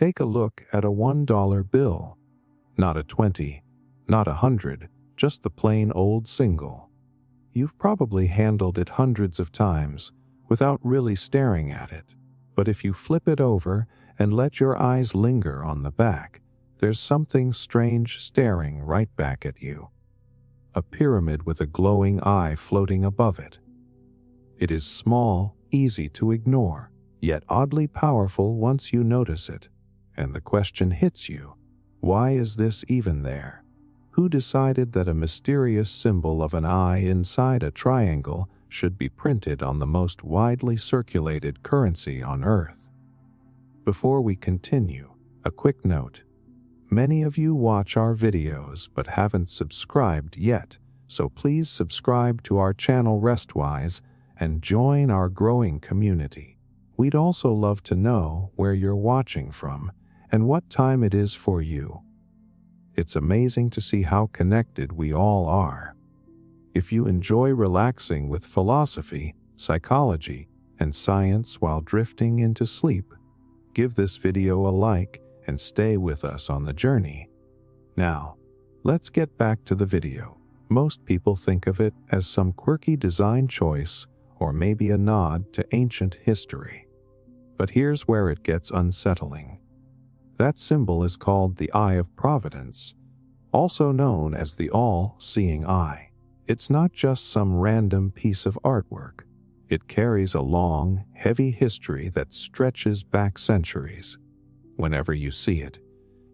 Take a look at a $1 bill. Not a 20, not a 100, just the plain old single. You've probably handled it hundreds of times without really staring at it. But if you flip it over and let your eyes linger on the back, there's something strange staring right back at you. A pyramid with a glowing eye floating above it. It is small, easy to ignore, yet oddly powerful once you notice it. And the question hits you, why is this even there? Who decided that a mysterious symbol of an eye inside a triangle should be printed on the most widely circulated currency on Earth? Before we continue, a quick note. Many of you watch our videos but haven't subscribed yet, so please subscribe to our channel Restwise and join our growing community. We'd also love to know where you're watching from and what time it is for you. It's amazing to see how connected we all are. If you enjoy relaxing with philosophy, psychology, and science while drifting into sleep, give this video a like and stay with us on the journey. Now, let's get back to the video. Most people think of it as some quirky design choice or maybe a nod to ancient history. But here's where it gets unsettling. That symbol is called the Eye of Providence, also known as the All-Seeing Eye. It's not just some random piece of artwork. It carries a long, heavy history that stretches back centuries. Whenever you see it,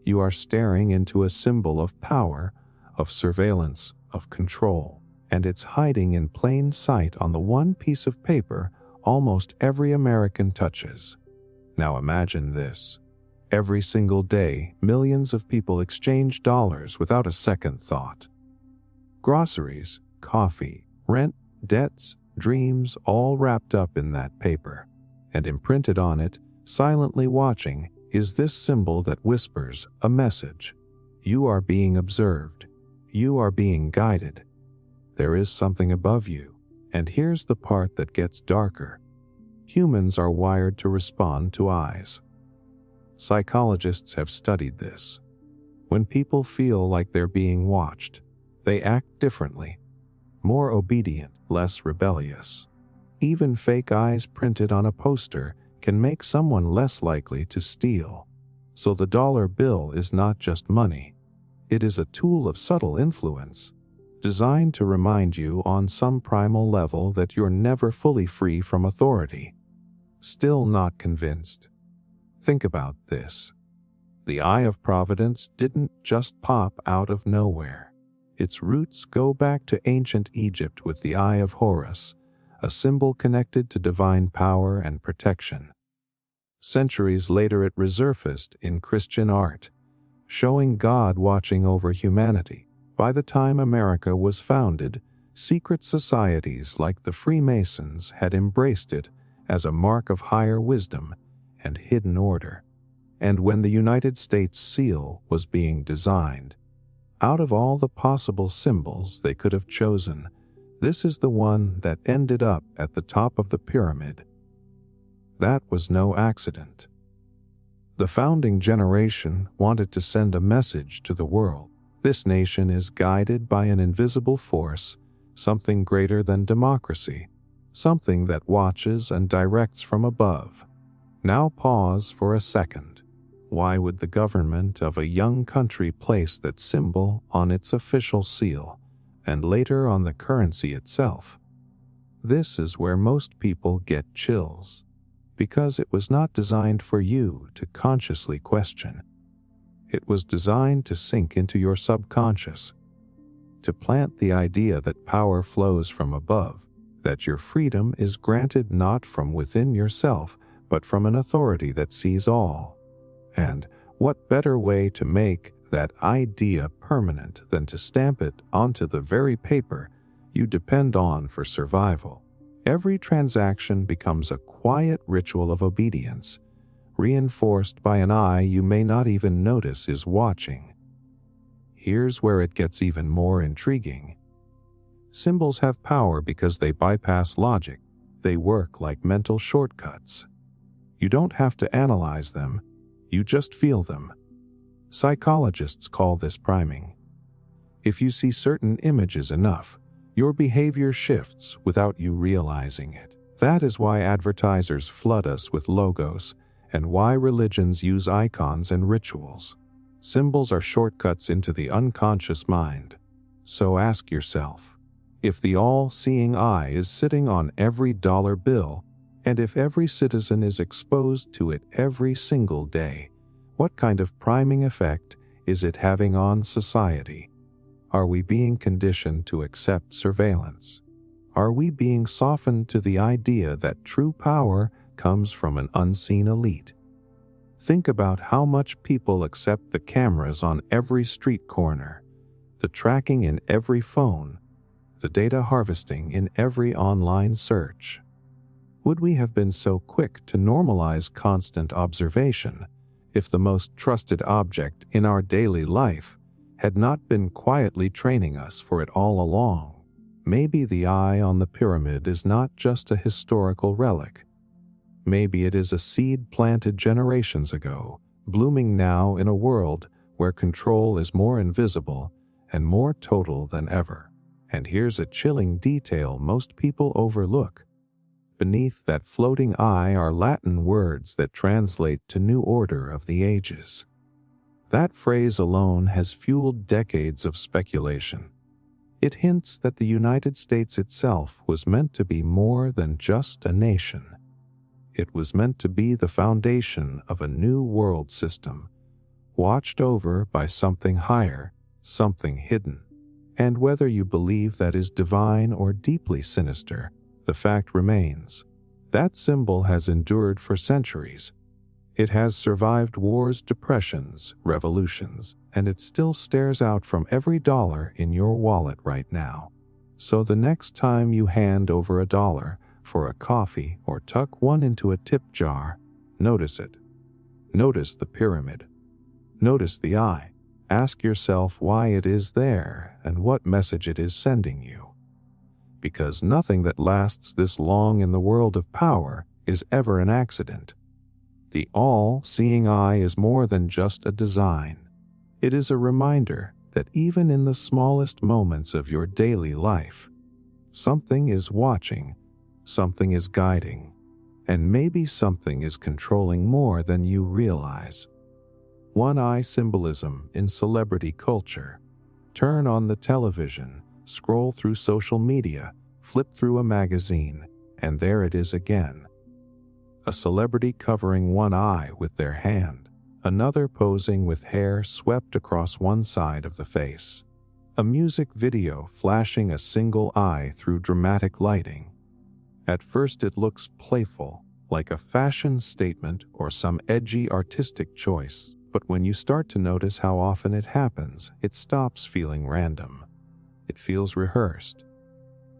you are staring into a symbol of power, of surveillance, of control, and it's hiding in plain sight on the one piece of paper almost every American touches. Now imagine this. Every single day, millions of people exchange dollars without a second thought. Groceries, coffee, rent, debts, dreams, all wrapped up in that paper. And imprinted on it, silently watching, is this symbol that whispers a message. You are being observed. You are being guided. There is something above you. And here's the part that gets darker. Humans are wired to respond to eyes. Psychologists have studied this. When people feel like they're being watched, they act differently. More obedient, less rebellious. Even fake eyes printed on a poster can make someone less likely to steal. So the dollar bill is not just money. It is a tool of subtle influence, designed to remind you on some primal level that you're never fully free from authority. Still not convinced? Think about this. The Eye of Providence didn't just pop out of nowhere. Its roots go back to ancient Egypt with the Eye of Horus, a symbol connected to divine power and protection. Centuries later it resurfaced in Christian art, showing God watching over humanity. By the time America was founded, secret societies like the Freemasons had embraced it as a mark of higher wisdom and hidden order. And when the United States seal was being designed, out of all the possible symbols they could have chosen, this is the one that ended up at the top of the pyramid. That was no accident. The founding generation wanted to send a message to the world. This nation is guided by an invisible force, something greater than democracy, something that watches and directs from above. Now pause for a second. Why would the government of a young country place that symbol on its official seal, and later on the currency itself? This is where most people get chills, because it was not designed for you to consciously question. It was designed to sink into your subconscious, to plant the idea that power flows from above, that your freedom is granted not from within yourself, but from an authority that sees all. And what better way to make that idea permanent than to stamp it onto the very paper you depend on for survival? Every transaction becomes a quiet ritual of obedience, reinforced by an eye you may not even notice is watching. Here's where it gets even more intriguing. Symbols have power because they bypass logic. They work like mental shortcuts. You don't have to analyze them. You just feel them. Psychologists call this priming. If you see certain images enough, your behavior shifts without you realizing it. That is why advertisers flood us with logos and why religions use icons and rituals. Symbols are shortcuts into the unconscious mind. So ask yourself, if the all-seeing eye is sitting on every dollar bill, and if every citizen is exposed to it every single day, what kind of priming effect is it having on society? Are we being conditioned to accept surveillance? Are we being softened to the idea that true power comes from an unseen elite? Think about how much people accept the cameras on every street corner, the tracking in every phone, the data harvesting in every online search. Would we have been so quick to normalize constant observation if the most trusted object in our daily life had not been quietly training us for it all along? Maybe the eye on the pyramid is not just a historical relic. Maybe it is a seed planted generations ago, blooming now in a world where control is more invisible and more total than ever. And here's a chilling detail most people overlook. Beneath that floating eye are Latin words that translate to New Order of the Ages. That phrase alone has fueled decades of speculation. It hints that the United States itself was meant to be more than just a nation. It was meant to be the foundation of a new world system, watched over by something higher, something hidden. And whether you believe that is divine or deeply sinister, the fact remains. That symbol has endured for centuries. It has survived wars, depressions, revolutions, and it still stares out from every dollar in your wallet right now. So the next time you hand over $1 for a coffee or tuck one into a tip jar, notice it. Notice the pyramid. Notice the eye. Ask yourself why it is there and what message it is sending you. Because nothing that lasts this long in the world of power is ever an accident. The all-seeing eye is more than just a design. It is a reminder that even in the smallest moments of your daily life, something is watching, something is guiding, and maybe something is controlling more than you realize. One-eye symbolism in celebrity culture. Turn on the television, scroll through social media, flip through a magazine, and there it is again. A celebrity covering one eye with their hand, another posing with hair swept across one side of the face. A music video flashing a single eye through dramatic lighting. At first it looks playful, like a fashion statement or some edgy artistic choice, but when you start to notice how often it happens, it stops feeling random. It feels rehearsed,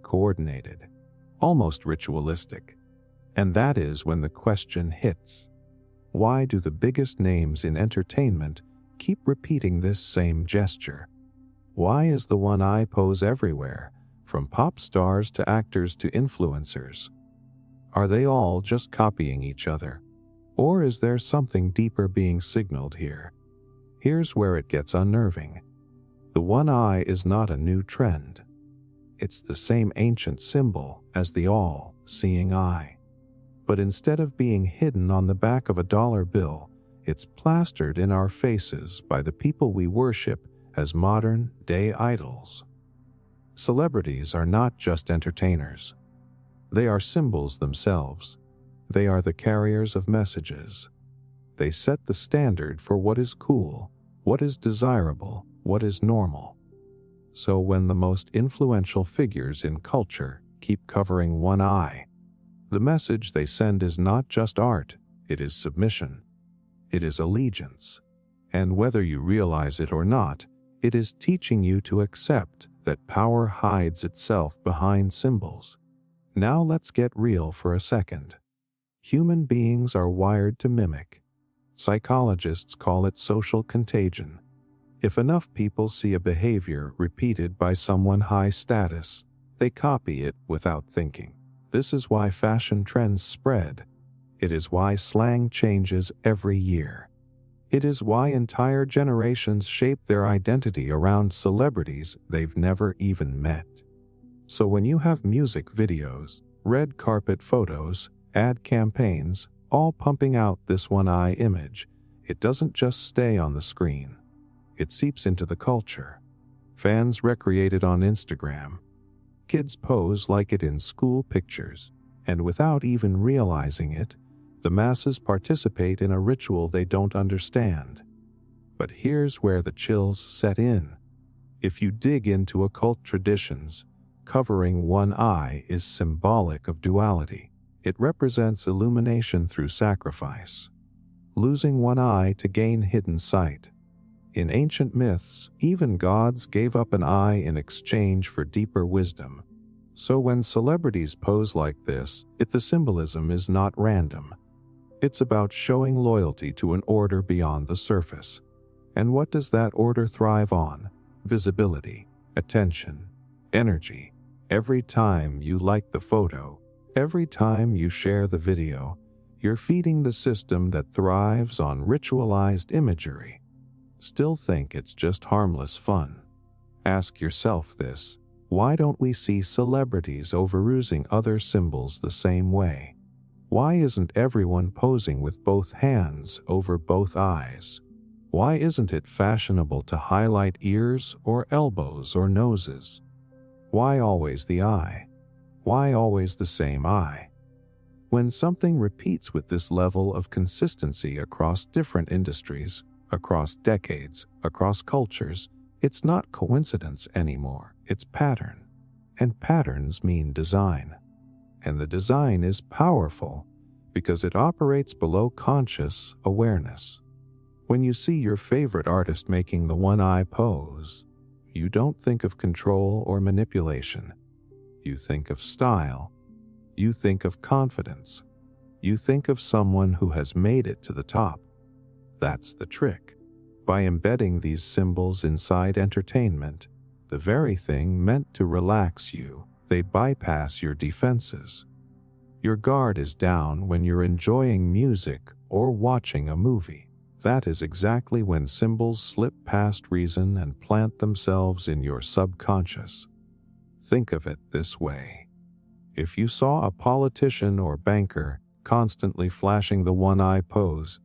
coordinated, almost ritualistic. And that is when the question hits. Why do the biggest names in entertainment keep repeating this same gesture? Why is the one eye pose everywhere, from pop stars to actors to influencers? Are they all just copying each other? Or is there something deeper being signaled here? Here's where it gets unnerving. The one eye is not a new trend. It's the same ancient symbol as the all-seeing eye. But instead of being hidden on the back of a dollar bill, it's plastered in our faces by the people we worship as modern-day idols. Celebrities are not just entertainers. They are symbols themselves. They are the carriers of messages. They set the standard for what is cool, what is desirable, what is normal. So when the most influential figures in culture keep covering one eye, the message they send is not just art, it is submission. It is allegiance. And whether you realize it or not, it is teaching you to accept that power hides itself behind symbols. Now let's get real for a second. Human beings are wired to mimic. Psychologists call it social contagion. If enough people see a behavior repeated by someone high status, they copy it without thinking. This is why fashion trends spread. It is why slang changes every year. It is why entire generations shape their identity around celebrities they've never even met. So when you have music videos, red carpet photos, ad campaigns, all pumping out this one-eye image, it doesn't just stay on the screen. It seeps into the culture. Fans recreate it on Instagram. Kids pose like it in school pictures, and without even realizing it, the masses participate in a ritual they don't understand. But here's where the chills set in. If you dig into occult traditions, covering one eye is symbolic of duality. It represents illumination through sacrifice. Losing one eye to gain hidden sight. In ancient myths, even gods gave up an eye in exchange for deeper wisdom. So when celebrities pose like this, the symbolism is not random. It's about showing loyalty to an order beyond the surface. And what does that order thrive on? Visibility, attention, energy. Every time you like the photo, every time you share the video, you're feeding the system that thrives on ritualized imagery. Still think it's just harmless fun? Ask yourself this: why don't we see celebrities overusing other symbols the same way? Why isn't everyone posing with both hands over both eyes? Why isn't it fashionable to highlight ears or elbows or noses? Why always the eye? Why always the same eye? When something repeats with this level of consistency across different industries, across decades, across cultures, it's not coincidence anymore, it's pattern. And patterns mean design. And the design is powerful because it operates below conscious awareness. When you see your favorite artist making the one-eye pose, you don't think of control or manipulation. You think of style. You think of confidence. You think of someone who has made it to the top. That's the trick. By embedding these symbols inside entertainment, the very thing meant to relax you, they bypass your defenses. Your guard is down when you're enjoying music or watching a movie. That is exactly when symbols slip past reason and plant themselves in your subconscious. Think of it this way. If you saw a politician or banker constantly flashing the one-eye pose,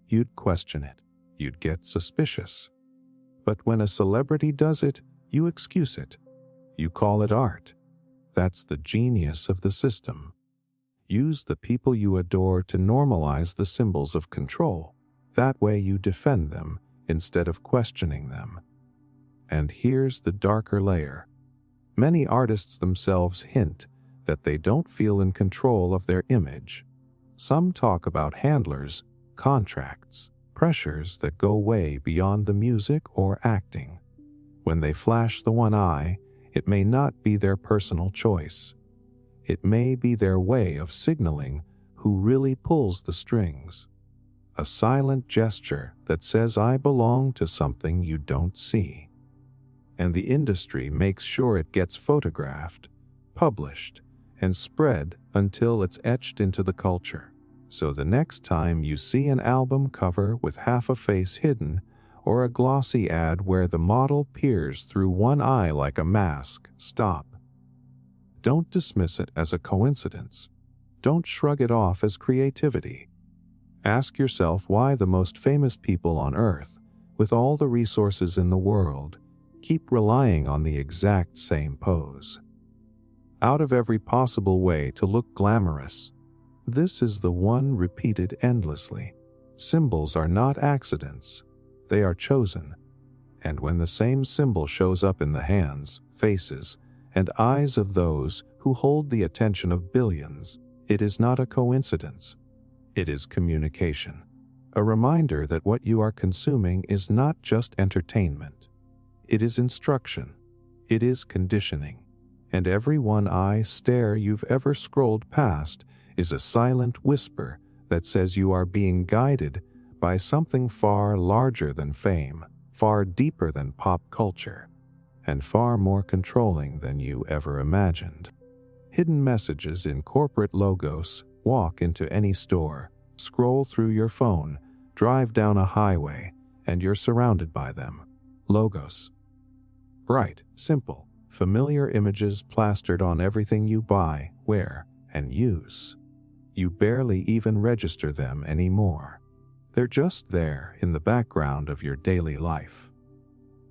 you'd question it. You'd get suspicious. But when a celebrity does it, you excuse it. You call it art. That's the genius of the system. Use the people you adore to normalize the symbols of control. That way you defend them instead of questioning them. And here's the darker layer. Many artists themselves hint that they don't feel in control of their image. Some talk about handlers, contracts, pressures that go way beyond the music or acting. When they flash the one eye, it may not be their personal choice. It may be their way of signaling who really pulls the strings. A silent gesture that says, I belong to something you don't see. And the industry makes sure it gets photographed, published, and spread until it's etched into the culture. So the next time you see an album cover with half a face hidden, or a glossy ad where the model peers through one eye like a mask, stop. Don't dismiss it as a coincidence. Don't shrug it off as creativity. Ask yourself why the most famous people on Earth, with all the resources in the world, keep relying on the exact same pose. Out of every possible way to look glamorous, this is the one repeated endlessly. Symbols are not accidents, they are chosen. And when the same symbol shows up in the hands, faces, and eyes of those who hold the attention of billions, it is not a coincidence. It is communication. A reminder that what you are consuming is not just entertainment. It is instruction. It is conditioning. And every one-eye stare you've ever scrolled past is a silent whisper that says you are being guided by something far larger than fame, far deeper than pop culture, and far more controlling than you ever imagined. Hidden messages in corporate logos. Walk into any store, scroll through your phone, Drive down a highway, and you're surrounded by them. Logos. Bright, simple, familiar images plastered on everything you buy, wear, and use. You barely even register them anymore. They're just there in the background of your daily life.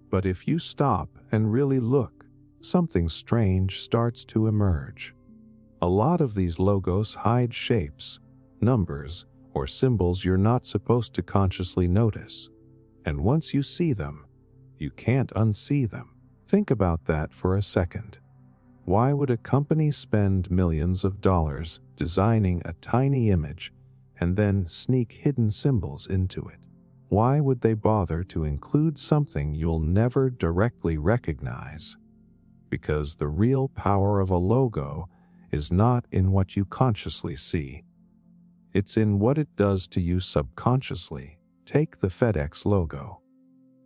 But if you stop and really look, something strange starts to emerge. A lot of these logos hide shapes, numbers, or symbols you're not supposed to consciously notice. And once you see them, you can't unsee them. Think about that for a second. Why would a company spend millions of dollars designing a tiny image and then sneak hidden symbols into it? Why would they bother to include something you'll never directly recognize? Because the real power of a logo is not in what you consciously see. It's in what it does to you subconsciously. Take the FedEx logo.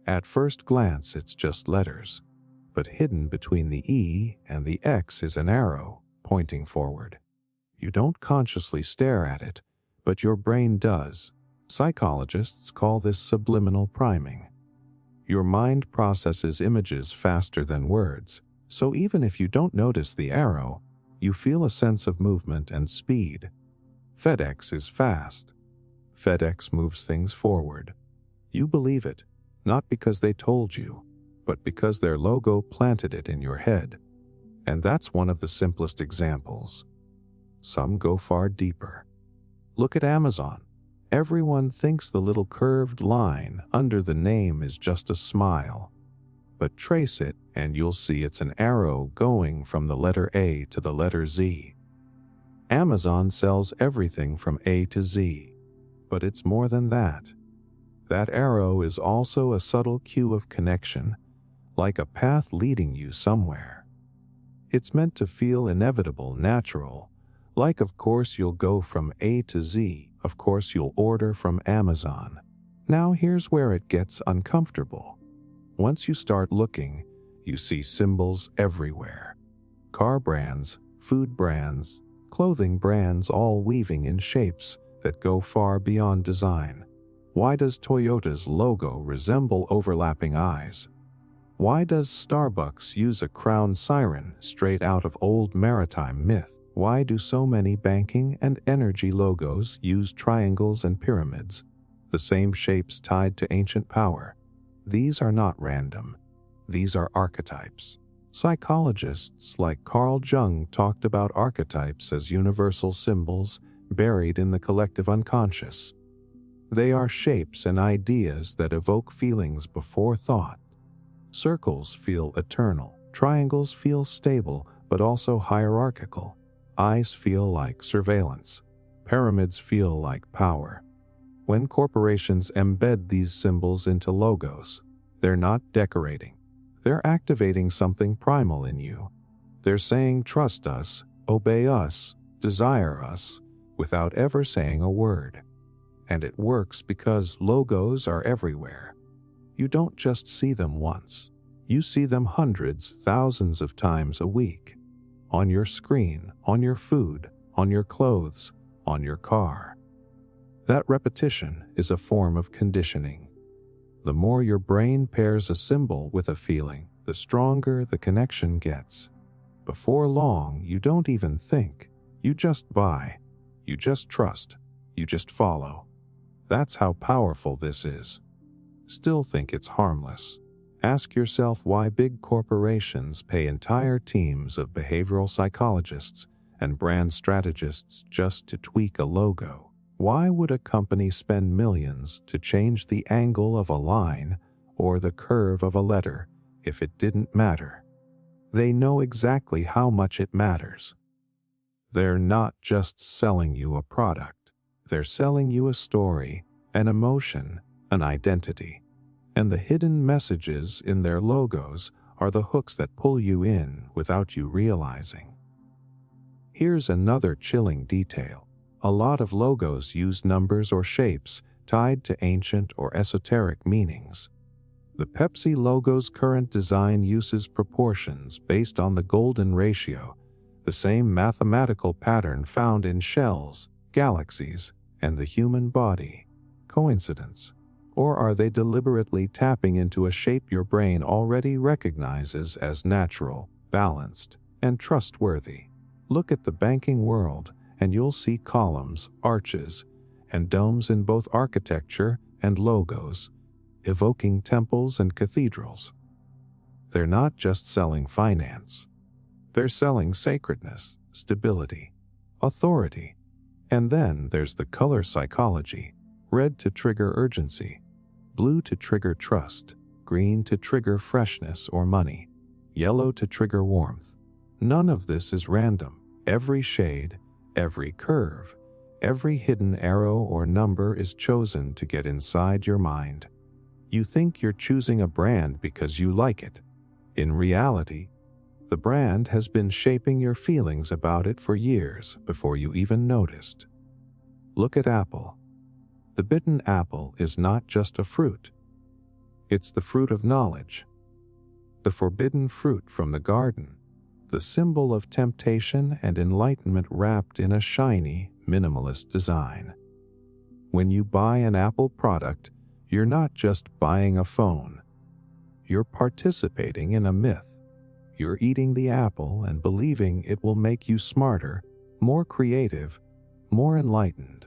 At first glance, it's just letters, but hidden between the E and the X is an arrow pointing forward. You don't consciously stare at it, but your brain does. Psychologists call this subliminal priming. Your mind processes images faster than words, so even if you don't notice the arrow, you feel a sense of movement and speed. FedEx is fast. FedEx moves things forward. You believe it, not because they told you, but because their logo planted it in your head. And that's one of the simplest examples. Some go far deeper. Look at Amazon. Everyone thinks the little curved line under the name is just a smile. But trace it and you'll see it's an arrow going from the letter A to the letter Z. Amazon sells everything from A to Z, but it's more than that. That arrow is also a subtle cue of connection, like a path leading you somewhere. It's meant to feel inevitable, natural, like of course you'll go from A to Z, of course you'll order from Amazon. Now here's where it gets uncomfortable. Once you start looking, you see symbols everywhere. Car brands, food brands, clothing brands, all weaving in shapes that go far beyond design. Why does Toyota's logo resemble overlapping eyes? Why does Starbucks use a crown siren straight out of old maritime myth? Why do so many banking and energy logos use triangles and pyramids, the same shapes tied to ancient power? These are not random. These are archetypes. Psychologists like Carl Jung talked about archetypes as universal symbols buried in the collective unconscious. They are shapes and ideas that evoke feelings before thought. Circles feel eternal. Triangles feel stable, but also hierarchical. Eyes feel like surveillance. Pyramids feel like power. When corporations embed these symbols into logos, they're not decorating. They're activating something primal in you. They're saying, trust us, obey us, desire us, without ever saying a word. And it works because logos are everywhere. You don't just see them once. You see them hundreds, thousands of times a week. On your screen, on your food, on your clothes, on your car. That repetition is a form of conditioning. The more your brain pairs a symbol with a feeling, the stronger the connection gets. Before long, you don't even think. You just buy. You just trust. You just follow. That's how powerful this is. Still think it's harmless. Ask yourself why big corporations pay entire teams of behavioral psychologists and brand strategists just to tweak a logo. Why would a company spend millions to change the angle of a line or the curve of a letter if it didn't matter? They know exactly how much it matters. They're not just selling you a product. They're selling you a story, an emotion, an identity. And the hidden messages in their logos are the hooks that pull you in without you realizing. Here's another chilling detail. A lot of logos use numbers or shapes tied to ancient or esoteric meanings. The Pepsi logo's current design uses proportions based on the golden ratio, the same mathematical pattern found in shells, galaxies, and the human body. coincidence? Or are they deliberately tapping into a shape your brain already recognizes as natural, balanced, and trustworthy? Look at the banking world, and you'll see columns, arches, and domes in both architecture and logos, evoking temples and cathedrals. They're not just selling finance. They're selling sacredness, stability, authority. And then there's the color psychology: red to trigger urgency, blue to trigger trust, green to trigger freshness or money, yellow to trigger warmth. None of this is random. Every shade, every curve, every hidden arrow or number is chosen to get inside your mind. You think you're choosing a brand because you like it. In reality, the brand has been shaping your feelings about it for years before you even noticed. Look at Apple. The bitten apple is not just a fruit. It's the fruit of knowledge, the forbidden fruit from the garden, the symbol of temptation and enlightenment wrapped in a shiny, minimalist design. When you buy an Apple product, you're not just buying a phone. You're participating in a myth. You're eating the apple and believing it will make you smarter, more creative, more enlightened.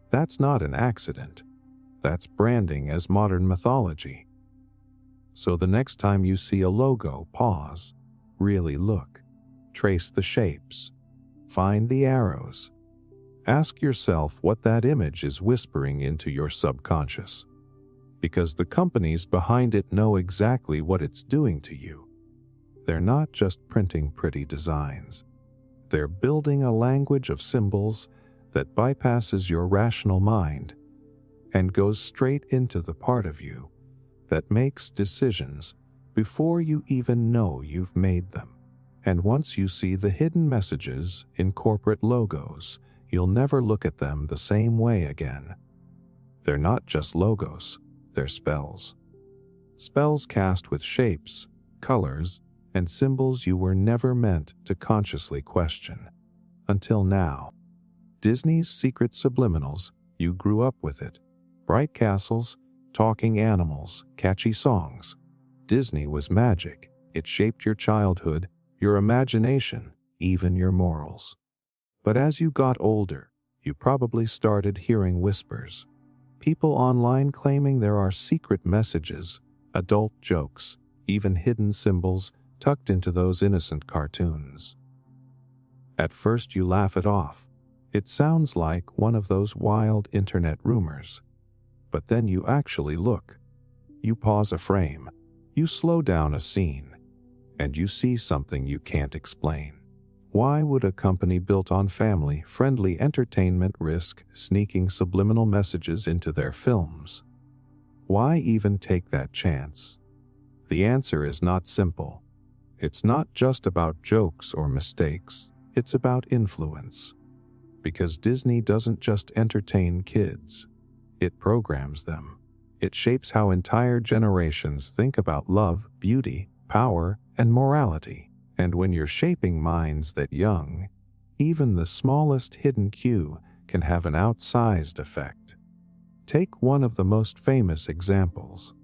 That's not an accident. That's branding as modern mythology. So the next time you see a logo, pause, really look, trace the shapes, find the arrows. Ask yourself what that image is whispering into your subconscious. Because the companies behind it know exactly what it's doing to you. They're not just printing pretty designs. They're building a language of symbols that bypasses your rational mind and goes straight into the part of you that makes decisions before you even know you've made them. And once you see the hidden messages in corporate logos, you'll never look at them the same way again. They're not just logos, they're spells. Spells cast with shapes, colors, and symbols you were never meant to consciously question. Until now. Disney's secret subliminals, you grew up with it. Bright castles, talking animals, catchy songs. Disney was magic. It shaped your childhood, your imagination, even your morals. But as you got older, you probably started hearing whispers. People online claiming there are secret messages, adult jokes, even hidden symbols tucked into those innocent cartoons. At first you laugh it off. It sounds like one of those wild internet rumors. But then you actually look. You pause a frame. You slow down a scene. And you see something you can't explain. Why would a company built on family-friendly entertainment risk sneaking subliminal messages into their films? Why even take that chance? The answer is not simple. It's not just about jokes or mistakes. It's about influence. Because Disney doesn't just entertain kids. It programs them. It shapes how entire generations think about love, beauty, power, and morality. And when you're shaping minds that young, even the smallest hidden cue can have an outsized effect. Take one of the most famous examples.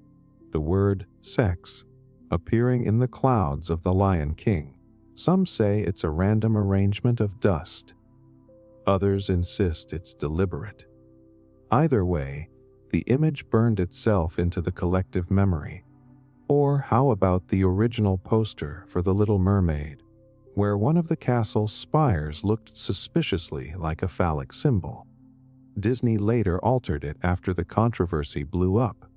The word sex appearing in the clouds of The Lion King. Some say it's a random arrangement of dust. Others insist it's deliberate. Either way, the image burned itself into the collective memory. Or how about the original poster for The Little Mermaid, where one of the castle's spires looked suspiciously like a phallic symbol? Disney later altered it after the controversy blew up.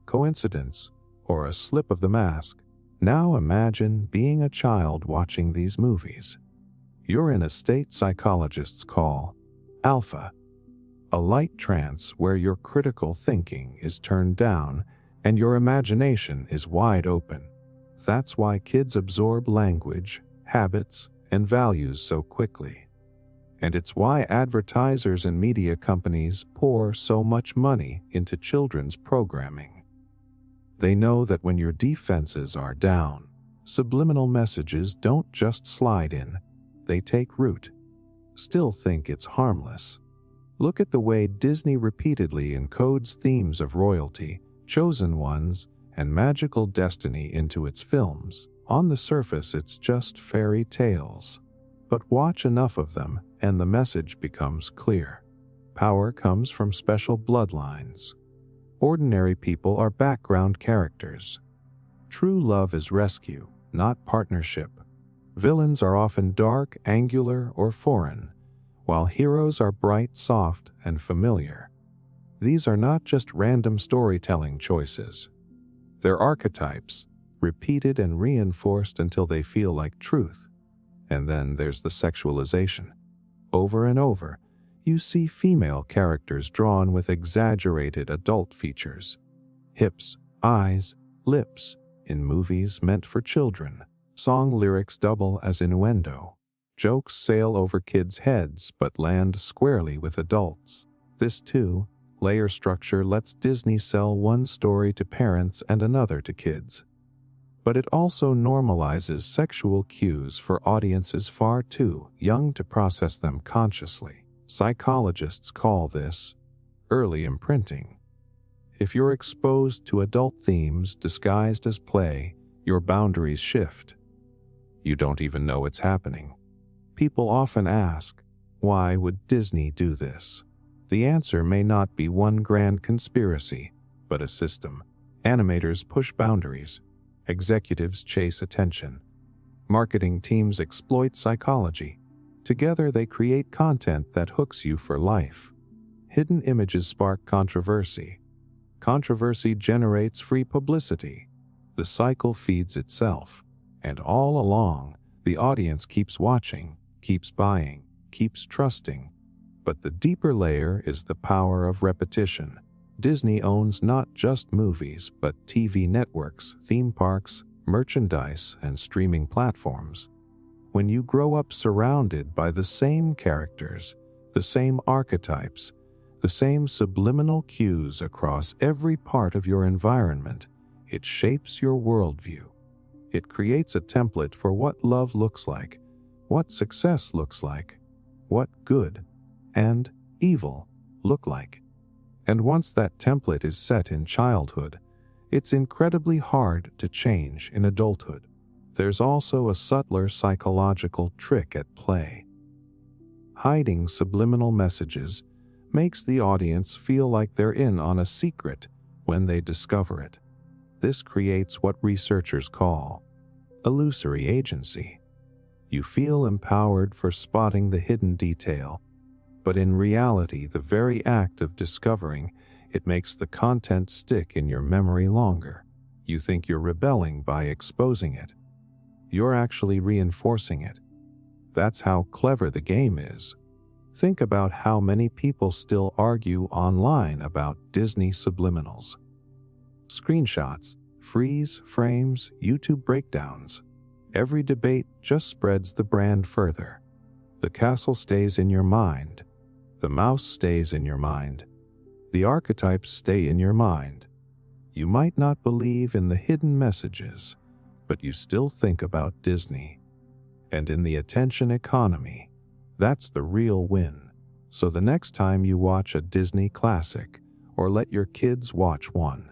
Coincidence, or a slip of the mask? Now imagine being a child watching these movies. You're in a state psychologists call alpha, a light trance where your critical thinking is turned down and your imagination is wide open. That's why kids absorb language, habits, and values so quickly. And it's why advertisers and media companies pour so much money into children's programming. They know that when your defenses are down, subliminal messages don't just slide in, they take root. Still think it's harmless. Look at the way Disney repeatedly encodes themes of royalty, chosen ones, and magical destiny into its films. On the surface, it's just fairy tales. But watch enough of them, and the message becomes clear. Power comes from special bloodlines. Ordinary people are background characters. True love is rescue, not partnership. Villains are often dark, angular, or foreign, while heroes are bright, soft, and familiar. These are not just random storytelling choices. They're archetypes, repeated and reinforced until they feel like truth. And then there's the sexualization. Over and over, you see female characters drawn with exaggerated adult features. Hips, eyes, lips, in movies meant for children. Song lyrics double as innuendo. Jokes sail over kids' heads but land squarely with adults. This too, layer structure lets Disney sell one story to parents and another to kids. But it also normalizes sexual cues for audiences far too young to process them consciously. Psychologists call this early imprinting. If you're exposed to adult themes disguised as play, your boundaries shift. You don't even know it's happening. People often ask, why would Disney do this? The answer may not be one grand conspiracy, but a system. Animators push boundaries. Executives chase attention. Marketing teams exploit psychology. Together they create content that hooks you for life. Hidden images spark controversy. Controversy generates free publicity. The cycle feeds itself. And all along, the audience keeps watching, keeps buying, keeps trusting. But the deeper layer is the power of repetition. Disney owns not just movies, but TV networks, theme parks, merchandise, and streaming platforms. When you grow up surrounded by the same characters, the same archetypes, the same subliminal cues across every part of your environment, it shapes your worldview. It creates a template for what love looks like, what success looks like, what good and evil look like. And once that template is set in childhood, it's incredibly hard to change in adulthood. There's also a subtler psychological trick at play. Hiding subliminal messages makes the audience feel like they're in on a secret when they discover it. This creates what researchers call illusory agency. You feel empowered for spotting the hidden detail, but in reality, the very act of discovering it makes the content stick in your memory longer. You think you're rebelling by exposing it. You're actually reinforcing it. That's how clever the game is. Think about how many people still argue online about Disney subliminals. Screenshots, freeze frames, YouTube breakdowns. Every debate just spreads the brand further. The castle stays in your mind. The mouse stays in your mind. The archetypes stay in your mind. You might not believe in the hidden messages, but you still think about Disney. And in the attention economy, that's the real win. So the next time you watch a Disney classic, or let your kids watch one,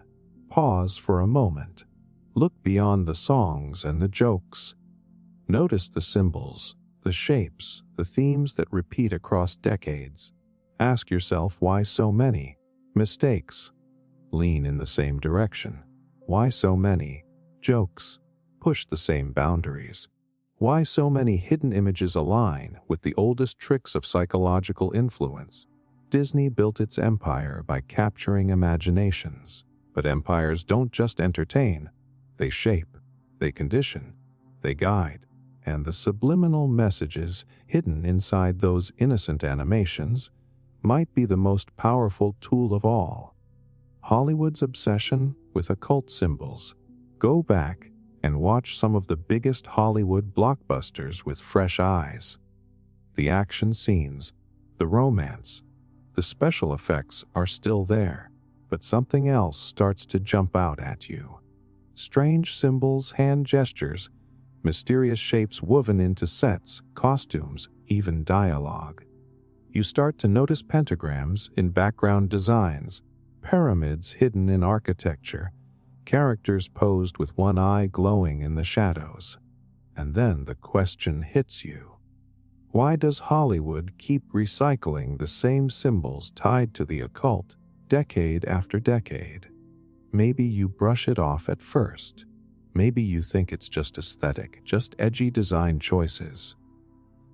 pause for a moment. Look beyond the songs and the jokes. Notice the symbols, the shapes, the themes that repeat across decades. Ask yourself why so many mistakes lean in the same direction. Why so many jokes push the same boundaries? Why so many hidden images align with the oldest tricks of psychological influence? Disney built its empire by capturing imaginations. But empires don't just entertain. They shape, they condition, they guide. And the subliminal messages hidden inside those innocent animations might be the most powerful tool of all. Hollywood's obsession with occult symbols. Go back and watch some of the biggest Hollywood blockbusters with fresh eyes. The action scenes, the romance, the special effects are still there, but something else starts to jump out at you. Strange symbols, hand gestures, mysterious shapes woven into sets, costumes, even dialogue. You start to notice pentagrams in background designs, pyramids hidden in architecture, characters posed with one eye glowing in the shadows. And then the question hits you. Why does Hollywood keep recycling the same symbols tied to the occult decade after decade? Maybe you brush it off at first. Maybe you think it's just aesthetic, just edgy design choices.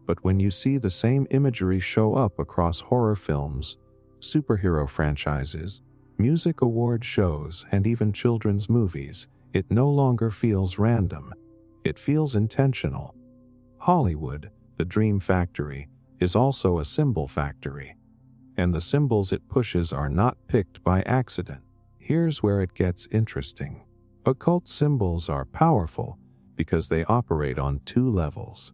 But when you see the same imagery show up across horror films, superhero franchises, music award shows, and even children's movies, it no longer feels random. It feels intentional. Hollywood, the dream factory, is also a symbol factory. And the symbols it pushes are not picked by accident. Here's where it gets interesting. Occult symbols are powerful because they operate on two levels.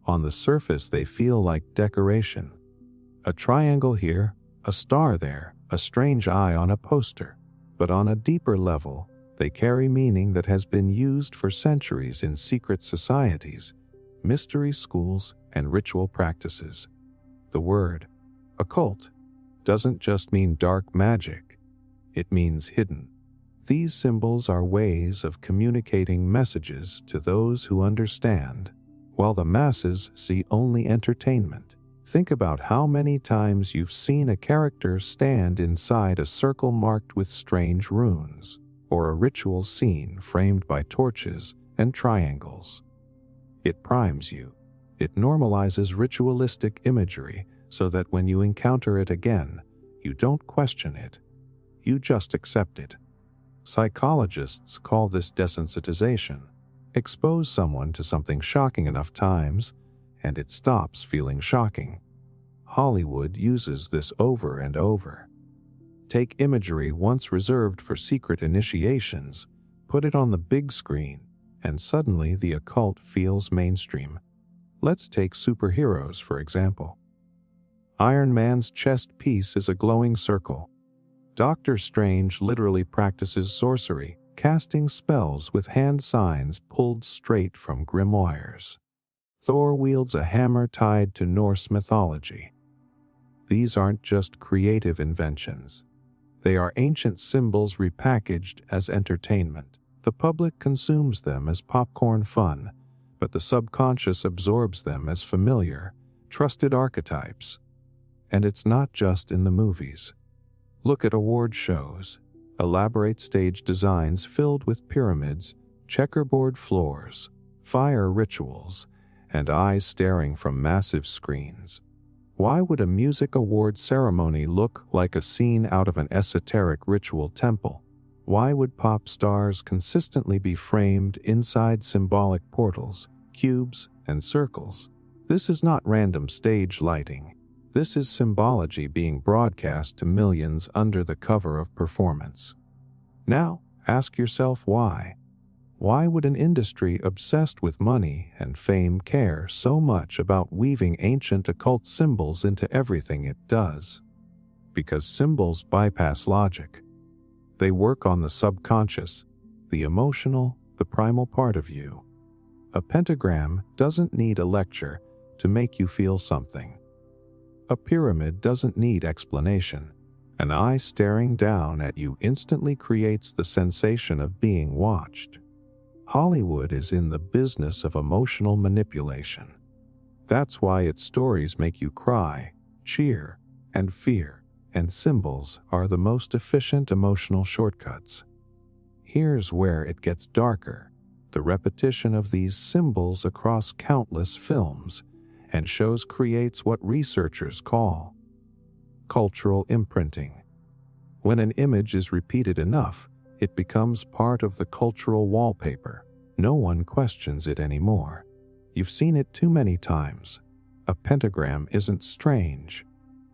On the surface, they feel like decoration. A triangle here, a star there, a strange eye on a poster. But on a deeper level, they carry meaning that has been used for centuries in secret societies, mystery schools, and ritual practices. The word occult doesn't just mean dark magic. It means hidden. These symbols are ways of communicating messages to those who understand, while the masses see only entertainment. Think about how many times you've seen a character stand inside a circle marked with strange runes, or a ritual scene framed by torches and triangles. It primes you. It normalizes ritualistic imagery so that when you encounter it again, you don't question it. You just accept it. Psychologists call this desensitization. Expose someone to something shocking enough times, and it stops feeling shocking. Hollywood uses this over and over. Take imagery once reserved for secret initiations, put it on the big screen, and suddenly the occult feels mainstream. Let's take superheroes, for example. Iron Man's chest piece is a glowing circle. Doctor Strange literally practices sorcery, casting spells with hand signs pulled straight from grimoires. Thor wields a hammer tied to Norse mythology. These aren't just creative inventions. They are ancient symbols repackaged as entertainment. The public consumes them as popcorn fun, but the subconscious absorbs them as familiar, trusted archetypes. And it's not just in the movies. Look at award shows. Elaborate stage designs filled with pyramids, checkerboard floors, fire rituals, and eyes staring from massive screens. Why would a music award ceremony look like a scene out of an esoteric ritual temple? Why would pop stars consistently be framed inside symbolic portals, cubes, and circles? This is not random stage lighting. This is symbology being broadcast to millions under the cover of performance. Now, ask yourself why. Why would an industry obsessed with money and fame care so much about weaving ancient occult symbols into everything it does? Because symbols bypass logic. They work on the subconscious, the emotional, the primal part of you. A pentagram doesn't need a lecture to make you feel something. A pyramid doesn't need explanation. An eye staring down at you instantly creates the sensation of being watched. Hollywood is in the business of emotional manipulation. That's why its stories make you cry, cheer, and fear, and symbols are the most efficient emotional shortcuts. Here's where it gets darker. The repetition of these symbols across countless films and shows creates what researchers call cultural imprinting. When an image is repeated enough, it becomes part of the cultural wallpaper. No one questions it anymore. You've seen it too many times. A pentagram isn't strange.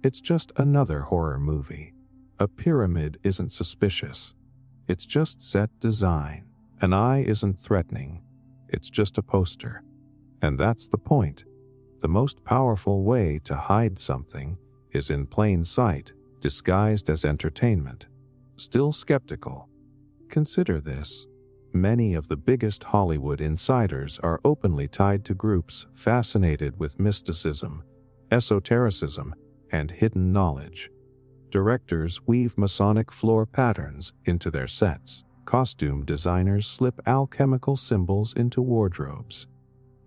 It's just another horror movie. A pyramid isn't suspicious. It's just set design. An eye isn't threatening. It's just a poster. And that's the point. The most powerful way to hide something is in plain sight, disguised as entertainment. Still skeptical? Consider this. Many of the biggest Hollywood insiders are openly tied to groups fascinated with mysticism, esotericism, and hidden knowledge. Directors weave Masonic floor patterns into their sets. Costume designers slip alchemical symbols into wardrobes.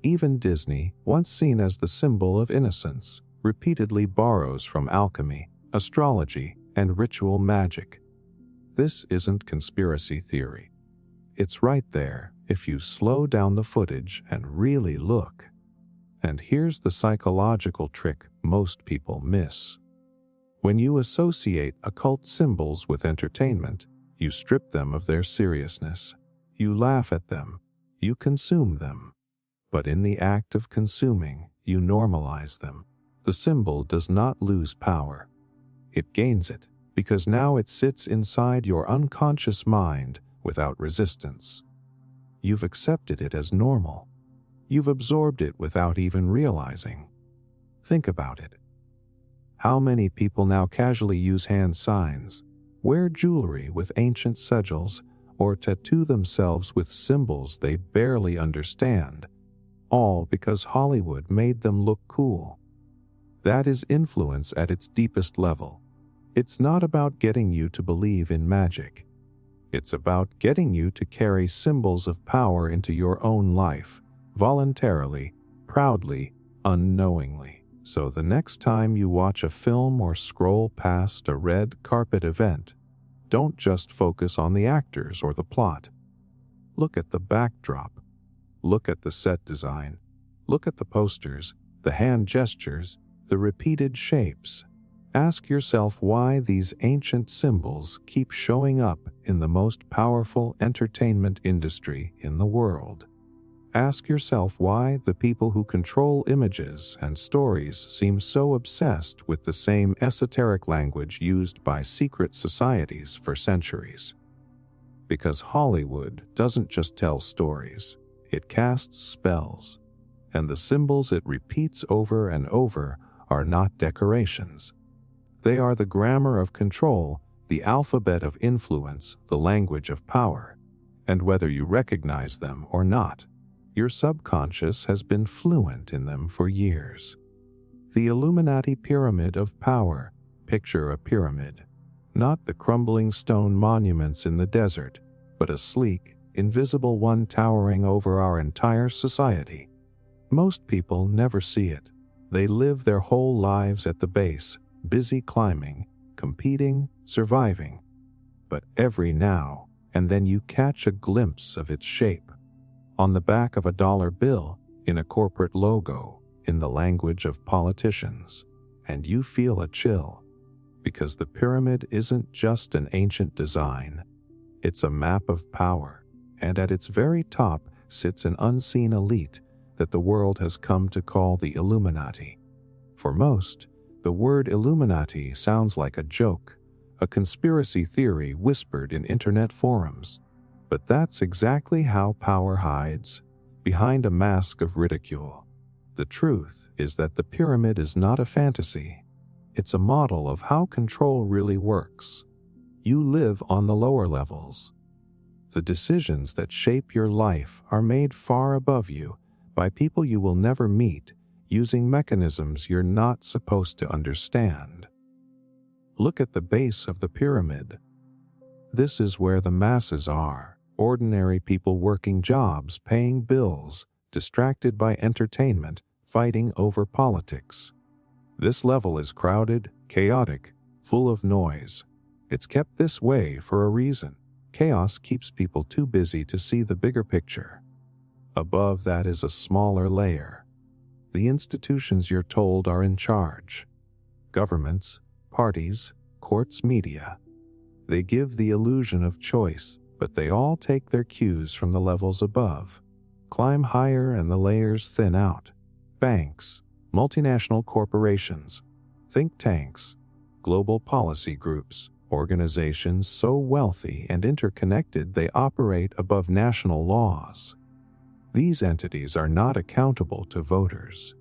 Even Disney, once seen as the symbol of innocence, repeatedly borrows from alchemy, astrology, and ritual magic. This isn't conspiracy theory. It's right there if you slow down the footage and really look. And here's the psychological trick most people miss. When you associate occult symbols with entertainment, you strip them of their seriousness. You laugh at them. You consume them. But in the act of consuming, you normalize them. The symbol does not lose power. It gains it, because now it sits inside your unconscious mind without resistance. You've accepted it as normal. You've absorbed it without even realizing. Think about it. How many people now casually use hand signs, wear jewelry with ancient sigils, or tattoo themselves with symbols they barely understand, all because Hollywood made them look cool? That is influence at its deepest level. It's not about getting you to believe in magic. It's about getting you to carry symbols of power into your own life, voluntarily, proudly, unknowingly. So the next time you watch a film or scroll past a red carpet event, don't just focus on the actors or the plot. Look at the backdrop. Look at the set design. Look at the posters, the hand gestures, the repeated shapes. Ask yourself why these ancient symbols keep showing up in the most powerful entertainment industry in the world. Ask yourself why the people who control images and stories seem so obsessed with the same esoteric language used by secret societies for centuries. Because Hollywood doesn't just tell stories, it casts spells, and the symbols it repeats over and over are not decorations. They are the grammar of control, the alphabet of influence, the language of power, and whether you recognize them or not, your subconscious has been fluent in them for years. The Illuminati pyramid of power. Picture a pyramid. Not the crumbling stone monuments in the desert, but a sleek, invisible one towering over our entire society. Most people never see it. They live their whole lives at the base, busy climbing, competing, surviving. But every now and then you catch a glimpse of its shape. On the back of a dollar bill, in a corporate logo, in the language of politicians, and you feel a chill, because the pyramid isn't just an ancient design, it's a map of power, and at its very top sits an unseen elite that the world has come to call the Illuminati. For most, the word Illuminati sounds like a joke, a conspiracy theory whispered in internet forums. But that's exactly how power hides, behind a mask of ridicule. The truth is that the pyramid is not a fantasy. It's a model of how control really works. You live on the lower levels. The decisions that shape your life are made far above you by people you will never meet, using mechanisms you're not supposed to understand. Look at the base of the pyramid. This is where the masses are. Ordinary people working jobs, paying bills, distracted by entertainment, fighting over politics. This level is crowded, chaotic, full of noise. It's kept this way for a reason. Chaos keeps people too busy to see the bigger picture. Above that is a smaller layer. The institutions you're told are in charge. Governments, parties, courts, media. They give the illusion of choice, but they all take their cues from the levels above. Climb higher and the layers thin out. Banks, multinational corporations, think tanks, global policy groups, organizations so wealthy and interconnected they operate above national laws. These entities are not accountable to voters.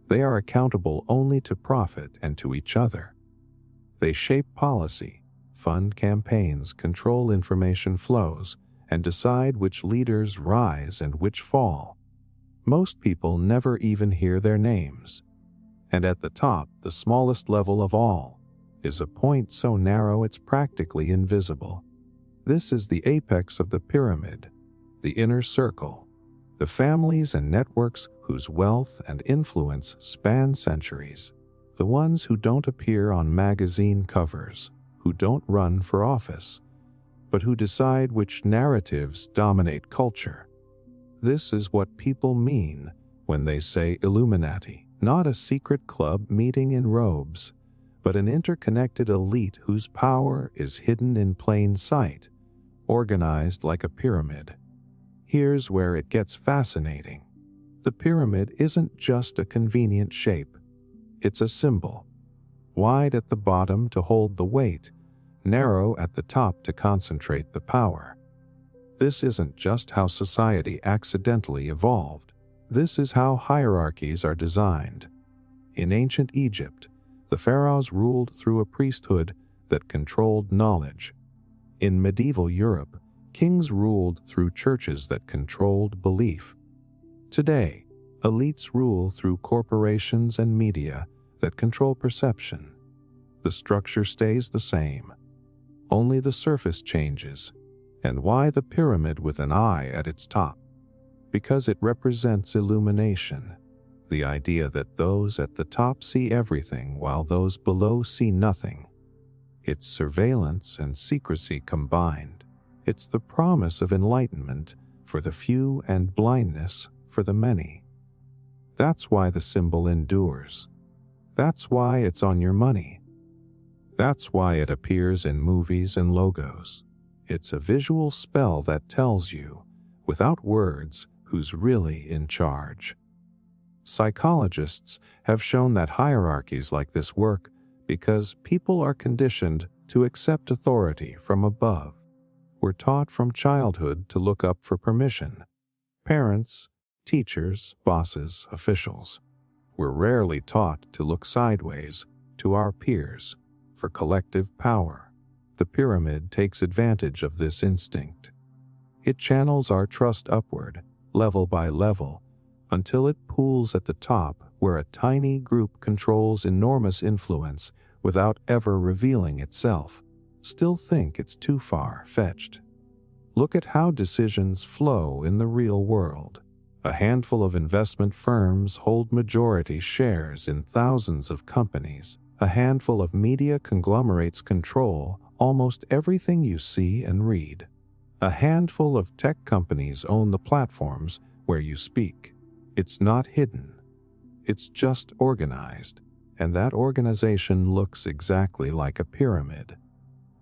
They are accountable only to profit and to each other. They shape policy, fund campaigns, control information flows, and decide which leaders rise and which fall. Most people never even hear their names. And at the top, the smallest level of all, is a point so narrow it's practically invisible. This is the apex of the pyramid, the inner circle, the families and networks whose wealth and influence span centuries, the ones who don't appear on magazine covers, who don't run for office, but who decide which narratives dominate culture. This is what people mean when they say Illuminati, not a secret club meeting in robes, but an interconnected elite whose power is hidden in plain sight, organized like a pyramid. Here's where it gets fascinating. The pyramid isn't just a convenient shape. It's a symbol. Wide at the bottom to hold the weight, narrow at the top to concentrate the power. This isn't just how society accidentally evolved. This is how hierarchies are designed. In ancient Egypt, the pharaohs ruled through a priesthood that controlled knowledge. In medieval Europe, kings ruled through churches that controlled belief. Today, elites rule through corporations and media that control perception. The structure stays the same. Only the surface changes. And why the pyramid with an eye at its top? Because it represents illumination, the idea that those at the top see everything while those below see nothing. It's surveillance and secrecy combined. It's the promise of enlightenment for the few and blindness for the many. That's why the symbol endures. That's why it's on your money. That's why it appears in movies and logos. It's a visual spell that tells you, without words, who's really in charge. Psychologists have shown that hierarchies like this work because people are conditioned to accept authority from above. We're taught from childhood to look up for permission. Parents, teachers, bosses, officials. We're rarely taught to look sideways to our peers for collective power. The pyramid takes advantage of this instinct. It channels our trust upward, level by level, until it pools at the top where a tiny group controls enormous influence without ever revealing itself. Still think it's too far-fetched. Look at how decisions flow in the real world. A handful of investment firms hold majority shares in thousands of companies. A handful of media conglomerates control almost everything you see and read. A handful of tech companies own the platforms where you speak. It's not hidden. It's just organized, and that organization looks exactly like a pyramid.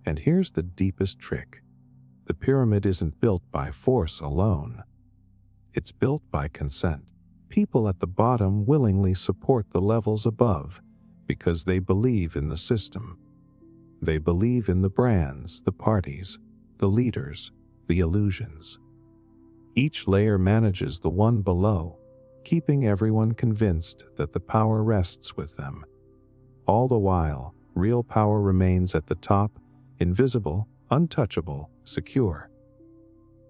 And here's the deepest trick. The pyramid isn't built by force alone. It's built by consent. People at the bottom willingly support the levels above because they believe in the system. They believe in the brands, the parties, the leaders, the illusions. Each layer manages the one below, keeping everyone convinced that the power rests with them. All the while, real power remains at the top, invisible, untouchable, secure.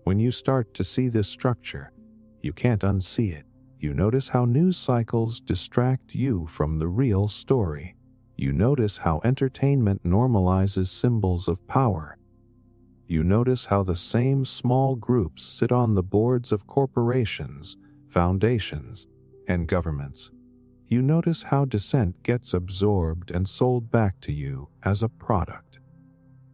When you start to see this structure, you can't unsee it. You notice how news cycles distract you from the real story. You notice how entertainment normalizes symbols of power. You notice how the same small groups sit on the boards of corporations, foundations, and governments. You notice how dissent gets absorbed and sold back to you as a product.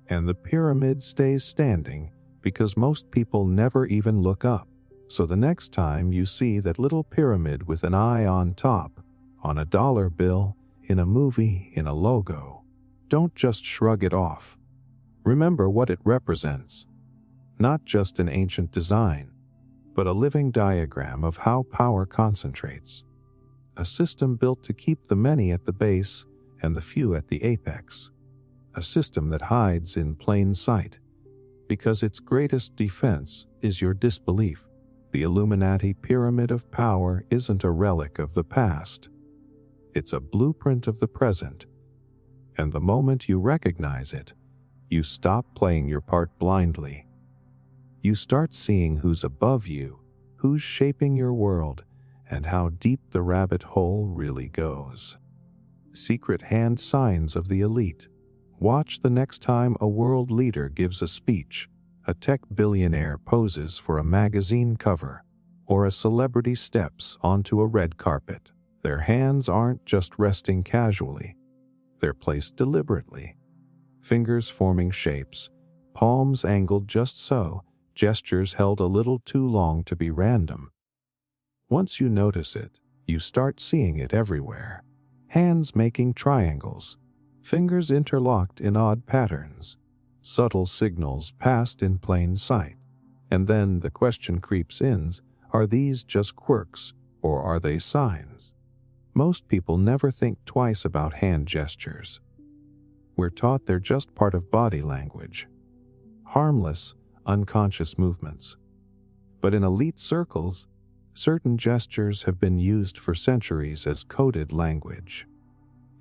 And the pyramid stays standing because most people never even look up. So the next time you see that little pyramid with an eye on top, on a dollar bill, in a movie, in a logo, don't just shrug it off. Remember what it represents. Not just an ancient design, but a living diagram of how power concentrates. A system built to keep the many at the base and the few at the apex. A system that hides in plain sight, because its greatest defense is your disbelief. The Illuminati pyramid of power isn't a relic of the past. It's a blueprint of the present. And the moment you recognize it, you stop playing your part blindly. You start seeing who's above you, who's shaping your world, and how deep the rabbit hole really goes. Secret hand signs of the elite. Watch the next time a world leader gives a speech, a tech billionaire poses for a magazine cover, or a celebrity steps onto a red carpet. Their hands aren't just resting casually. They're placed deliberately. Fingers forming shapes, palms angled just so, gestures held a little too long to be random. Once you notice it, you start seeing it everywhere. Hands making triangles, fingers interlocked in odd patterns, subtle signals passed in plain sight. And then the question creeps in, are these just quirks, or are they signs? Most people never think twice about hand gestures. We're taught they're just part of body language. Harmless, unconscious movements. But in elite circles, certain gestures have been used for centuries as coded language.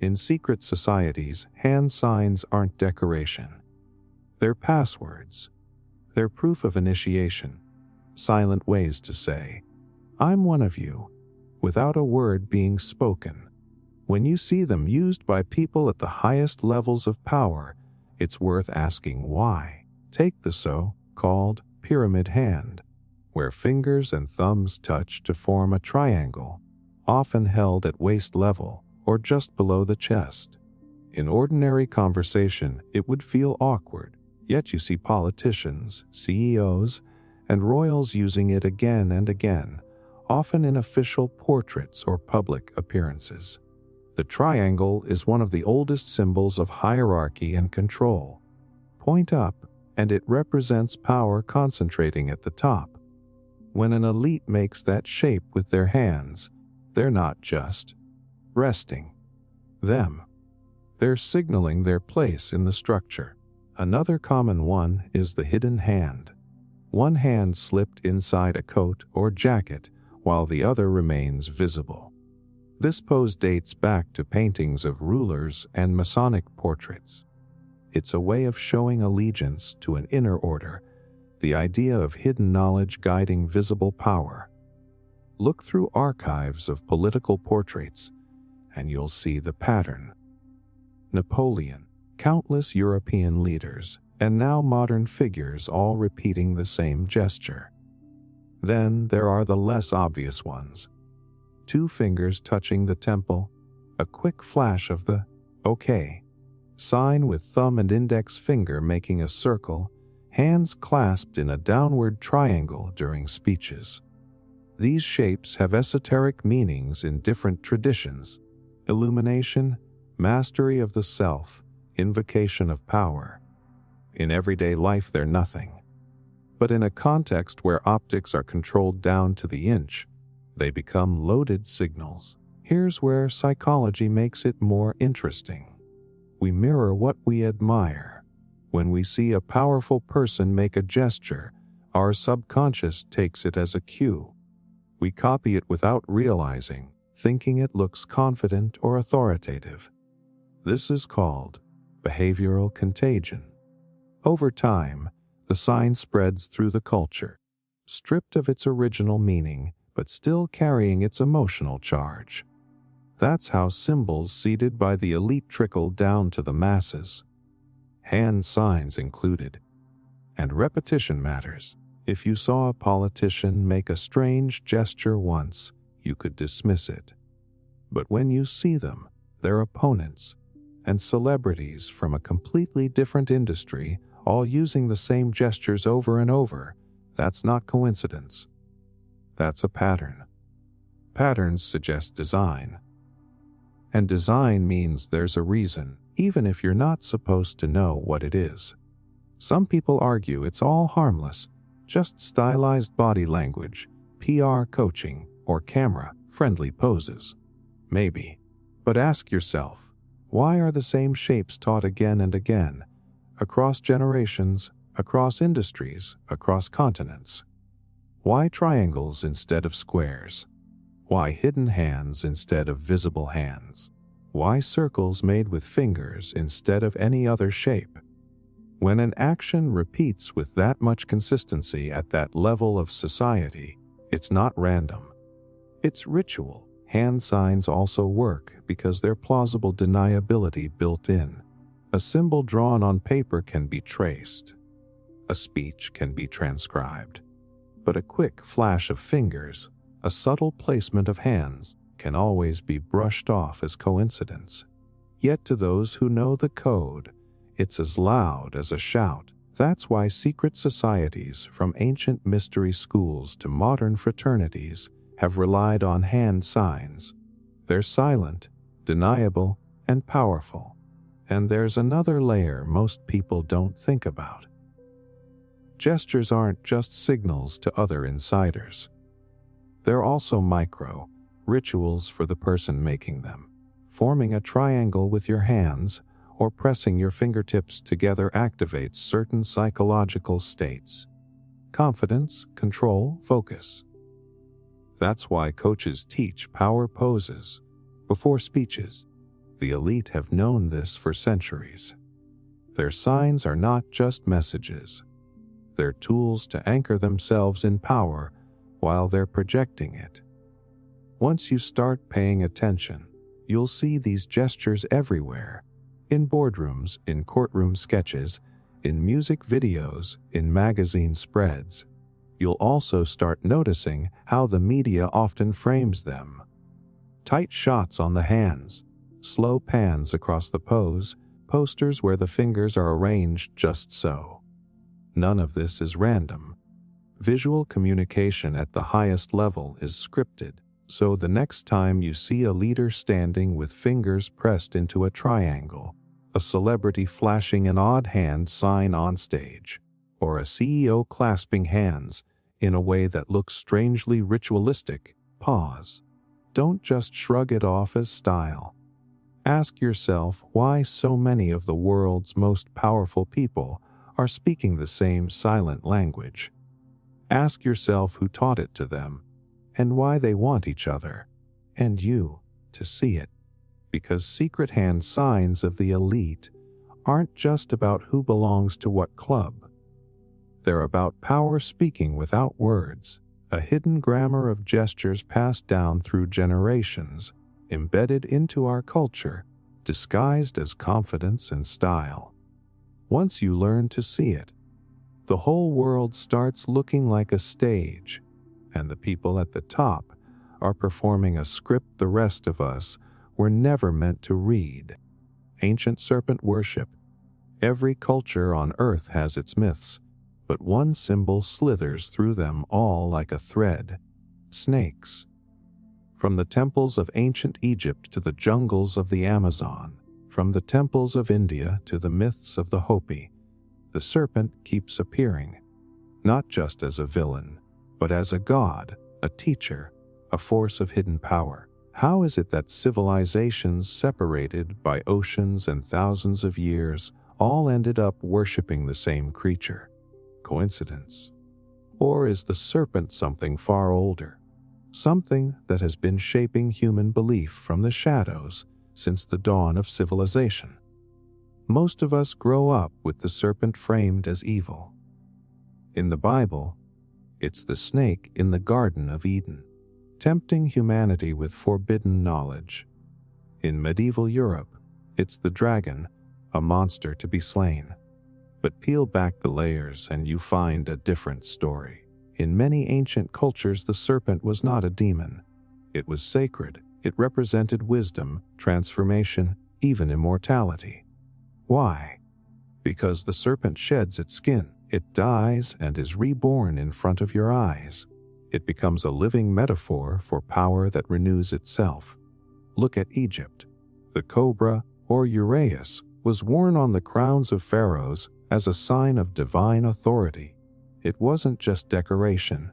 In secret societies, hand signs aren't decoration. They're passwords. They're proof of initiation. Silent ways to say, "I'm one of you," without a word being spoken. When you see them used by people at the highest levels of power, it's worth asking why. Take the so-called pyramid hand, where fingers and thumbs touch to form a triangle, often held at waist level or just below the chest. In ordinary conversation, it would feel awkward, yet you see politicians, CEOs, and royals using it again and again, often in official portraits or public appearances. The triangle is one of the oldest symbols of hierarchy and control. Point up, and it represents power concentrating at the top. When an elite makes that shape with their hands, they're not just resting they're signaling their place in the structure. Another common one is the hidden hand. One hand slipped inside a coat or jacket, while the other remains visible. This pose dates back to paintings of rulers and Masonic portraits. It's a way of showing allegiance to an inner order, the idea of hidden knowledge guiding visible power. Look through archives of political portraits, and you'll see the pattern. Napoleon, countless European leaders, and now modern figures all repeating the same gesture. Then there are the less obvious ones. 2 fingers touching the temple, a quick flash of the OK sign with thumb and index finger making a circle, hands clasped in a downward triangle during speeches. These shapes have esoteric meanings in different traditions: illumination, mastery of the self, invocation of power. In everyday life, they're nothing. But in a context where optics are controlled down to the inch, they become loaded signals. Here's where psychology makes it more interesting. We mirror what we admire. When we see a powerful person make a gesture, our subconscious takes it as a cue. We copy it without realizing, thinking it looks confident or authoritative. This is called behavioral contagion. Over time, the sign spreads through the culture, stripped of its original meaning, but still carrying its emotional charge. That's how symbols seeded by the elite trickle down to the masses. Hand signs included. And repetition matters. If you saw a politician make a strange gesture once, you could dismiss it. But when you see them, their opponents, and celebrities from a completely different industry, all using the same gestures over and over, that's not coincidence. That's a pattern. Patterns suggest design. And design means there's a reason, even if you're not supposed to know what it is. Some people argue it's all harmless, just stylized body language, PR coaching, or camera-friendly poses. Maybe. But ask yourself, why are the same shapes taught again and again, across generations, across industries, across continents? Why triangles instead of squares? Why hidden hands instead of visible hands? Why circles made with fingers instead of any other shape? When an action repeats with that much consistency at that level of society, it's not random. It's ritual. Hand signs also work because they're plausible deniability built in. A symbol drawn on paper can be traced. A speech can be transcribed. But a quick flash of fingers, a subtle placement of hands, can always be brushed off as coincidence. Yet to those who know the code, it's as loud as a shout. That's why secret societies, from ancient mystery schools to modern fraternities, have relied on hand signs. They're silent, deniable, and powerful. And there's another layer most people don't think about. Gestures aren't just signals to other insiders. They're also micro rituals for the person making them. Forming a triangle with your hands or pressing your fingertips together activates certain psychological states. Confidence, control, focus. That's why coaches teach power poses before speeches. The elite have known this for centuries. Their signs are not just messages. They're tools to anchor themselves in power while they're projecting it. Once you start paying attention, you'll see these gestures everywhere. In boardrooms, in courtroom sketches, in music videos, in magazine spreads. You'll also start noticing how the media often frames them. Tight shots on the hands, slow pans across the pose, posters where the fingers are arranged just so. None of this is random. Visual communication at the highest level is scripted, so the next time you see a leader standing with fingers pressed into a triangle, a celebrity flashing an odd hand sign on stage, or a CEO clasping hands in a way that looks strangely ritualistic, pause. Don't just shrug it off as style. Ask yourself why so many of the world's most powerful people are speaking the same silent language. Ask yourself who taught it to them, and why they want each other, and you, to see it. Because secret hand signs of the elite aren't just about who belongs to what club. They're about power speaking without words, a hidden grammar of gestures passed down through generations, embedded into our culture, disguised as confidence and style. Once you learn to see it, the whole world starts looking like a stage, and the people at the top are performing a script the rest of us were never meant to read. Ancient serpent worship. Every culture on Earth has its myths, but one symbol slithers through them all like a thread. Snakes. From the temples of ancient Egypt to the jungles of the Amazon, from the temples of India to the myths of the Hopi, the serpent keeps appearing, not just as a villain, but as a god, a teacher, a force of hidden power. How is it that civilizations separated by oceans and thousands of years all ended up worshipping the same creature? Coincidence? Or is the serpent something far older? Something that has been shaping human belief from the shadows since the dawn of civilization. Most of us grow up with the serpent framed as evil. In the Bible, it's the snake in the Garden of Eden, tempting humanity with forbidden knowledge. In medieval Europe, it's the dragon, a monster to be slain. But peel back the layers and you find a different story. In many ancient cultures, the serpent was not a demon. It was sacred. It represented wisdom, transformation, even immortality. Why? Because the serpent sheds its skin. It dies and is reborn in front of your eyes. It becomes a living metaphor for power that renews itself. Look at Egypt. The cobra, or uraeus, was worn on the crowns of pharaohs as a sign of divine authority. It wasn't just decoration.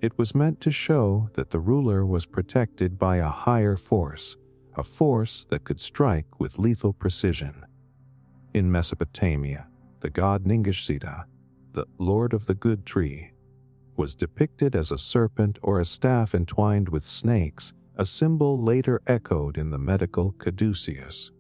It was meant to show that the ruler was protected by a higher force, a force that could strike with lethal precision. In Mesopotamia, the god Ningishzida, the lord of the good tree, was depicted as a serpent or a staff entwined with snakes, a symbol later echoed in the medical caduceus.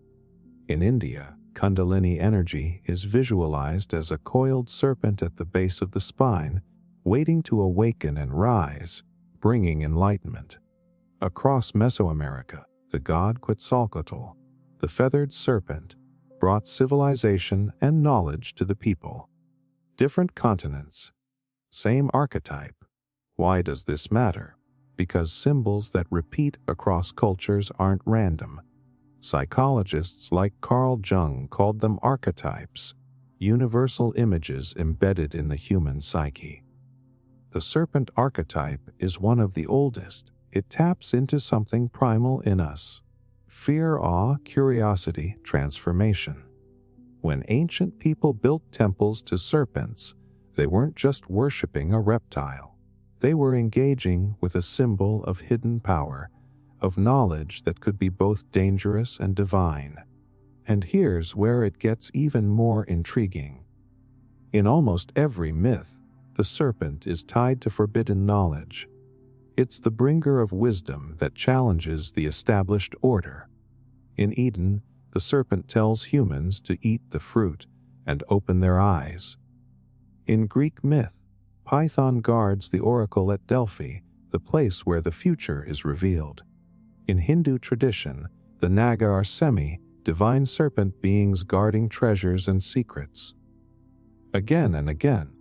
In India, Kundalini energy is visualized as a coiled serpent at the base of the spine, waiting to awaken and rise, bringing enlightenment. Across Mesoamerica, the god Quetzalcoatl, the feathered serpent, brought civilization and knowledge to the people. Different continents, same archetype. Why does this matter? Because symbols that repeat across cultures aren't random. Psychologists like Carl Jung called them archetypes, universal images embedded in the human psyche. The serpent archetype is one of the oldest. It taps into something primal in us: fear, awe, curiosity, transformation. When ancient people built temples to serpents, they weren't just worshipping a reptile. They were engaging with a symbol of hidden power, of knowledge that could be both dangerous and divine. And here's where it gets even more intriguing. In almost every myth, the serpent is tied to forbidden knowledge. It's the bringer of wisdom that challenges the established order. In Eden, the serpent tells humans to eat the fruit and open their eyes. In Greek myth, Python guards the oracle at Delphi, the place where the future is revealed. In Hindu tradition, the Naga are semi-divine serpent beings guarding treasures and secrets. Again and again,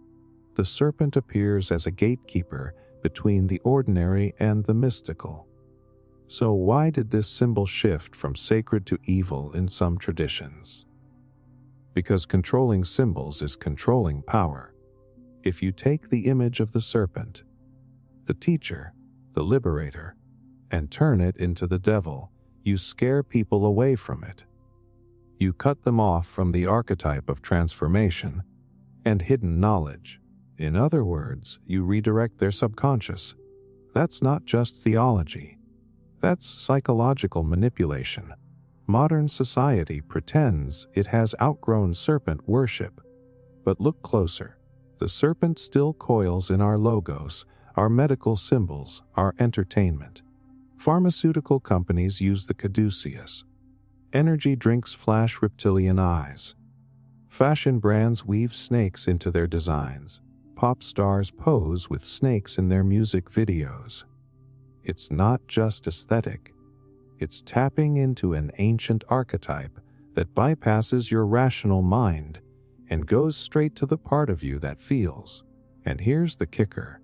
the serpent appears as a gatekeeper between the ordinary and the mystical. So why did this symbol shift from sacred to evil in some traditions? Because controlling symbols is controlling power. If you take the image of the serpent, the teacher, the liberator, and turn it into the devil, you scare people away from it. You cut them off from the archetype of transformation and hidden knowledge. In other words, you redirect their subconscious. That's not just theology. That's psychological manipulation. Modern society pretends it has outgrown serpent worship. But look closer. The serpent still coils in our logos, our medical symbols, our entertainment. Pharmaceutical companies use the caduceus. Energy drinks flash reptilian eyes. Fashion brands weave snakes into their designs. Pop stars pose with snakes in their music videos. It's not just aesthetic. It's tapping into an ancient archetype that bypasses your rational mind and goes straight to the part of you that feels. And here's the kicker.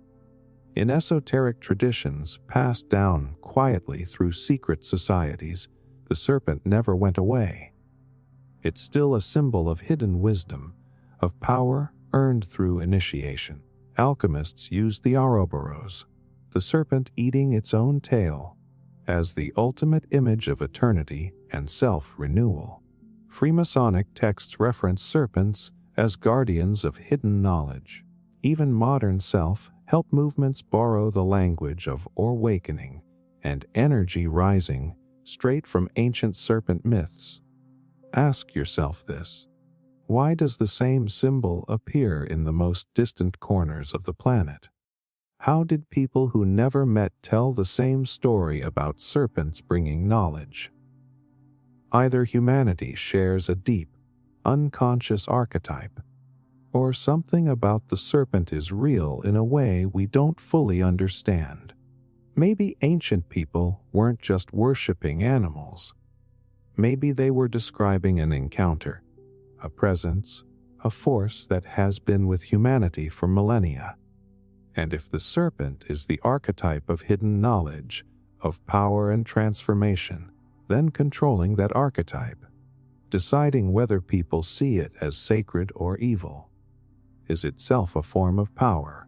In esoteric traditions passed down quietly through secret societies, the serpent never went away. It's still a symbol of hidden wisdom, of power earned through initiation. Alchemists used the Ouroboros, the serpent eating its own tail, as the ultimate image of eternity and self-renewal. Freemasonic texts reference serpents as guardians of hidden knowledge. Even modern self-help movements borrow the language of awakening and energy rising straight from ancient serpent myths. Ask yourself this. Why does the same symbol appear in the most distant corners of the planet? How did people who never met tell the same story about serpents bringing knowledge? Either humanity shares a deep, unconscious archetype, or something about the serpent is real in a way we don't fully understand. Maybe ancient people weren't just worshipping animals. Maybe they were describing an encounter, a presence, a force that has been with humanity for millennia. And if the serpent is the archetype of hidden knowledge, of power and transformation, then controlling that archetype, deciding whether people see it as sacred or evil, is itself a form of power.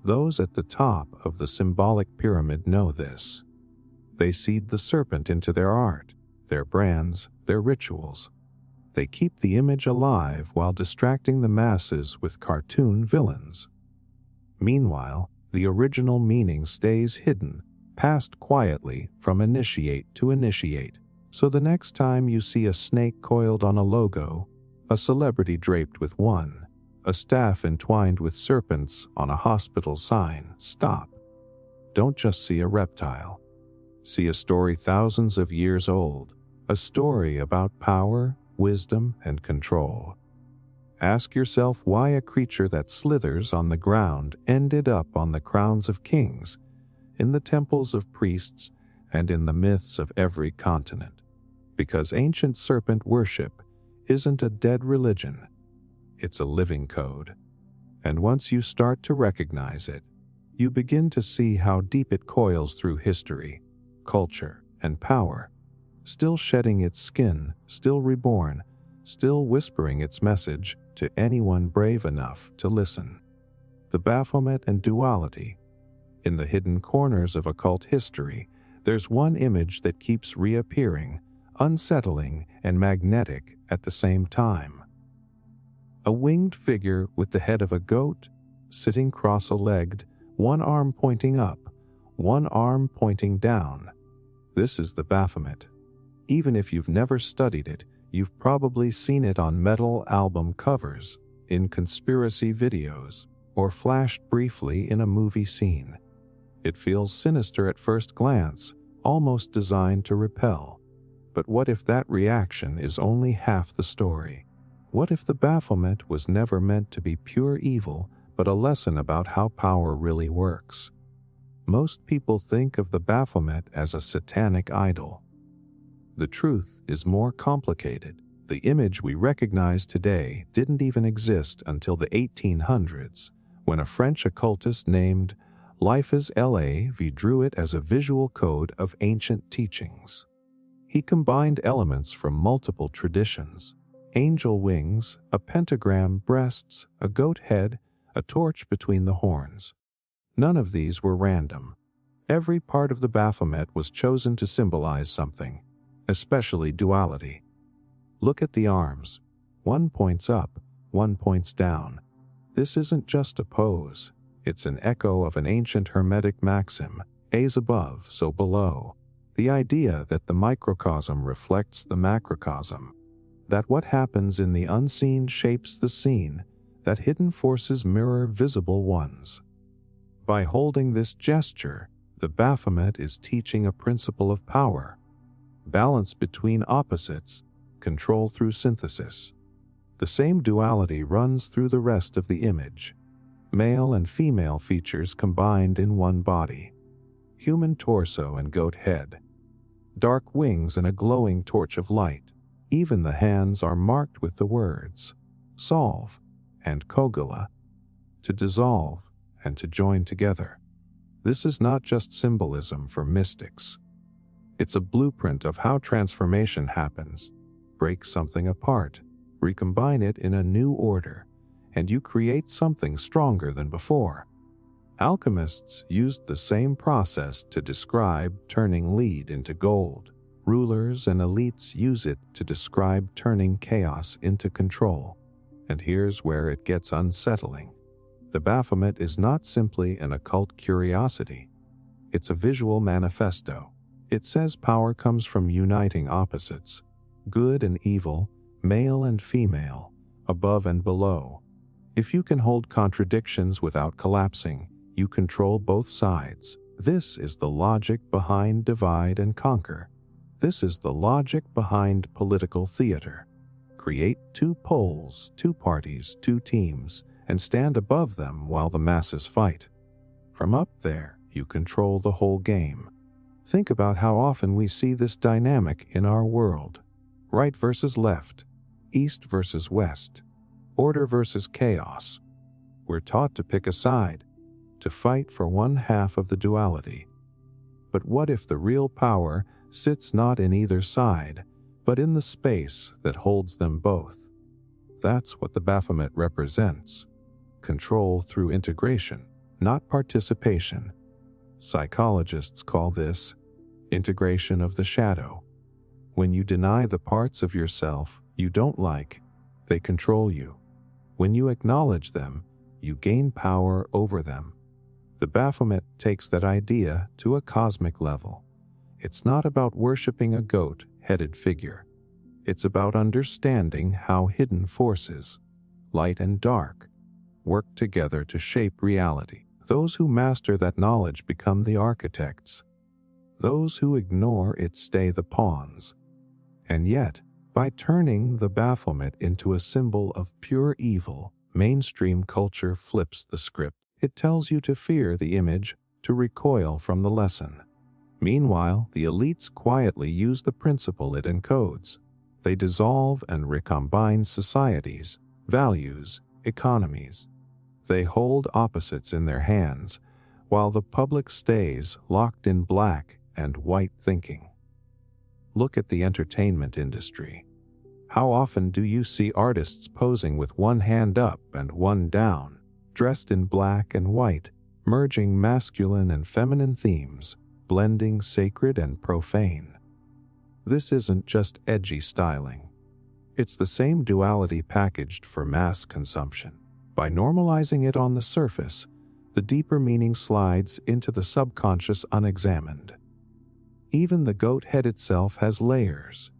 Those at the top of the symbolic pyramid know this. They seed the serpent into their art, their brands, their rituals. They keep the image alive while distracting the masses with cartoon villains. Meanwhile, the original meaning stays hidden, passed quietly from initiate to initiate. So the next time you see a snake coiled on a logo, a celebrity draped with one, a staff entwined with serpents on a hospital sign, stop. Don't just see a reptile. See a story thousands of years old, a story about power, wisdom, and control. Ask yourself why a creature that slithers on the ground ended up on the crowns of kings, in the temples of priests, and in the myths of every continent. Because ancient serpent worship isn't a dead religion, it's a living code. And once you start to recognize it, you begin to see how deep it coils through history, culture, and power, still shedding its skin, still reborn, still whispering its message to anyone brave enough to listen. The Baphomet and Duality. In the hidden corners of occult history, there's one image that keeps reappearing, unsettling and magnetic at the same time. A winged figure with the head of a goat, sitting cross-legged, one arm pointing up, one arm pointing down. This is the Baphomet. Even if you've never studied it, you've probably seen it on metal album covers, in conspiracy videos, or flashed briefly in a movie scene. It feels sinister at first glance, almost designed to repel. But what if that reaction is only half the story? What if the Baphomet was never meant to be pure evil, but a lesson about how power really works? Most people think of the Baphomet as a satanic idol. The truth is more complicated. The image we recognize today didn't even exist until the 1800s, when a French occultist named Eliphas Levi drew it as a visual code of ancient teachings. He combined elements from multiple traditions: angel wings, a pentagram, breasts, a goat head, a torch between the horns. None of these were random. Every part of the Baphomet was chosen to symbolize something, especially duality. Look at the arms. One points up, one points down. This isn't just a pose. It's an echo of an ancient Hermetic maxim, as above, so below. The idea that the microcosm reflects the macrocosm, that what happens in the unseen shapes the seen, that hidden forces mirror visible ones. By holding this gesture, the Baphomet is teaching a principle of power, balance between opposites, control through synthesis. The same duality runs through the rest of the image. Male and female features combined in one body. Human torso and goat head. Dark wings and a glowing torch of light. Even the hands are marked with the words solve and kogula, to dissolve and to join together. This is not just symbolism for mystics. It's a blueprint of how transformation happens. Break something apart, recombine it in a new order, and you create something stronger than before. Alchemists used the same process to describe turning lead into gold. Rulers and elites use it to describe turning chaos into control. And here's where it gets unsettling. The Baphomet is not simply an occult curiosity. It's a visual manifesto. It says power comes from uniting opposites, good and evil, male and female, above and below. If you can hold contradictions without collapsing, you control both sides. This is the logic behind divide and conquer. This is the logic behind political theater. Create two poles, two parties, two teams, and stand above them while the masses fight. From up there, you control the whole game. Think about how often we see this dynamic in our world. Right versus left, east versus west, order versus chaos. We're taught to pick a side, to fight for one half of the duality. But what if the real power sits not in either side, but in the space that holds them both? That's what the Baphomet represents. Control through integration, not participation. Psychologists call this integration of the shadow. When you deny the parts of yourself you don't like, they control you. When you acknowledge them, you gain power over them. The Baphomet takes that idea to a cosmic level. It's not about worshiping a goat-headed figure. It's about understanding how hidden forces, light and dark, work together to shape reality. Those who master that knowledge become the architects. Those who ignore it stay the pawns. And yet, by turning the Baphomet into a symbol of pure evil, mainstream culture flips the script. It tells you to fear the image, to recoil from the lesson. Meanwhile, the elites quietly use the principle it encodes. They dissolve and recombine societies, values, economies. They hold opposites in their hands, while the public stays locked in black and white thinking. Look at the entertainment industry. How often do you see artists posing with one hand up and one down, dressed in black and white, merging masculine and feminine themes, blending sacred and profane? This isn't just edgy styling. It's the same duality packaged for mass consumption. By normalizing it on the surface, the deeper meaning slides into the subconscious unexamined. Even the goat head itself has layers.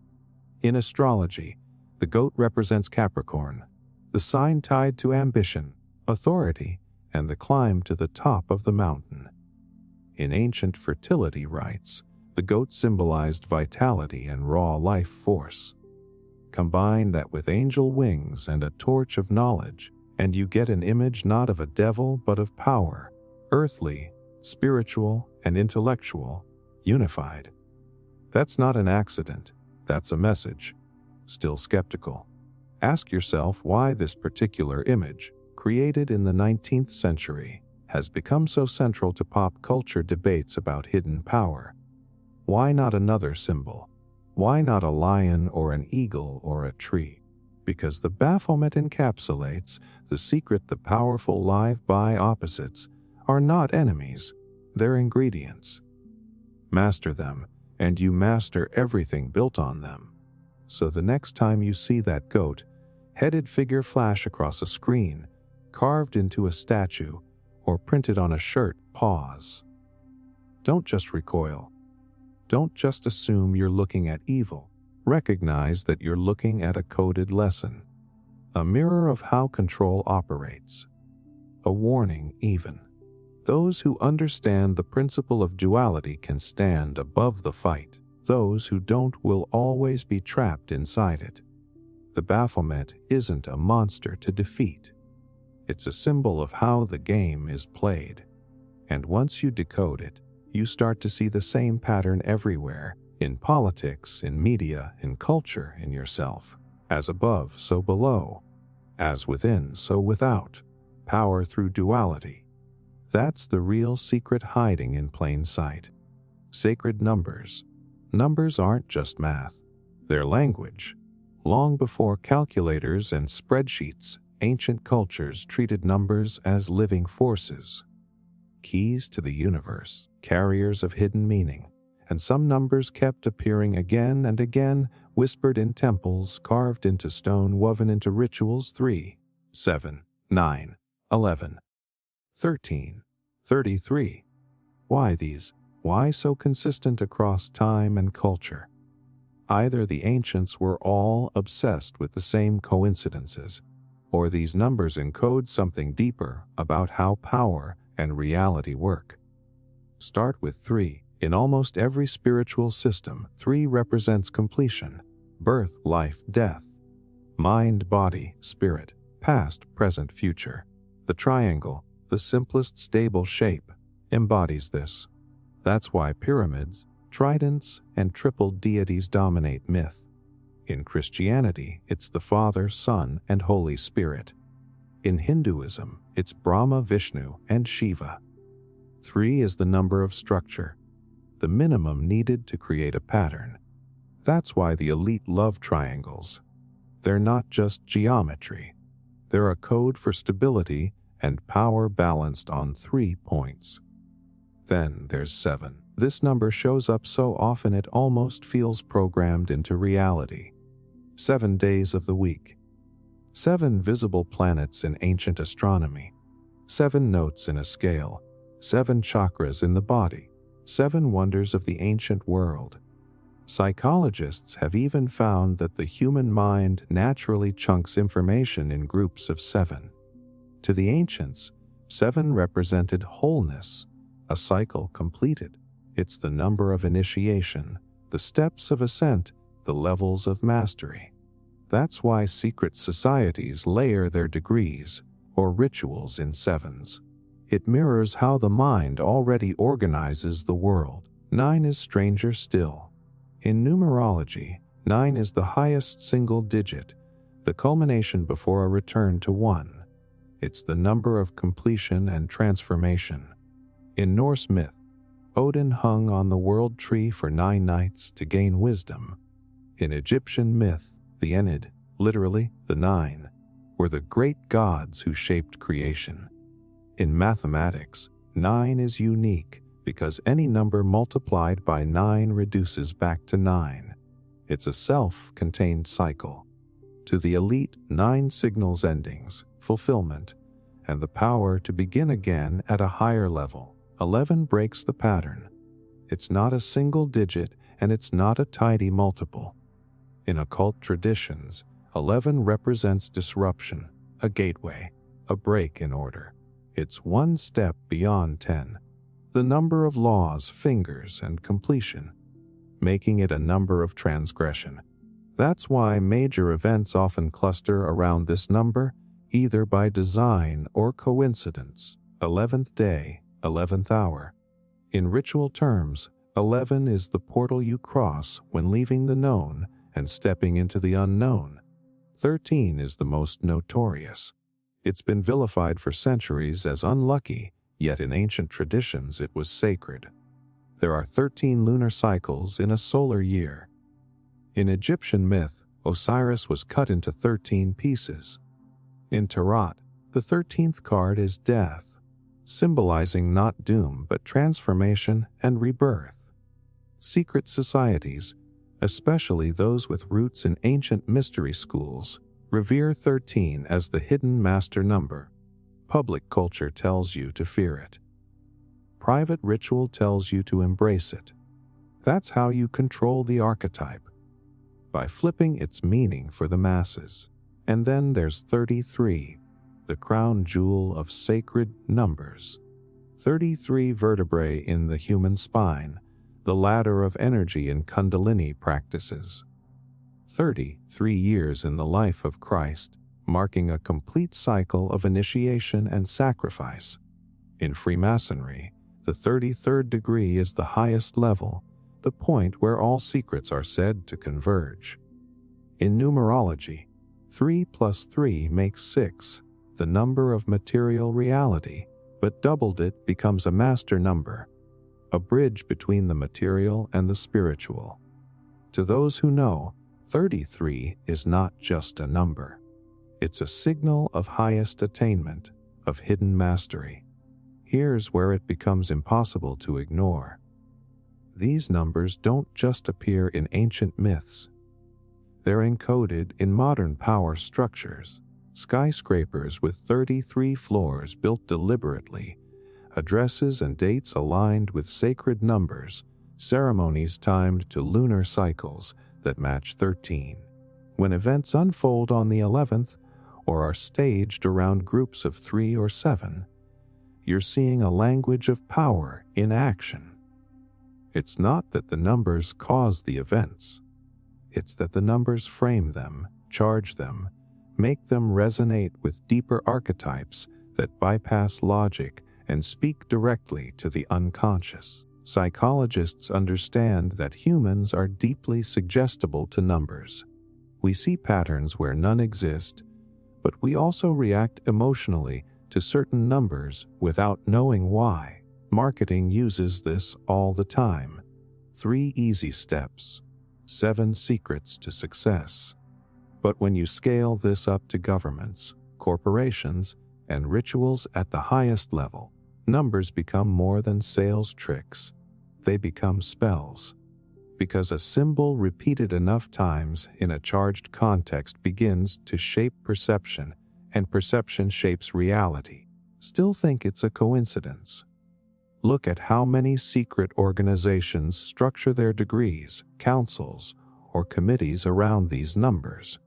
In astrology, the goat represents Capricorn, the sign tied to ambition, authority, and the climb to the top of the mountain. In ancient fertility rites, the goat symbolized vitality and raw life force. Combine that with angel wings and a torch of knowledge, and you get an image not of a devil but of power, earthly, spiritual, and intellectual, unified. That's not an accident, that's a message. Still skeptical? Ask yourself why this particular image, created in the 19th century, has become so central to pop culture debates about hidden power. Why not another symbol? Why not a lion or an eagle or a tree? Because the Baphomet encapsulates the secret. The powerful live by opposites are not enemies, they're ingredients. Master them, and you master everything built on them. So the next time you see that goat-headed figure flash across a screen, carved into a statue, or printed on a shirt, pause. Don't just recoil. Don't just assume you're looking at evil. Recognize that you're looking at a coded lesson, a mirror of how control operates, a warning even. Those who understand the principle of duality can stand above the fight. Those who don't will always be trapped inside it. The Baphomet isn't a monster to defeat. It's a symbol of how the game is played. And once you decode it, you start to see the same pattern everywhere, in politics, in media, in culture, in yourself. As above, so below. As within, so without. Power through duality. That's the real secret hiding in plain sight. Sacred numbers. Numbers aren't just math. They're language. Long before calculators and spreadsheets, ancient cultures treated numbers as living forces. Keys to the universe, carriers of hidden meaning. And some numbers kept appearing again and again, whispered in temples, carved into stone, woven into rituals. 3, 7, 9, 11, 13, 33. Why these? Why so consistent across time and culture? Either the ancients were all obsessed with the same coincidences, or these numbers encode something deeper about how power and reality work. Start with 3. In almost every spiritual system, 3 represents completion: birth, life, death, mind, body, spirit, past, present, future. The triangle, the simplest stable shape, embodies this. That's why pyramids, tridents, and triple deities dominate myth. In Christianity, it's the Father, Son, and Holy Spirit. In Hinduism, it's Brahma, Vishnu, and Shiva. 3 is the number of structure, the minimum needed to create a pattern. That's why the elite love triangles. They're not just geometry. They're a code for stability and power balanced on 3 points. Then there's 7. This number shows up so often it almost feels programmed into reality. 7 days of the week. 7 visible planets in ancient astronomy. 7 notes in a scale. 7 chakras in the body. 7 wonders of the ancient world. Psychologists have even found that the human mind naturally chunks information in groups of 7. To the ancients, 7 represented wholeness, a cycle completed. It's the number of initiation, the steps of ascent, the levels of mastery. That's why secret societies layer their degrees or rituals in 7s. It mirrors how the mind already organizes the world. 9 is stranger still. In numerology, 9 is the highest single digit, the culmination before a return to 1. It's the number of completion and transformation. In Norse myth, Odin hung on the world tree for 9 nights to gain wisdom. In Egyptian myth, the Ennead, literally the 9, were the great gods who shaped creation. In mathematics, 9 is unique because any number multiplied by 9 reduces back to 9. It's a self-contained cycle. To the elite, 9 signals endings, fulfillment, and the power to begin again at a higher level. 11 breaks the pattern. It's not a single digit, and it's not a tidy multiple. In occult traditions, 11 represents disruption, a gateway, a break in order. It's one step beyond 10, the number of laws, fingers, and completion, making it a number of transgression. That's why major events often cluster around this number, either by design or coincidence. 11th day, 11th hour. In ritual terms, 11 is the portal you cross when leaving the known and stepping into the unknown. 13 is the most notorious. It's been vilified for centuries as unlucky, yet in ancient traditions it was sacred. There are 13 lunar cycles in a solar year. In Egyptian myth, Osiris was cut into 13 pieces. In Tarot, the 13th card is death, symbolizing not doom but transformation and rebirth. Secret societies, especially those with roots in ancient mystery schools, revere 13 as the hidden master number. Public culture tells you to fear it. Private ritual tells you to embrace it. That's how you control the archetype, by flipping its meaning for the masses. And then there's 33, the crown jewel of sacred numbers. 33 vertebrae in the human spine, the ladder of energy in Kundalini practices. 33 years in the life of Christ, marking a complete cycle of initiation and sacrifice. In Freemasonry, the 33rd degree is the highest level, the point where all secrets are said to converge. In numerology, 3 plus 3 makes 6, the number of material reality, but doubled it becomes a master number, a bridge between the material and the spiritual. To those who know, 33 is not just a number. It's a signal of highest attainment, of hidden mastery. Here's where it becomes impossible to ignore. These numbers don't just appear in ancient myths. They're encoded in modern power structures, skyscrapers with 33 floors built deliberately, addresses and dates aligned with sacred numbers, ceremonies timed to lunar cycles that match 13. When events unfold on the 11th or are staged around groups of 3 or 7, you're seeing a language of power in action. It's not that the numbers cause the events. It's that the numbers frame them, charge them, make them resonate with deeper archetypes that bypass logic and speak directly to the unconscious. Psychologists understand that humans are deeply suggestible to numbers. We see patterns where none exist, but we also react emotionally to certain numbers without knowing why. Marketing uses this all the time. 3 easy steps, 7 secrets to success. But when you scale this up to governments, corporations, and rituals at the highest level, numbers become more than sales tricks. They become spells. Because a symbol repeated enough times in a charged context begins to shape perception, and perception shapes reality. Still think it's a coincidence? Look at how many secret organizations structure their degrees, councils, or committees around these numbers.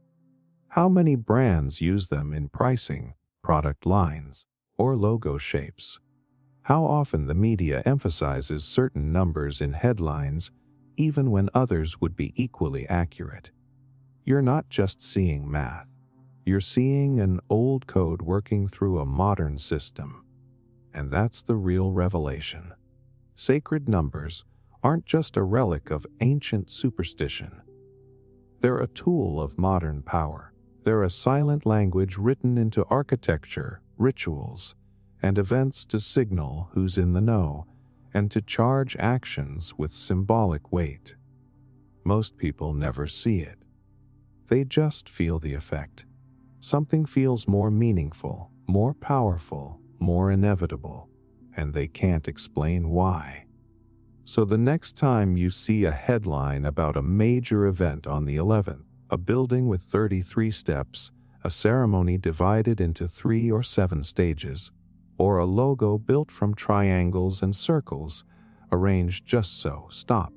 How many brands use them in pricing, product lines, or logo shapes? How often the media emphasizes certain numbers in headlines, even when others would be equally accurate. You're not just seeing math. You're seeing an old code working through a modern system. And that's the real revelation. Sacred numbers, aren't just a relic of ancient superstition. They're a tool of modern power. They're a silent language written into architecture, rituals, and events to signal who's in the know and to charge actions with symbolic weight. Most people never see it. They just feel the effect. Something feels more meaningful, more powerful, more inevitable, and they can't explain why. So the next time you see a headline about a major event on the 11th, a building with 33 steps, a ceremony divided into 3 or 7 stages, or a logo built from triangles and circles, arranged just so, stop.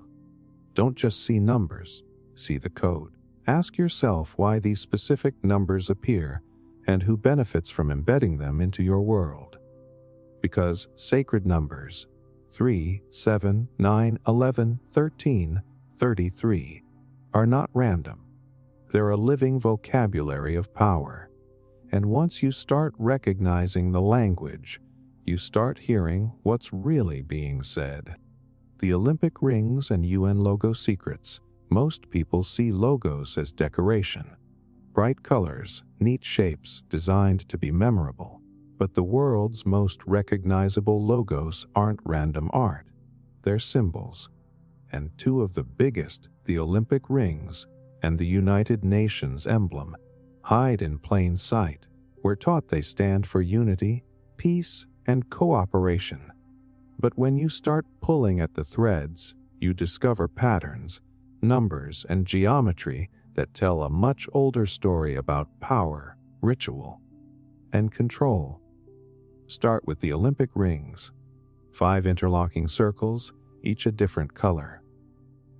Don't just see numbers, see the code. Ask yourself why these specific numbers appear and who benefits from embedding them into your world. Because sacred numbers 3, 7, 9, 11, 13, 33 are not random. They're a living vocabulary of power. And once you start recognizing the language, you start hearing what's really being said. The Olympic rings and UN logo secrets. Most people see logos as decoration. Bright colors, neat shapes designed to be memorable. But the world's most recognizable logos aren't random art. They're symbols. And 2 of the biggest, the Olympic rings and the United Nations emblem, hide in plain sight. We're taught they stand for unity, peace, and cooperation. But when you start pulling at the threads, you discover patterns, numbers, and geometry that tell a much older story about power, ritual, and control. Start with the Olympic rings. 5 interlocking circles, each a different color.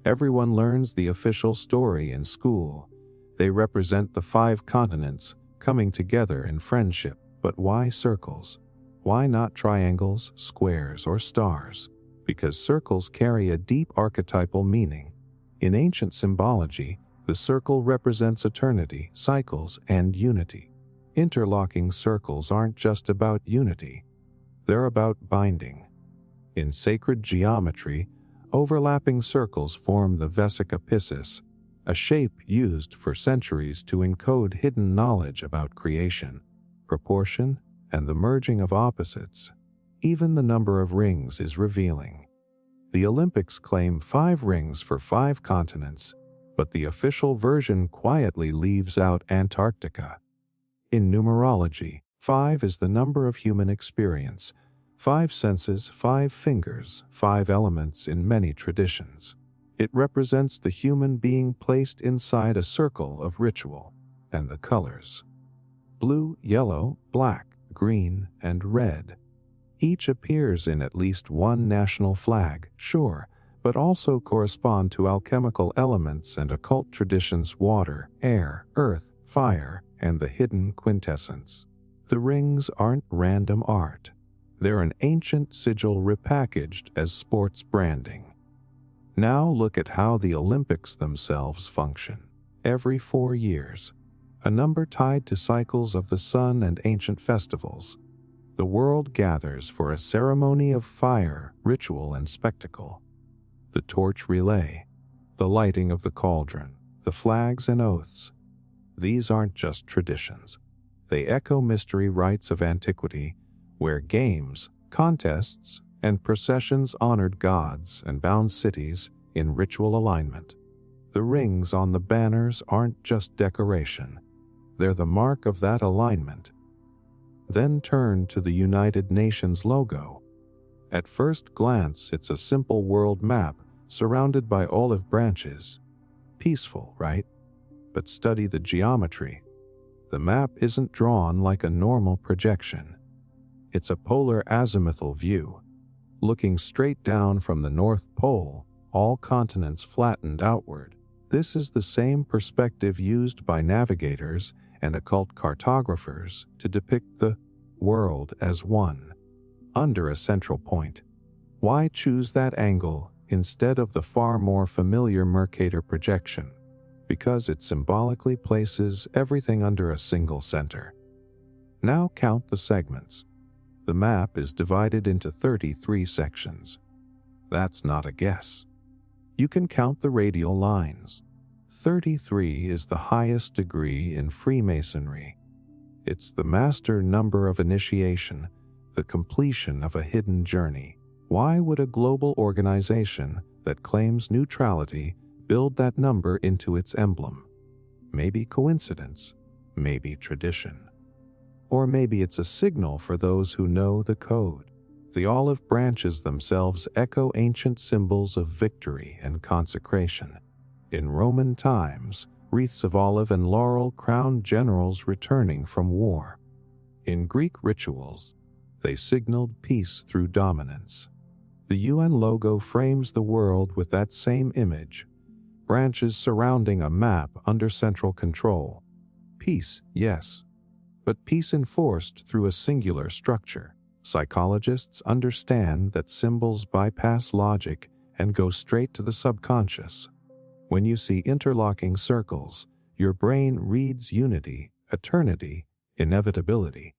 Everyone learns the official story in school. They represent the 5 continents coming together in friendship. But why circles? Why not triangles, squares, or stars? Because circles carry a deep archetypal meaning. In ancient symbology, the circle represents eternity, cycles, and unity. Interlocking circles aren't just about unity. They're about binding. In sacred geometry, overlapping circles form the vesica piscis, a shape used for centuries to encode hidden knowledge about creation, proportion, and the merging of opposites. Even the number of rings is revealing. The Olympics claim 5 rings for 5 continents, but the official version quietly leaves out Antarctica. In numerology, 5 is the number of human experience. 5 senses, 5 fingers, 5 elements in many traditions. It represents the human being placed inside a circle of ritual, and the colors: blue, yellow, black, green, and red. Each appears in at least one national flag, sure, but also correspond to alchemical elements and occult traditions: water, air, earth, fire, and the hidden quintessence. The rings aren't random art. They're an ancient sigil repackaged as sports branding. Now look at how the Olympics themselves function. Every 4 years, a number tied to cycles of the sun and ancient festivals, the world gathers for a ceremony of fire, ritual, and spectacle. The torch relay, the lighting of the cauldron, the flags and oaths. These aren't just traditions. They echo mystery rites of antiquity, where games, contests, and processions honored gods and bound cities in ritual alignment. The rings on the banners aren't just decoration. They're the mark of that alignment. Then turn to the United Nations logo. At first glance, it's a simple world map surrounded by olive branches. Peaceful, right? But study the geometry. The map isn't drawn like a normal projection. It's a polar azimuthal view. Looking straight down from the North Pole, all continents flattened outward. This is the same perspective used by navigators and occult cartographers to depict the world as one, under a central point. Why choose that angle instead of the far more familiar Mercator projection? Because it symbolically places everything under a single center. Now count the segments. The map is divided into 33 sections. That's not a guess. You can count the radial lines. 33 is the highest degree in Freemasonry. It's the master number of initiation, the completion of a hidden journey. Why would a global organization that claims neutrality build that number into its emblem? Maybe coincidence, maybe tradition. Or maybe it's a signal for those who know the code. The olive branches themselves echo ancient symbols of victory and consecration. In Roman times, wreaths of olive and laurel crowned generals returning from war. In Greek rituals, they signaled peace through dominance. The UN logo frames the world with that same image, branches surrounding a map under central control. Peace, yes, but peace enforced through a singular structure. Psychologists understand that symbols bypass logic and go straight to the subconscious. When you see interlocking circles, your brain reads unity, eternity, inevitability.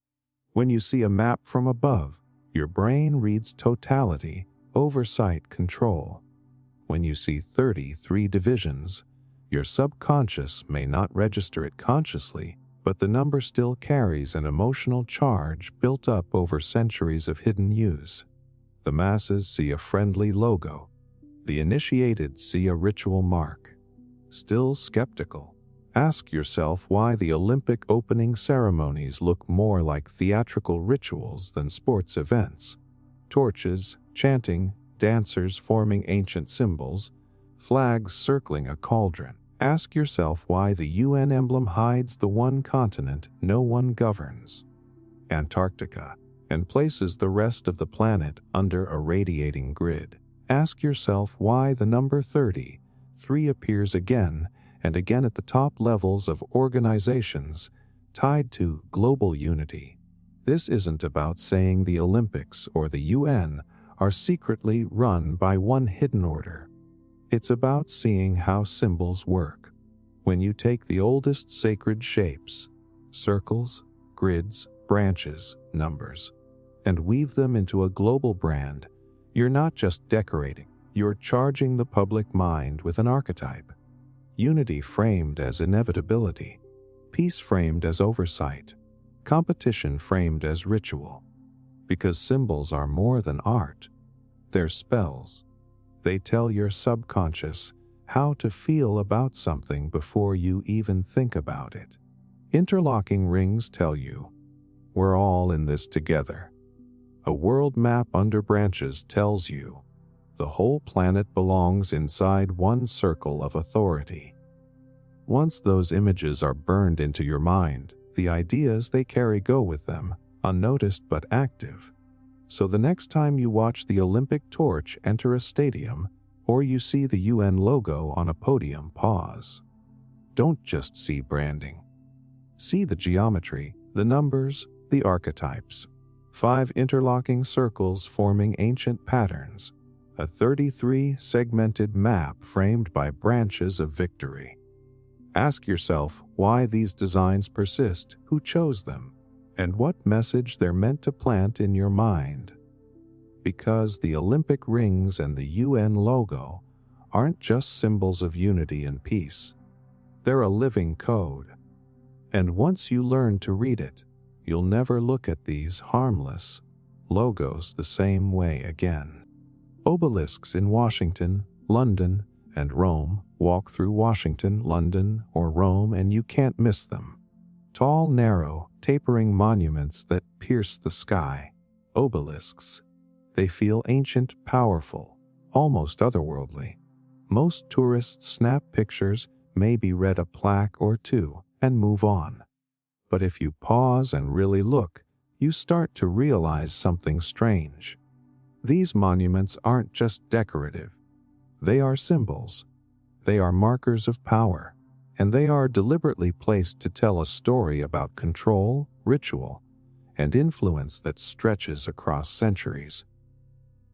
When you see a map from above, your brain reads totality, oversight, control. When you see 33 divisions, your subconscious may not register it consciously, but the number still carries an emotional charge built up over centuries of hidden use. The masses see a friendly logo. The initiated see a ritual mark. Still skeptical? Ask yourself why the Olympic opening ceremonies look more like theatrical rituals than sports events. Torches, chanting, dancers forming ancient symbols, flags circling a cauldron. Ask yourself why the UN emblem hides the one continent no one governs, Antarctica, and places the rest of the planet under a radiating grid. Ask yourself why the number 33 appears again and again at the top levels of organizations tied to global unity. This isn't about saying the Olympics or the UN are secretly run by one hidden order. It's about seeing how symbols work. When you take the oldest sacred shapes, circles, grids, branches, numbers, and weave them into a global brand, you're not just decorating, you're charging the public mind with an archetype. Unity framed as inevitability, peace framed as oversight, competition framed as ritual. Because symbols are more than art, they're spells. They tell your subconscious how to feel about something before you even think about it. Interlocking rings tell you, we're all in this together. A world map under branches tells you, the whole planet belongs inside one circle of authority. Once those images are burned into your mind, the ideas they carry go with them, unnoticed but active. So the next time you watch the Olympic torch enter a stadium, or you see the UN logo on a podium, pause. Don't just see branding. See the geometry, the numbers, the archetypes. 5 interlocking circles forming ancient patterns. A 33-segmented map framed by branches of victory. Ask yourself why these designs persist, who chose them, and what message they're meant to plant in your mind. Because the Olympic rings and the UN logo aren't just symbols of unity and peace. They're a living code. And once you learn to read it, you'll never look at these harmless logos the same way again. Obelisks in Washington, London, and Rome. Walk through Washington, London, or Rome and you can't miss them. Tall, narrow, tapering monuments that pierce the sky. Obelisks. They feel ancient, powerful, almost otherworldly. Most tourists snap pictures, maybe read a plaque or two, and move on. But if you pause and really look, you start to realize something strange. These monuments aren't just decorative. They are symbols. They are markers of power, and they are deliberately placed to tell a story about control, ritual, and influence that stretches across centuries.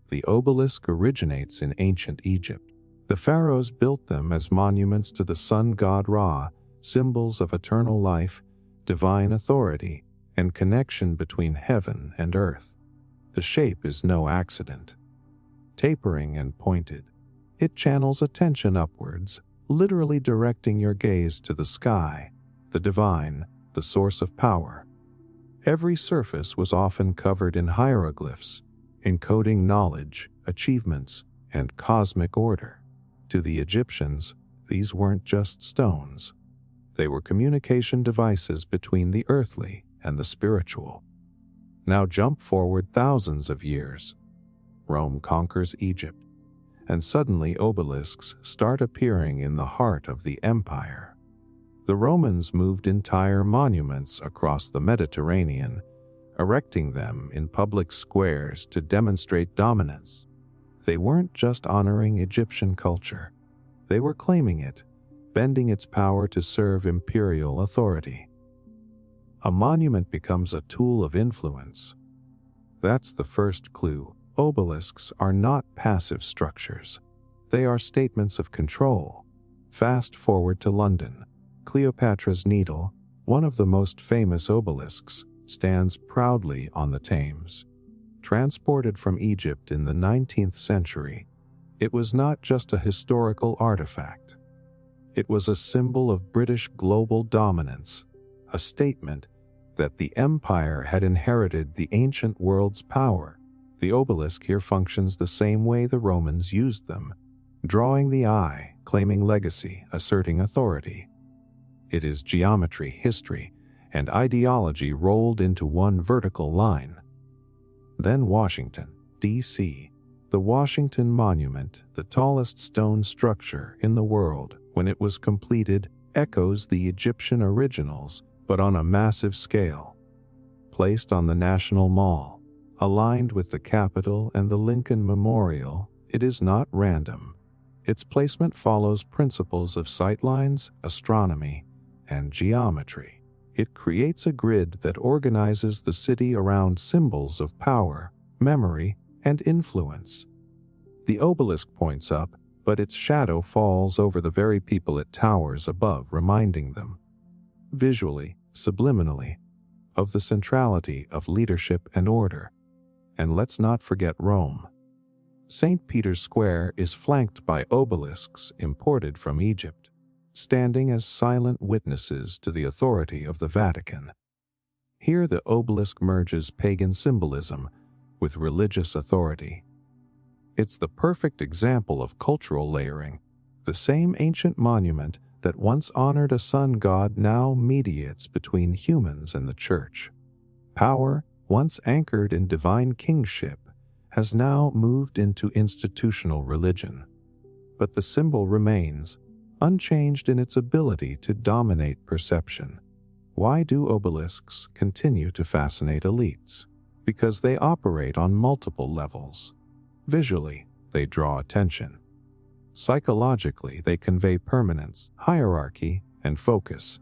The obelisk originates in ancient Egypt. The pharaohs built them as monuments to the sun god Ra, symbols of eternal life, divine authority, and connection between heaven and earth. The shape is no accident. Tapering and pointed, It channels attention upwards, literally directing your gaze to the sky, the divine, the source of power. Every surface was often covered in hieroglyphs, encoding knowledge, achievements, and cosmic order. To the Egyptians, these weren't just stones. They were communication devices between the earthly and the spiritual. Now jump forward thousands of years. Rome conquers Egypt, and suddenly obelisks start appearing in the heart of the empire. The Romans moved entire monuments across the Mediterranean, erecting them in public squares to demonstrate dominance. They weren't just honoring Egyptian culture. They were claiming it, bending its power to serve imperial authority. A monument becomes a tool of influence. That's the first clue. Obelisks are not passive structures. They are statements of control. Fast forward to London. Cleopatra's Needle, one of the most famous obelisks, stands proudly on the Thames. Transported from Egypt in the 19th century, it was not just a historical artifact. It was a symbol of British global dominance, a statement that the empire had inherited the ancient world's power. The obelisk here functions the same way the Romans used them, drawing the eye, claiming legacy, asserting authority. It is geometry, history, and ideology rolled into one vertical line. Then Washington, D.C. The Washington Monument, the tallest stone structure in the world when it was completed, echoes the Egyptian originals, but on a massive scale. Placed on the National Mall, aligned with the Capitol and the Lincoln Memorial, it is not random. Its placement follows principles of sightlines, astronomy, and geometry. It creates a grid that organizes the city around symbols of power, memory, and influence. The obelisk points up, but its shadow falls over the very people it towers above, reminding them, visually, subliminally, of the centrality of leadership and order. And let's not forget Rome. St. Peter's Square is flanked by obelisks imported from Egypt, standing as silent witnesses to the authority of the Vatican. Here the obelisk merges pagan symbolism with religious authority. It's the perfect example of cultural layering. The same ancient monument that once honored a sun god now mediates between humans and the church. Power, once anchored in divine kingship, has now moved into institutional religion. But the symbol remains, unchanged in its ability to dominate perception. Why do obelisks continue to fascinate elites? Because they operate on multiple levels. Visually, they draw attention. Psychologically, they convey permanence, hierarchy, and focus.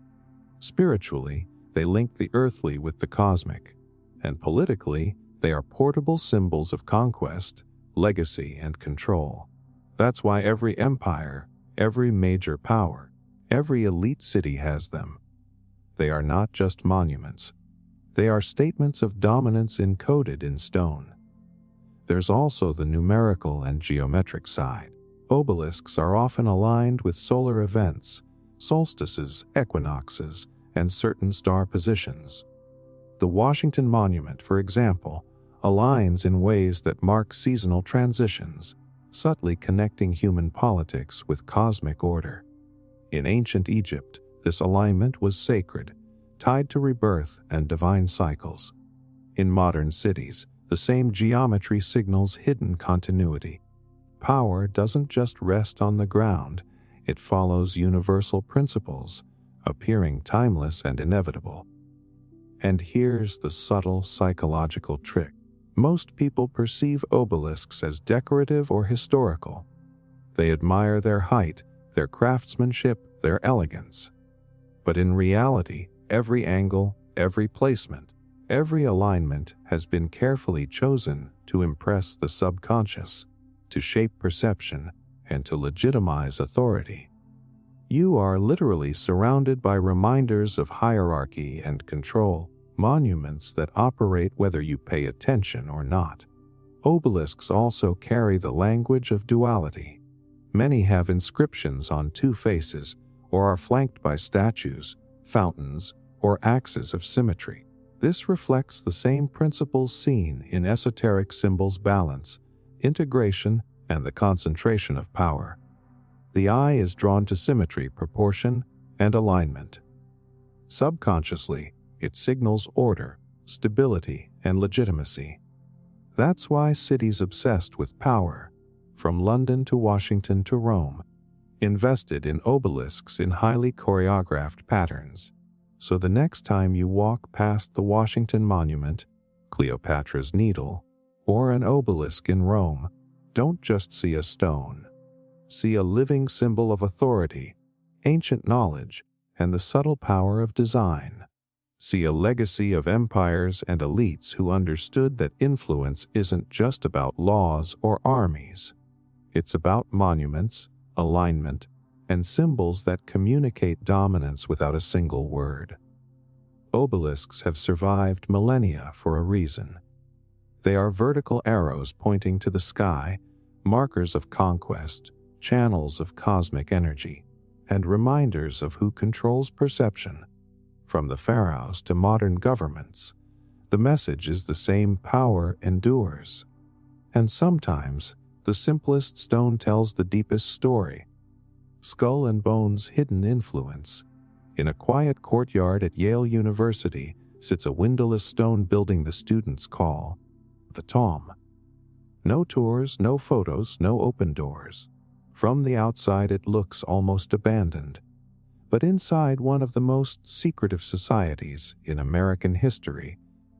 Spiritually, they link the earthly with the cosmic. And politically, they are portable symbols of conquest, legacy, and control. That's why every empire, every major power, every elite city has them. They are not just monuments. They are statements of dominance encoded in stone. There's also the numerical and geometric side. Obelisks are often aligned with solar events, solstices, equinoxes, and certain star positions. The Washington Monument, for example, aligns in ways that mark seasonal transitions, subtly connecting human politics with cosmic order. In ancient Egypt, this alignment was sacred, tied to rebirth and divine cycles. In modern cities, the same geometry signals hidden continuity. Power doesn't just rest on the ground, it follows universal principles, appearing timeless and inevitable. And here's the subtle psychological trick. Most people perceive obelisks as decorative or historical. They admire their height, their craftsmanship, their elegance. But in reality, every angle, every placement, every alignment has been carefully chosen to impress the subconscious, to shape perception, and to legitimize authority. You are literally surrounded by reminders of hierarchy and control, monuments that operate whether you pay attention or not. Obelisks also carry the language of duality. Many have inscriptions on two faces or are flanked by statues, fountains, or axes of symmetry. This reflects the same principles seen in esoteric symbols: balance, integration, and the concentration of power. The eye is drawn to symmetry, proportion, and alignment. Subconsciously, it signals order, stability, and legitimacy. That's why cities obsessed with power, from London to Washington to Rome, invested in obelisks in highly choreographed patterns. So the next time you walk past the Washington Monument, Cleopatra's Needle, or an obelisk in Rome, don't just see a stone. See a living symbol of authority, ancient knowledge, and the subtle power of design. See a legacy of empires and elites who understood that influence isn't just about laws or armies. It's about monuments, alignment, and symbols that communicate dominance without a single word. Obelisks have survived millennia for a reason. They are vertical arrows pointing to the sky, markers of conquest, channels of cosmic energy, and reminders of who controls perception. From the pharaohs to modern governments, the message is the same: power endures. And sometimes, the simplest stone tells the deepest story. Skull and Bones' hidden influence. In a quiet courtyard at Yale University sits a windowless stone building the students call the Tom. No tours, no photos, no open doors. From the outside it looks almost abandoned. But inside, one of the most secretive societies in American history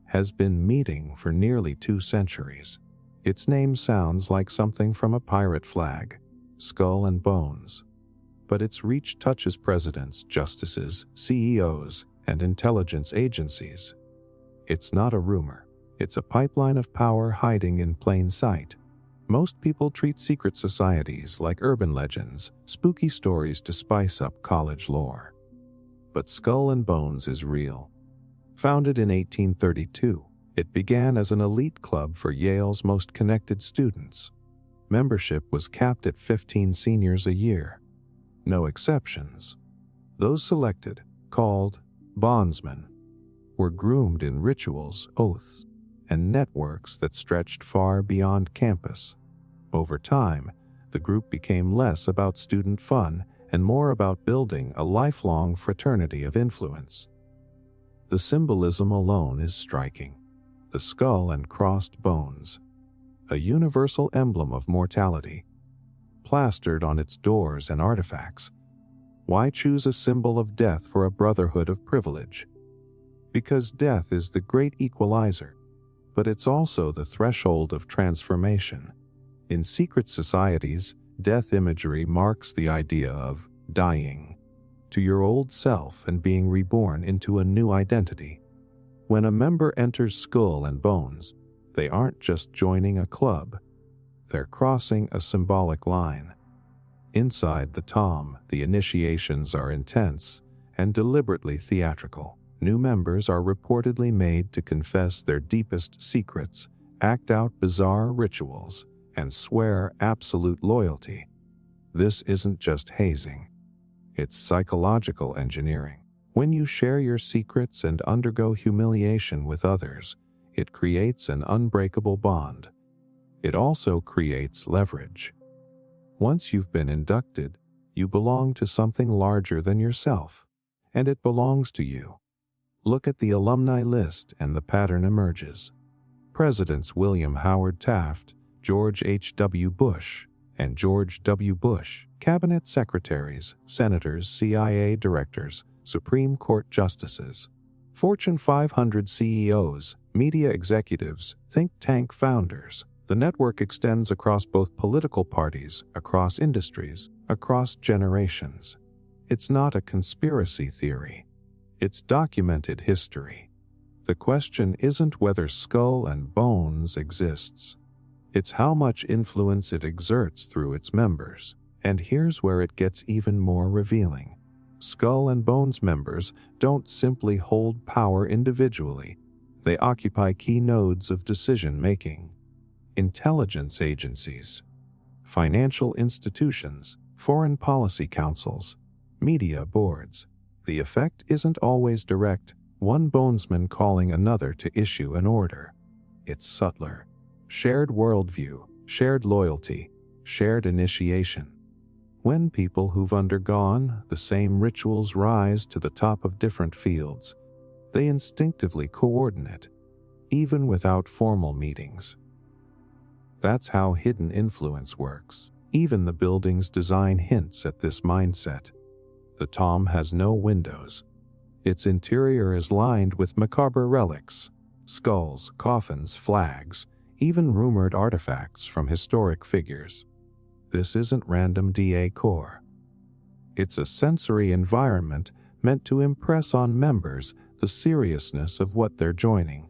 has been meeting for nearly 2 centuries. Its name sounds like something from a pirate flag, Skull and Bones. But its reach touches presidents, justices, CEOs, and intelligence agencies. It's not a rumor. It's a pipeline of power hiding in plain sight. Most people treat secret societies like urban legends, spooky stories to spice up college lore. But Skull and Bones is real. Founded in 1832, it began as an elite club for Yale's most connected students. Membership was capped at 15 seniors a year. No exceptions. Those selected, called bondsmen, were groomed in rituals, oaths, and networks that stretched far beyond campus. Over time, the group became less about student fun and more about building a lifelong fraternity of influence. The symbolism alone is striking. The skull and crossed bones, a universal emblem of mortality, plastered on its doors and artifacts. Why choose a symbol of death for a brotherhood of privilege? Because death is the great equalizer, but it's also the threshold of transformation. In secret societies, death imagery marks the idea of dying to your old self and being reborn into a new identity. When a member enters Skull and Bones, they aren't just joining a club, they're crossing a symbolic line. Inside the Tom, the initiations are intense and deliberately theatrical. New members are reportedly made to confess their deepest secrets, act out bizarre rituals, and swear absolute loyalty. This isn't just hazing. It's psychological engineering. When you share your secrets and undergo humiliation with others, it creates an unbreakable bond. It also creates leverage. Once you've been inducted, you belong to something larger than yourself, and it belongs to you. Look at the alumni list and the pattern emerges. Presidents William Howard Taft, George H.W. Bush, and George W. Bush, cabinet secretaries, senators, CIA directors, Supreme Court justices, Fortune 500 CEOs, media executives, think tank founders. The network extends across both political parties, across industries, across generations. It's not a conspiracy theory. It's documented history. The question isn't whether Skull and Bones exists. It's how much influence it exerts through its members. And here's where it gets even more revealing. Skull and Bones members don't simply hold power individually. They occupy key nodes of decision-making. Intelligence agencies, financial institutions, foreign policy councils, media boards. The effect isn't always direct, one bonesman calling another to issue an order. It's subtler. Shared worldview, shared loyalty, shared initiation. When people who've undergone the same rituals rise to the top of different fields, they instinctively coordinate, even without formal meetings. That's how hidden influence works. Even the building's design hints at this mindset. The tomb has no windows. Its interior is lined with macabre relics, skulls, coffins, flags, even rumored artifacts from historic figures. This isn't random decor. It's a sensory environment meant to impress on members the seriousness of what they're joining.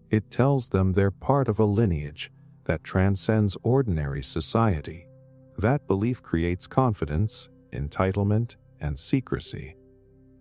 It tells them they're part of a lineage that transcends ordinary society. That belief creates confidence, entitlement, and secrecy.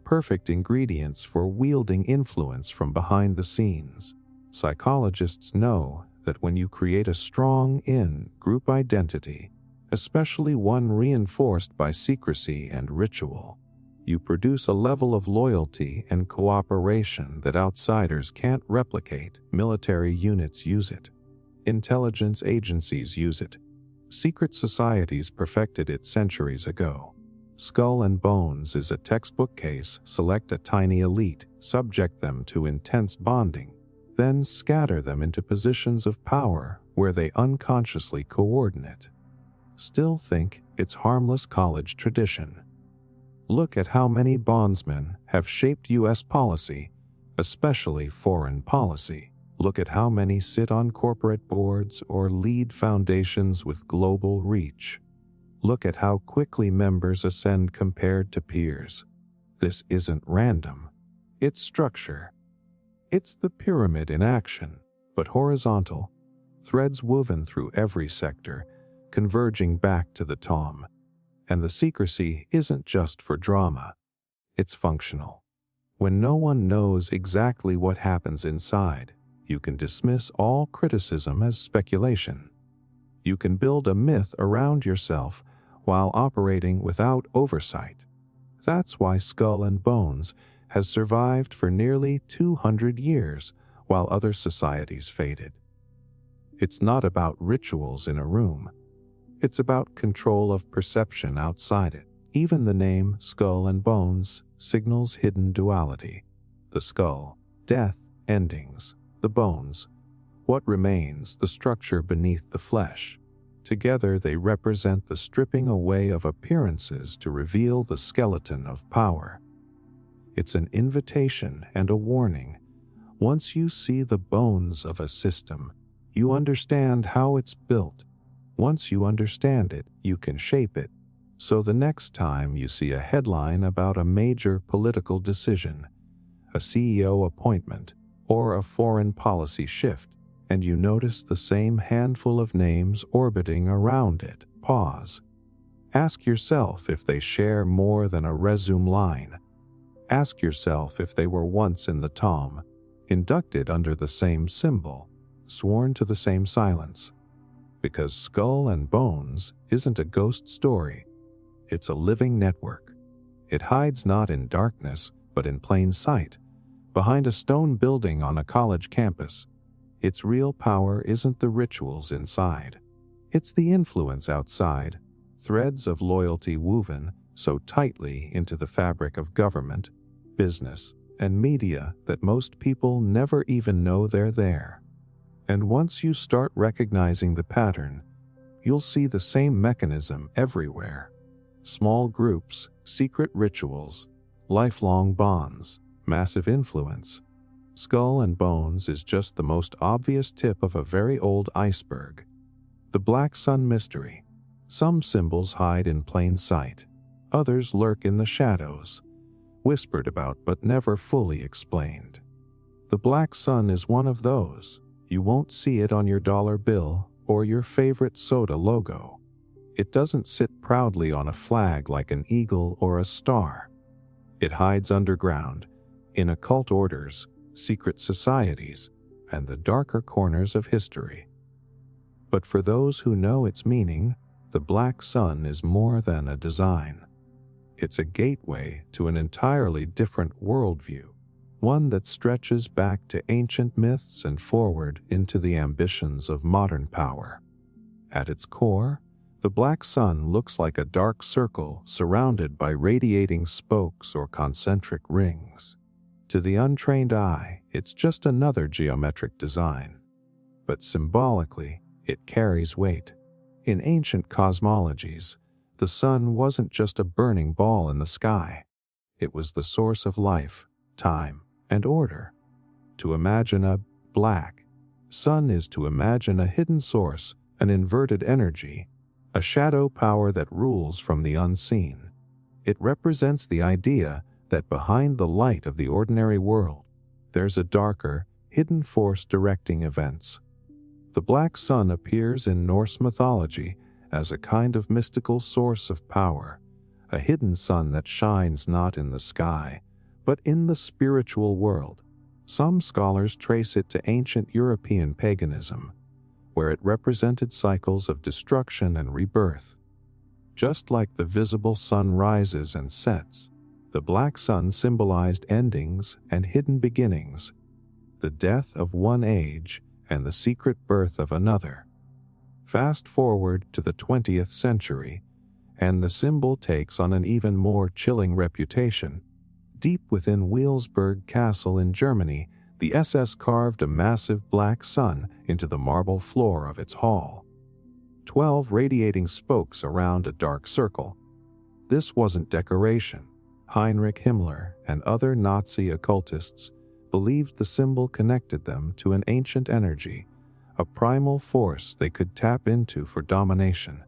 Perfect ingredients for wielding influence from behind the scenes. Psychologists know that when you create a strong in-group identity, especially one reinforced by secrecy and ritual, you produce a level of loyalty and cooperation that outsiders can't replicate. Military units use it. Intelligence agencies use it. Secret societies perfected it centuries ago. Skull and Bones is a textbook case. Select a tiny elite, subject them to intense bonding, then scatter them into positions of power where they unconsciously coordinate. Still think it's harmless college tradition. Look at how many bondsmen have shaped U.S. policy, especially foreign policy. Look at how many sit on corporate boards or lead foundations with global reach. Look at how quickly members ascend compared to peers. This isn't random. It's structure. It's the pyramid in action, but horizontal, threads woven through every sector, converging back to the tomb. And the secrecy isn't just for drama. It's functional. When no one knows exactly what happens inside, you can dismiss all criticism as speculation. You can build a myth around yourself while operating without oversight. That's why Skull and Bones has survived for nearly 200 years while other societies faded. It's not about rituals in a room. It's about control of perception outside it. Even the name Skull and Bones signals hidden duality. The skull, death, endings. The bones, what remains, the structure beneath the flesh. Together they represent the stripping away of appearances to reveal the skeleton of power. It's an invitation and a warning. Once you see the bones of a system, you understand how it's built. Once you understand it, you can shape it. So the next time you see a headline about a major political decision, a CEO appointment, or a foreign policy shift, and you notice the same handful of names orbiting around it, pause. Ask yourself if they share more than a resume line. Ask yourself if they were once in the tomb, inducted under the same symbol, sworn to the same silence. Because Skull and Bones isn't a ghost story. It's a living network. It hides not in darkness, but in plain sight. Behind a stone building on a college campus, its real power isn't the rituals inside. It's the influence outside, threads of loyalty woven so tightly into the fabric of government, business, and media that most people never even know they're there. And once you start recognizing the pattern, you'll see the same mechanism everywhere. Small groups, secret rituals, lifelong bonds, massive influence. Skull and Bones is just the most obvious tip of a very old iceberg. The Black Sun mystery. Some symbols hide in plain sight. Others lurk in the shadows, whispered about but never fully explained. The Black Sun is one of those. You won't see it on your dollar bill or your favorite soda logo. It doesn't sit proudly on a flag like an eagle or a star. It hides underground, in occult orders, secret societies, and the darker corners of history. But for those who know its meaning, the black sun is more than a design. It's a gateway to an entirely different worldview, one that stretches back to ancient myths and forward into the ambitions of modern power. At its core, the black sun looks like a dark circle surrounded by radiating spokes or concentric rings. To the untrained eye, it's just another geometric design. But symbolically, it carries weight. In ancient cosmologies, the sun wasn't just a burning ball in the sky. It was the source of life, time, and order. To imagine a black sun is to imagine a hidden source, an inverted energy, a shadow power that rules from the unseen. It represents the idea that behind the light of the ordinary world, there's a darker, hidden force directing events. The black sun appears in Norse mythology as a kind of mystical source of power, a hidden sun that shines not in the sky, but in the spiritual world. Some scholars trace it to ancient European paganism, where it represented cycles of destruction and rebirth. Just like the visible sun rises and sets, the black sun symbolized endings and hidden beginnings, the death of one age and the secret birth of another. Fast forward to the 20th century, and the symbol takes on an even more chilling reputation. Deep within Wilsberg Castle in Germany, the SS carved a massive black sun into the marble floor of its hall. 12 radiating spokes around a dark circle. This wasn't decoration. Heinrich Himmler and other Nazi occultists believed the symbol connected them to an ancient energy, a primal force they could tap into for domination.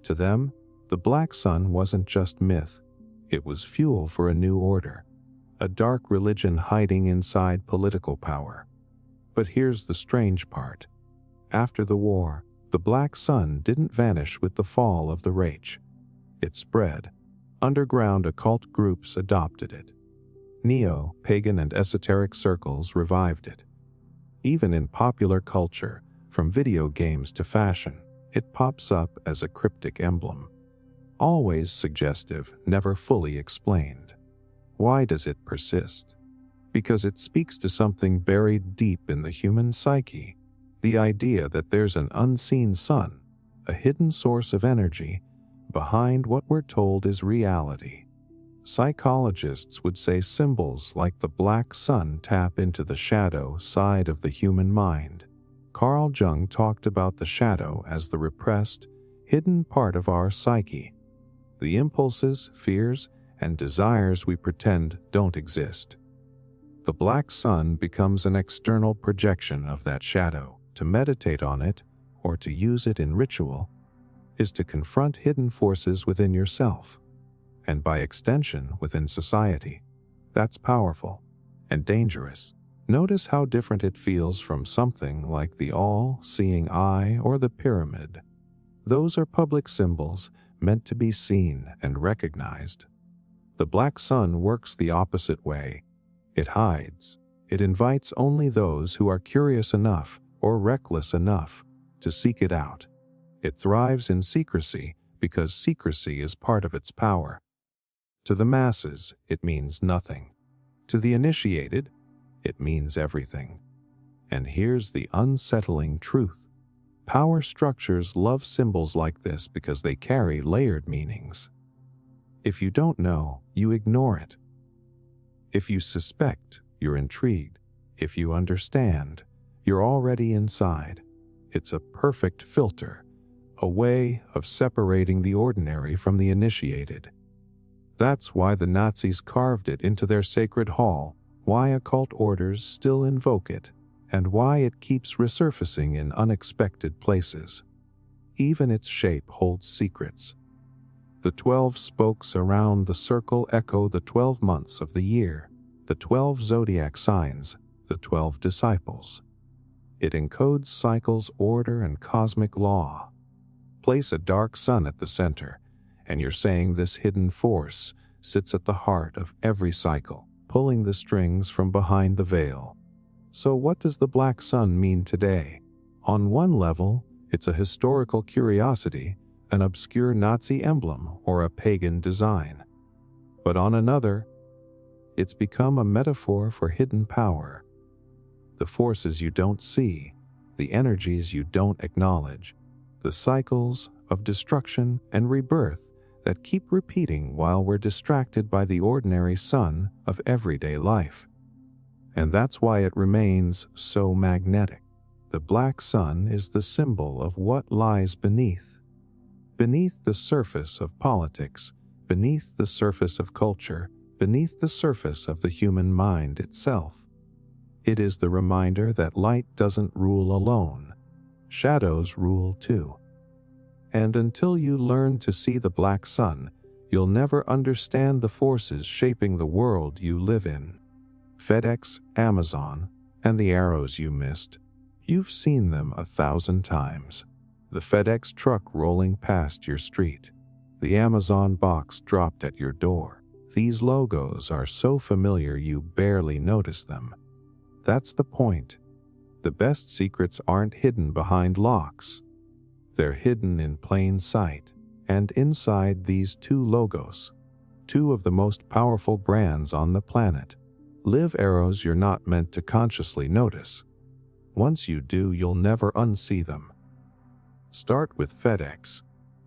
To them, the black sun wasn't just myth, it was fuel for a new order, a dark religion hiding inside political power. But here's the strange part. After the war, the black sun didn't vanish with the fall of the Reich. It spread. Underground occult groups adopted it. Neo-pagan and esoteric circles revived it. Even in popular culture, from video games to fashion, it pops up as a cryptic emblem. Always suggestive, never fully explained. Why does it persist? Because it speaks to something buried deep in the human psyche, the idea that there's an unseen sun, a hidden source of energy, behind what we're told is reality. Psychologists would say symbols like the black sun tap into the shadow side of the human mind. Carl Jung talked about the shadow as the repressed, hidden part of our psyche, the impulses, fears, and desires we pretend don't exist. The black sun becomes an external projection of that shadow. To meditate on it, or to use it in ritual, is to confront hidden forces within yourself, and by extension within society. That's powerful and dangerous. Notice how different it feels from something like the all-seeing eye or the pyramid. Those are public symbols meant to be seen and recognized. The black sun works the opposite way. It hides. It invites only those who are curious enough or reckless enough to seek it out. It thrives in secrecy because secrecy is part of its power. To the masses, it means nothing. To the initiated, it means everything. And here's the unsettling truth. Power structures love symbols like this because they carry layered meanings. If you don't know, you ignore it. If you suspect, you're intrigued. If you understand, you're already inside. It's a perfect filter, a way of separating the ordinary from the initiated. That's why the Nazis carved it into their sacred hall, why occult orders still invoke it, and why it keeps resurfacing in unexpected places. Even its shape holds secrets. The 12 spokes around the circle echo the 12 months of the year, the 12 zodiac signs, the 12 disciples. It encodes cycles, order, and cosmic law. Place a dark sun at the center, and you're saying this hidden force sits at the heart of every cycle, pulling the strings from behind the veil. So what does the black sun mean today? On one level, it's a historical curiosity, an obscure Nazi emblem or a pagan design. But on another, it's become a metaphor for hidden power. The forces you don't see, the energies you don't acknowledge, the cycles of destruction and rebirth that keep repeating while we're distracted by the ordinary sun of everyday life. And that's why it remains so magnetic. The black sun is the symbol of what lies beneath. Beneath the surface of politics, beneath the surface of culture, beneath the surface of the human mind itself. It is the reminder that light doesn't rule alone. Shadows rule too. And until you learn to see the black sun, you'll never understand the forces shaping the world you live in. FedEx, Amazon, and the arrows you missed. You've seen them 1,000 times. The FedEx truck rolling past your street. The Amazon box dropped at your door. These logos are so familiar you barely notice them. That's the point. The best secrets aren't hidden behind locks. They're hidden in plain sight, and inside these two logos, two of the most powerful brands on the planet, live arrows you're not meant to consciously notice. Once you do, you'll never unsee them. Start with FedEx.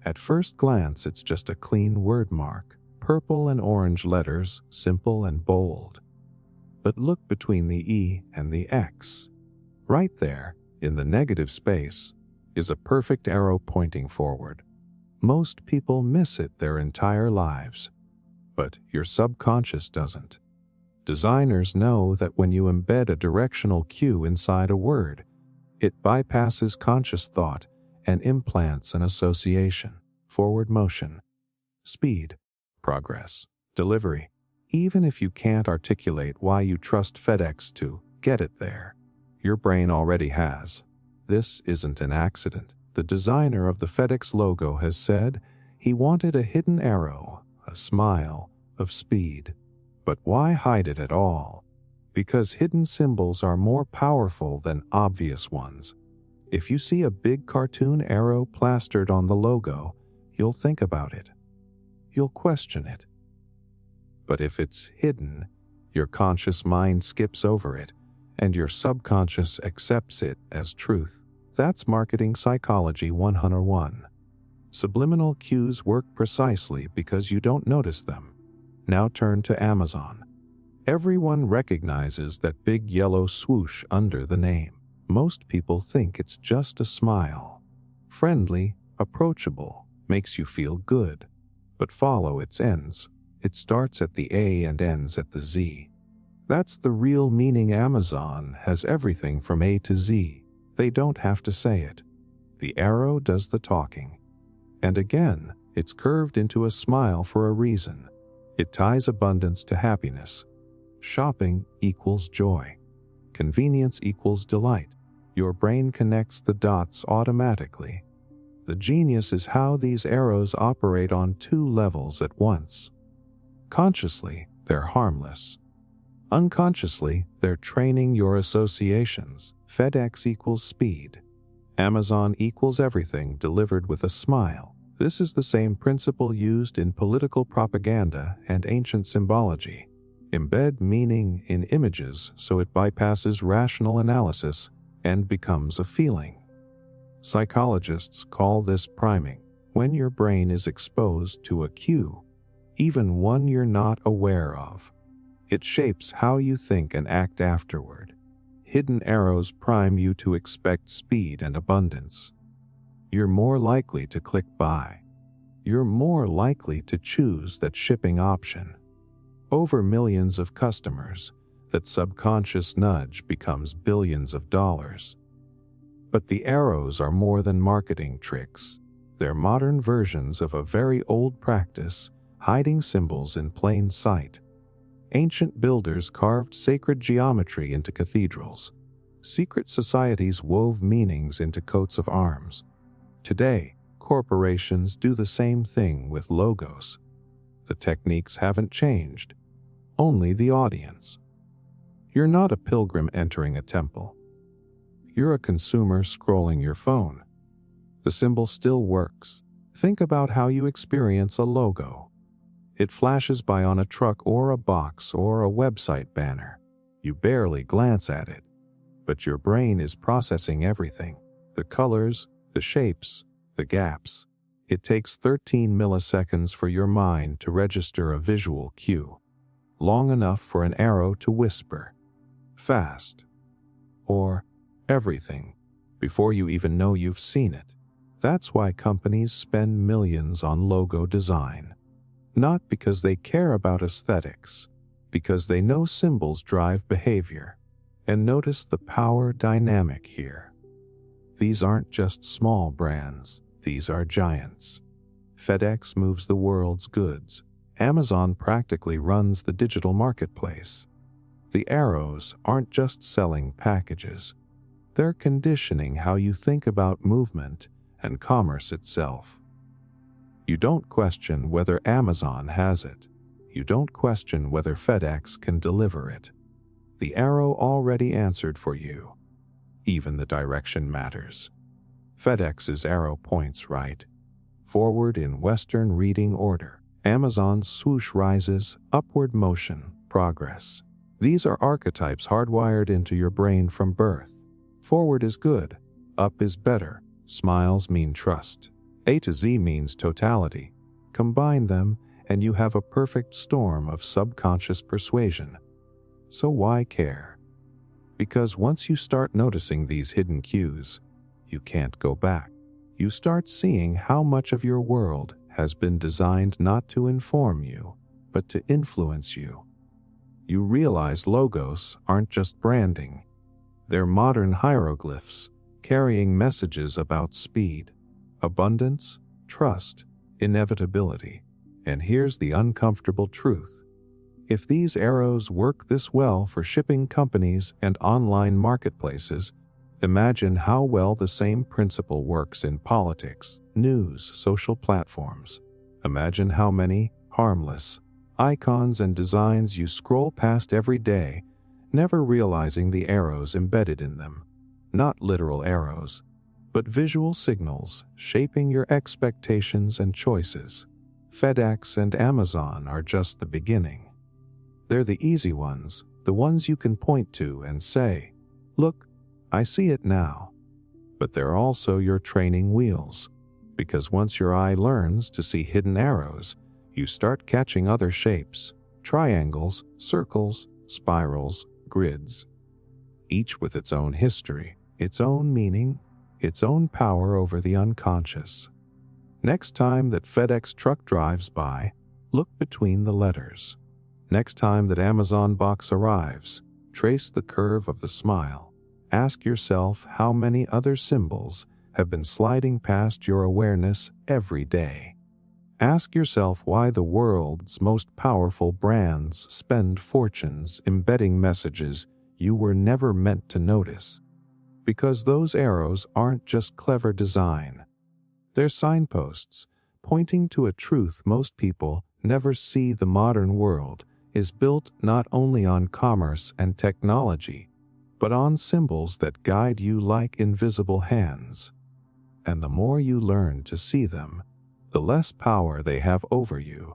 At first glance, it's just a clean word mark, purple and orange letters, simple and bold. But look between the E and the X. Right there, in the negative space, is a perfect arrow pointing forward. Most people miss it their entire lives, but your subconscious doesn't. Designers know that when you embed a directional cue inside a word, it bypasses conscious thought and implants an association, forward motion, speed, progress, delivery. Even if you can't articulate why you trust FedEx to get it there, your brain already has. This isn't an accident. The designer of the FedEx logo has said he wanted a hidden arrow, a smile of speed. But why hide it at all? Because hidden symbols are more powerful than obvious ones. If you see a big cartoon arrow plastered on the logo, you'll think about it. You'll question it. But if it's hidden, your conscious mind skips over it, and your subconscious accepts it as truth. That's marketing psychology 101. Subliminal cues work precisely because you don't notice them. Now turn to Amazon. Everyone recognizes that big yellow swoosh under the name. Most people think it's just a smile. Friendly, approachable, makes you feel good. But follow its ends. It starts at the A and ends at the Z. That's the real meaning. Amazon has everything from A to Z. They don't have to say it. The arrow does the talking. And again, it's curved into a smile for a reason. It ties abundance to happiness. Shopping equals joy. Convenience equals delight. Your brain connects the dots automatically. The genius is how these arrows operate on two levels at once. Consciously, they're harmless. Unconsciously, they're training your associations. FedEx equals speed. Amazon equals everything delivered with a smile. This is the same principle used in political propaganda and ancient symbology. Embed meaning in images so it bypasses rational analysis and becomes a feeling. Psychologists call this priming, when your brain is exposed to a cue, even one you're not aware of. It shapes how you think and act afterward. Hidden arrows prime you to expect speed and abundance. You're more likely to click buy. You're more likely to choose that shipping option. Over millions of customers, that subconscious nudge becomes billions of dollars. But the arrows are more than marketing tricks. They're modern versions of a very old practice, hiding symbols in plain sight. Ancient builders carved sacred geometry into cathedrals. Secret societies wove meanings into coats of arms. Today, corporations do the same thing with logos. The techniques haven't changed, only the audience. You're not a pilgrim entering a temple. You're a consumer scrolling your phone. The symbol still works. Think about how you experience a logo. It flashes by on a truck or a box or a website banner. You barely glance at it, but your brain is processing everything: the colors, the shapes, the gaps. It takes 13 milliseconds for your mind to register a visual cue, long enough for an arrow to whisper, "Fast," or "Everything," before you even know you've seen it. That's why companies spend millions on logo design. Not because they care about aesthetics, because they know symbols drive behavior. And notice the power dynamic here. These aren't just small brands, these are giants. FedEx moves the world's goods. Amazon practically runs the digital marketplace. The arrows aren't just selling packages. They're conditioning how you think about movement and commerce itself. You don't question whether Amazon has it. You don't question whether FedEx can deliver it. The arrow already answered for you. Even the direction matters. FedEx's arrow points right, forward in Western reading order. Amazon's swoosh rises, upward motion, progress. These are archetypes hardwired into your brain from birth. Forward is good, up is better, smiles mean trust. A to Z means totality. Combine them, and you have a perfect storm of subconscious persuasion. So why care? Because once you start noticing these hidden cues, you can't go back. You start seeing how much of your world has been designed not to inform you, but to influence you. You realize logos aren't just branding. They're modern hieroglyphs carrying messages about speed, abundance, trust, inevitability. And here's the uncomfortable truth. If these arrows work this well for shipping companies and online marketplaces, imagine how well the same principle works in politics, news, social platforms. Imagine how many harmless icons and designs you scroll past every day, never realizing the arrows embedded in them. Not literal arrows, but visual signals shaping your expectations and choices. FedEx and Amazon are just the beginning. They're the easy ones, the ones you can point to and say, "Look, I see it now." But they're also your training wheels, because once your eye learns to see hidden arrows, you start catching other shapes: triangles, circles, spirals, grids. Each with its own history, its own meaning, its own power over the unconscious. Next time that FedEx truck drives by, look between the letters. Next time that Amazon box arrives, trace the curve of the smile. Ask yourself how many other symbols have been sliding past your awareness every day. Ask yourself why the world's most powerful brands spend fortunes embedding messages you were never meant to notice. Because those arrows aren't just clever design. They're signposts pointing to a truth most people never see. The modern world is built not only on commerce and technology, but on symbols that guide you like invisible hands. And the more you learn to see them, the less power they have over you.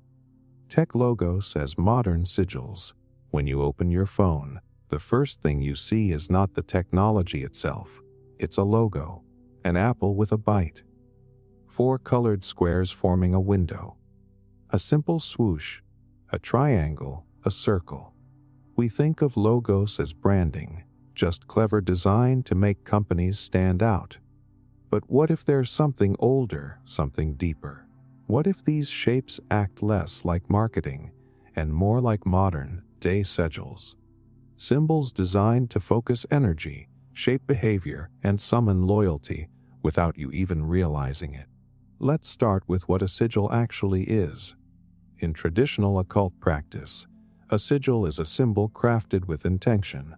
Tech logos as modern sigils. When you open your phone, the first thing you see is not the technology itself. It's a logo, an apple with a bite, 4 colored squares forming a window, a simple swoosh, a triangle, a circle. We think of logos as branding, just clever design to make companies stand out. But what if there's something older, something deeper? What if these shapes act less like marketing and more like modern-day sigils? Symbols designed to focus energy, shape behavior, and summon loyalty without you even realizing it. Let's start with what a sigil actually is. In traditional occult practice, a sigil is a symbol crafted with intention.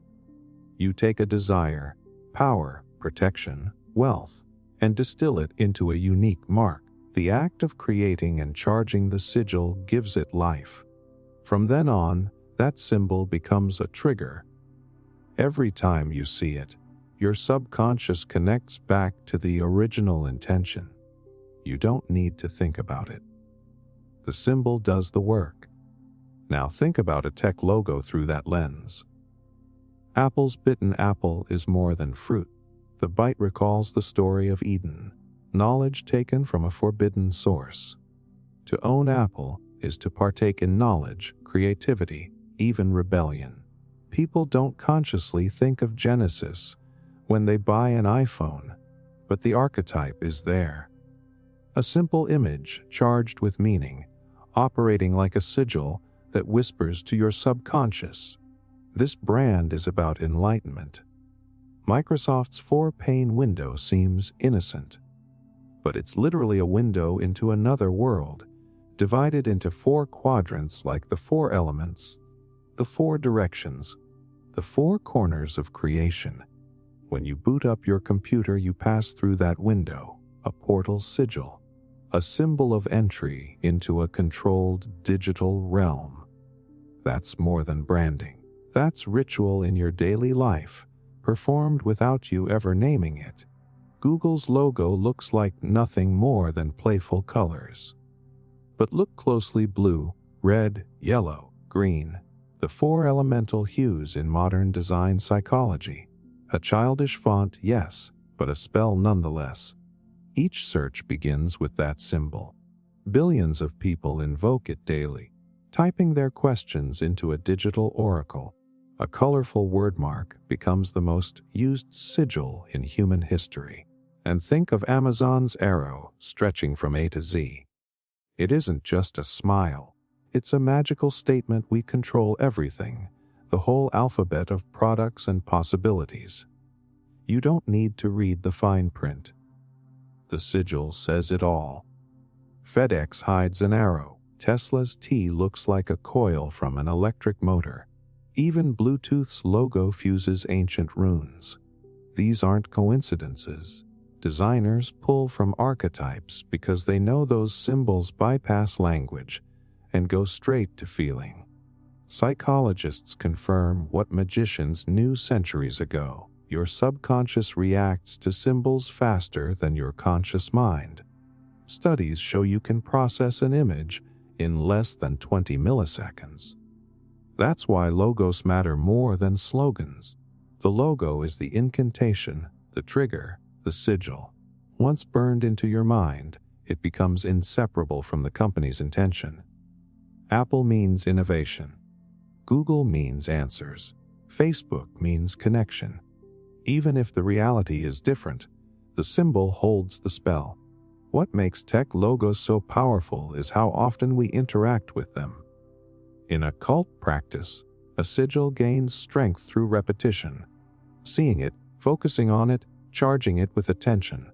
You take a desire, power, protection, wealth, and distill it into a unique mark. The act of creating and charging the sigil gives it life. From then on, that symbol becomes a trigger. Every time you see it, your subconscious connects back to the original intention. You don't need to think about it. The symbol does the work. Now think about a tech logo through that lens. Apple's bitten apple is more than fruit. The bite recalls the story of Eden, knowledge taken from a forbidden source. To own Apple is to partake in knowledge, creativity, even rebellion. People don't consciously think of Genesis when they buy an iPhone, but the archetype is there. A simple image charged with meaning, operating like a sigil that whispers to your subconscious. This brand is about enlightenment. Microsoft's 4-pane window seems innocent, but it's literally a window into another world, divided into 4 quadrants like the 4 elements, the 4 directions, the 4 corners of creation. When you boot up your computer, you pass through that window, a portal sigil, a symbol of entry into a controlled digital realm. That's more than branding. That's ritual in your daily life, performed without you ever naming it. Google's logo looks like nothing more than playful colors. But look closely: blue, red, yellow, green, the 4 elemental hues in modern design psychology. A childish font, yes, but a spell nonetheless. Each search begins with that symbol. Billions of people invoke it daily, typing their questions into a digital oracle. A colorful wordmark becomes the most used sigil in human history. And think of Amazon's arrow stretching from A to Z. It isn't just a smile. It's a magical statement: we control everything, the whole alphabet of products and possibilities. You don't need to read the fine print. The sigil says it all. FedEx hides an arrow. Tesla's T looks like a coil from an electric motor. Even Bluetooth's logo fuses ancient runes. These aren't coincidences. Designers pull from archetypes because they know those symbols bypass language and go straight to feeling. Psychologists confirm what magicians knew centuries ago: your subconscious reacts to symbols faster than your conscious mind. Studies show you can process an image in less than 20 milliseconds. That's why logos matter more than slogans. The logo is the incantation, the trigger, the sigil. Once burned into your mind, it becomes inseparable from the company's intention. Apple means innovation. Google means answers. Facebook means connection. Even if the reality is different, the symbol holds the spell. What makes tech logos so powerful is how often we interact with them. In occult practice, a sigil gains strength through repetition. Seeing it, focusing on it, charging it with attention.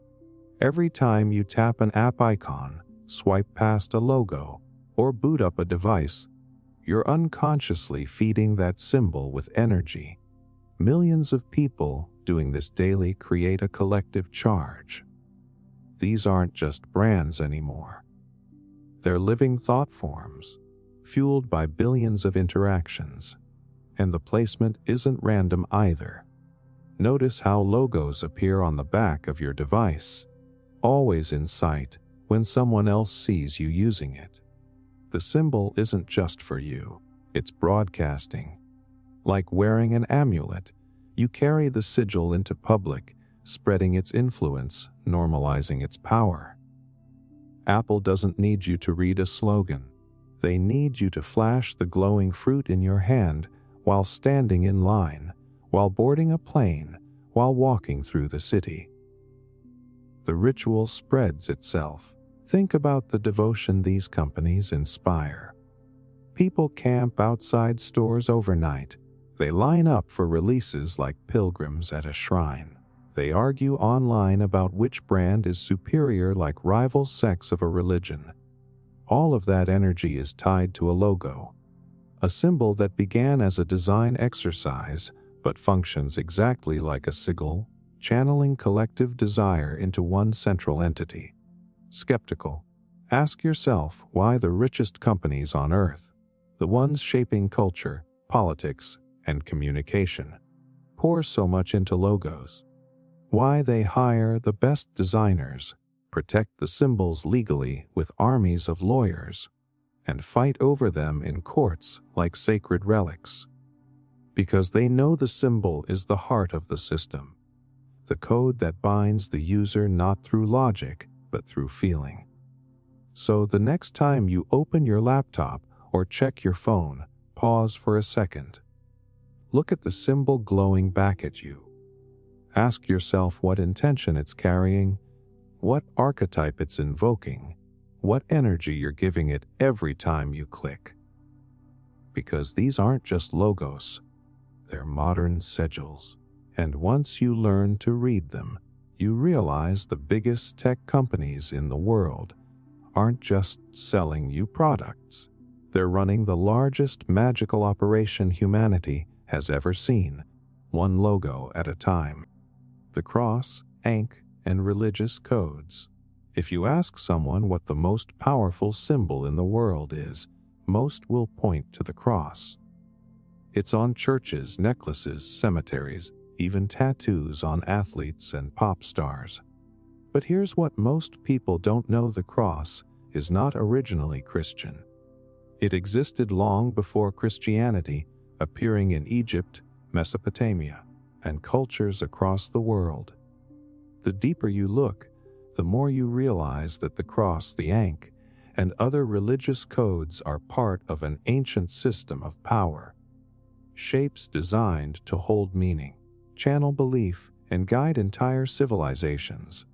Every time you tap an app icon, swipe past a logo, or boot up a device, you're unconsciously feeding that symbol with energy. Millions of people doing this daily create a collective charge. These aren't just brands anymore. They're living thought forms, fueled by billions of interactions. And the placement isn't random either. Notice how logos appear on the back of your device, always in sight when someone else sees you using it. The symbol isn't just for you, it's broadcasting. Like wearing an amulet, you carry the sigil into public, spreading its influence, normalizing its power. Apple doesn't need you to read a slogan. They need you to flash the glowing fruit in your hand while standing in line, while boarding a plane, while walking through the city. The ritual spreads itself. Think about the devotion these companies inspire. People camp outside stores overnight. They line up for releases like pilgrims at a shrine. They argue online about which brand is superior like rival sects of a religion. All of that energy is tied to a logo, a symbol that began as a design exercise but functions exactly like a sigil, channeling collective desire into one central entity. Skeptical? Ask yourself why the richest companies on Earth, the ones shaping culture, politics, and communication, pour so much into logos. Why they hire the best designers, protect the symbols legally with armies of lawyers, and fight over them in courts like sacred relics. Because they know the symbol is the heart of the system, the code that binds the user not through logic, but through feeling. So the next time you open your laptop or check your phone, pause for a second. Look at the symbol glowing back at you. Ask yourself what intention it's carrying, what archetype it's invoking, what energy you're giving it every time you click. Because these aren't just logos, they're modern sigils. And once you learn to read them, you realize the biggest tech companies in the world aren't just selling you products. They're running the largest magical operation humanity has ever seen, one logo at a time. The cross, Ankh, and religious codes. If you ask someone what the most powerful symbol in the world is, most will point to the cross. It's on churches, necklaces, cemeteries, even tattoos on athletes and pop stars. But here's what most people don't know: the cross is not originally Christian. It existed long before Christianity, appearing in Egypt, Mesopotamia, and cultures across the world. The deeper you look, the more you realize that the cross, the Ankh, and other religious codes are part of an ancient system of power. Shapes designed to hold meaning, channel belief, and guide entire civilizations.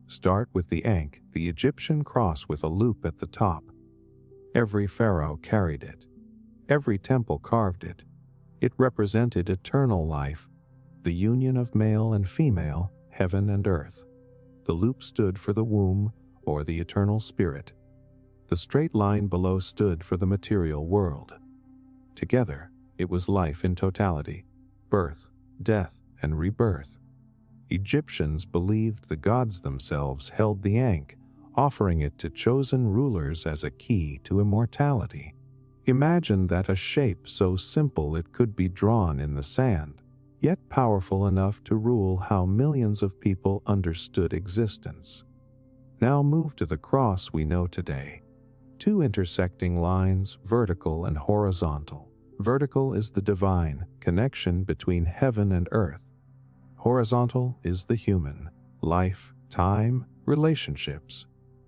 Start with the Ankh, the Egyptian cross with a loop at the top. Every pharaoh carried it. Every temple carved it. It represented eternal life, the union of male and female, heaven and earth. The loop stood for the womb, or the eternal spirit. The straight line below stood for the material world. Together, it was life in totality, birth, death, and rebirth. Egyptians believed the gods themselves held the Ankh, offering it to chosen rulers as a key to immortality. Imagine that, a shape so simple it could be drawn in the sand, yet powerful enough to rule how millions of people understood existence. Now move to the cross we know today. Two intersecting lines, vertical and horizontal. Vertical is the divine connection between heaven and earth. Horizontal is the human, life, time, relationships.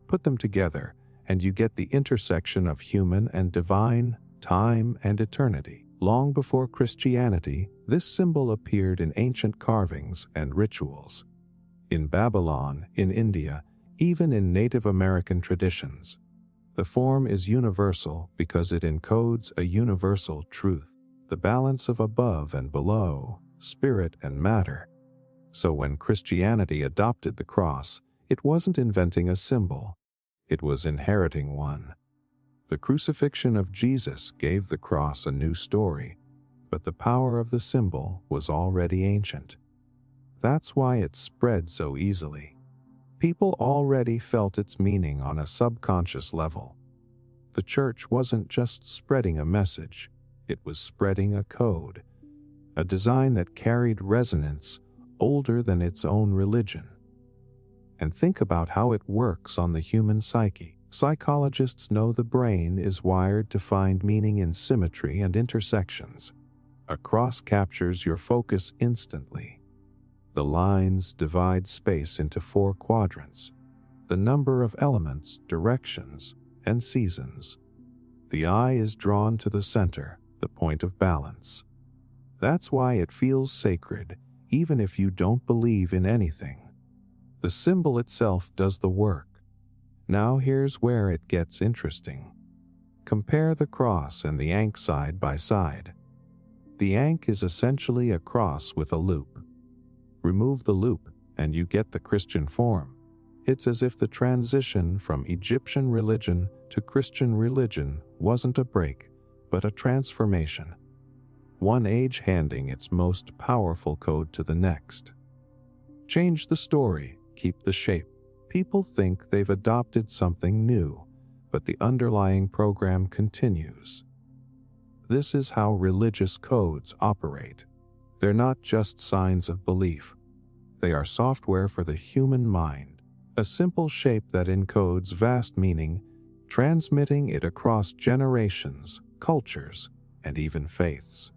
Put them together, and you get the intersection of human and divine, time and eternity. Long before Christianity, this symbol appeared in ancient carvings and rituals. In Babylon, in India, even in Native American traditions. The form is universal because it encodes a universal truth, the balance of above and below, spirit and matter. So when Christianity adopted the cross, it wasn't inventing a symbol, it was inheriting one. The crucifixion of Jesus gave the cross a new story, but the power of the symbol was already ancient. That's why it spread so easily. People already felt its meaning on a subconscious level. The church wasn't just spreading a message, it was spreading a code, a design that carried resonance older than its own religion. And think about how it works on the human psyche. Psychologists know the brain is wired to find meaning in symmetry and intersections. A cross captures your focus instantly. The lines divide space into 4 quadrants, the number of elements, directions, and seasons. The eye is drawn to the center, the point of balance. That's why it feels sacred, even if you don't believe in anything. The symbol itself does the work. Now here's where it gets interesting. Compare the cross and the Ankh side by side. The Ankh is essentially a cross with a loop. Remove the loop, and you get the Christian form. It's as if the transition from Egyptian religion to Christian religion wasn't a break, but a transformation. One age handing its most powerful code to the next. Change the story, keep the shape. People think they've adopted something new, but the underlying program continues. This is how religious codes operate. They're not just signs of belief. They are software for the human mind, a simple shape that encodes vast meaning, transmitting it across generations, cultures, and even faiths.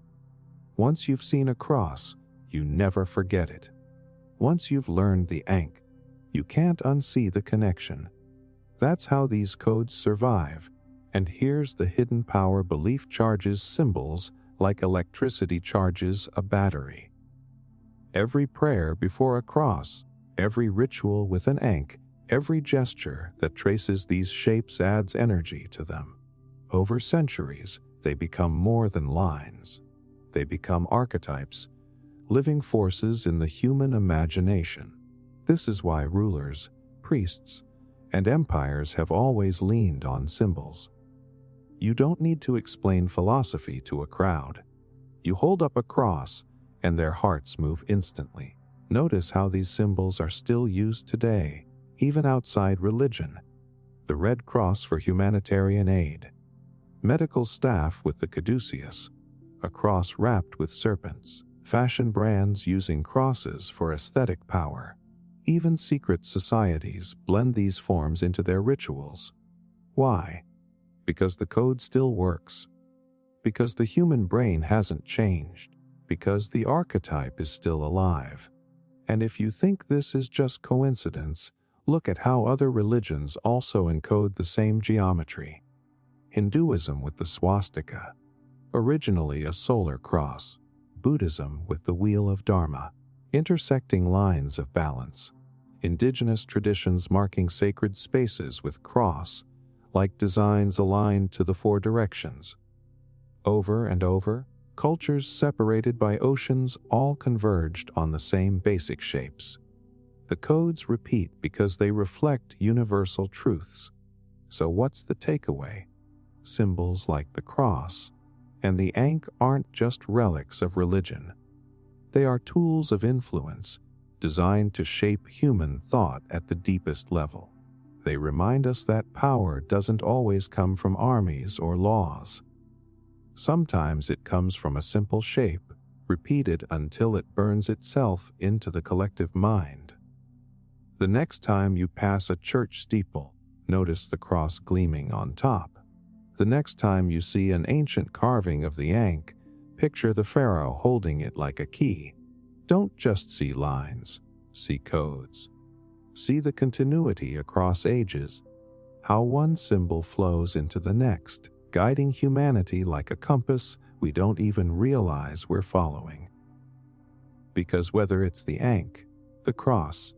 Once you've seen a cross, you never forget it. Once you've learned the Ankh, you can't unsee the connection. That's how these codes survive, and here's the hidden power belief charges symbols like electricity charges a battery. Every prayer before a cross, every ritual with an Ankh, every gesture that traces these shapes adds energy to them. Over centuries, they become more than lines. They become archetypes, living forces in the human imagination. This is why rulers, priests, and empires have always leaned on symbols. You don't need to explain philosophy to a crowd. You hold up a cross, and their hearts move instantly. Notice how these symbols are still used today, even outside religion. The Red Cross for humanitarian aid. Medical staff with the caduceus, a cross wrapped with serpents. Fashion brands using crosses for aesthetic power. Even secret societies blend these forms into their rituals. Why? Because the code still works. Because the human brain hasn't changed. Because the archetype is still alive. And if you think this is just coincidence, look at how other religions also encode the same geometry. Hinduism with the swastika, originally a solar cross. Buddhism with the wheel of Dharma, intersecting lines of balance. Indigenous traditions marking sacred spaces with cross, like designs aligned to the four directions. Over and over, cultures separated by oceans all converged on the same basic shapes. The codes repeat because they reflect universal truths. So what's the takeaway? Symbols like the cross and the Ankh aren't just relics of religion. They are tools of influence, designed to shape human thought at the deepest level. They remind us that power doesn't always come from armies or laws. Sometimes it comes from a simple shape, repeated until it burns itself into the collective mind. The next time you pass a church steeple, notice the cross gleaming on top. The next time you see an ancient carving of the Ankh, picture the pharaoh holding it like a key. Don't just see lines, see codes. See the continuity across ages, how one symbol flows into the next, guiding humanity like a compass we don't even realize we're following. Because whether it's the Ankh, the cross,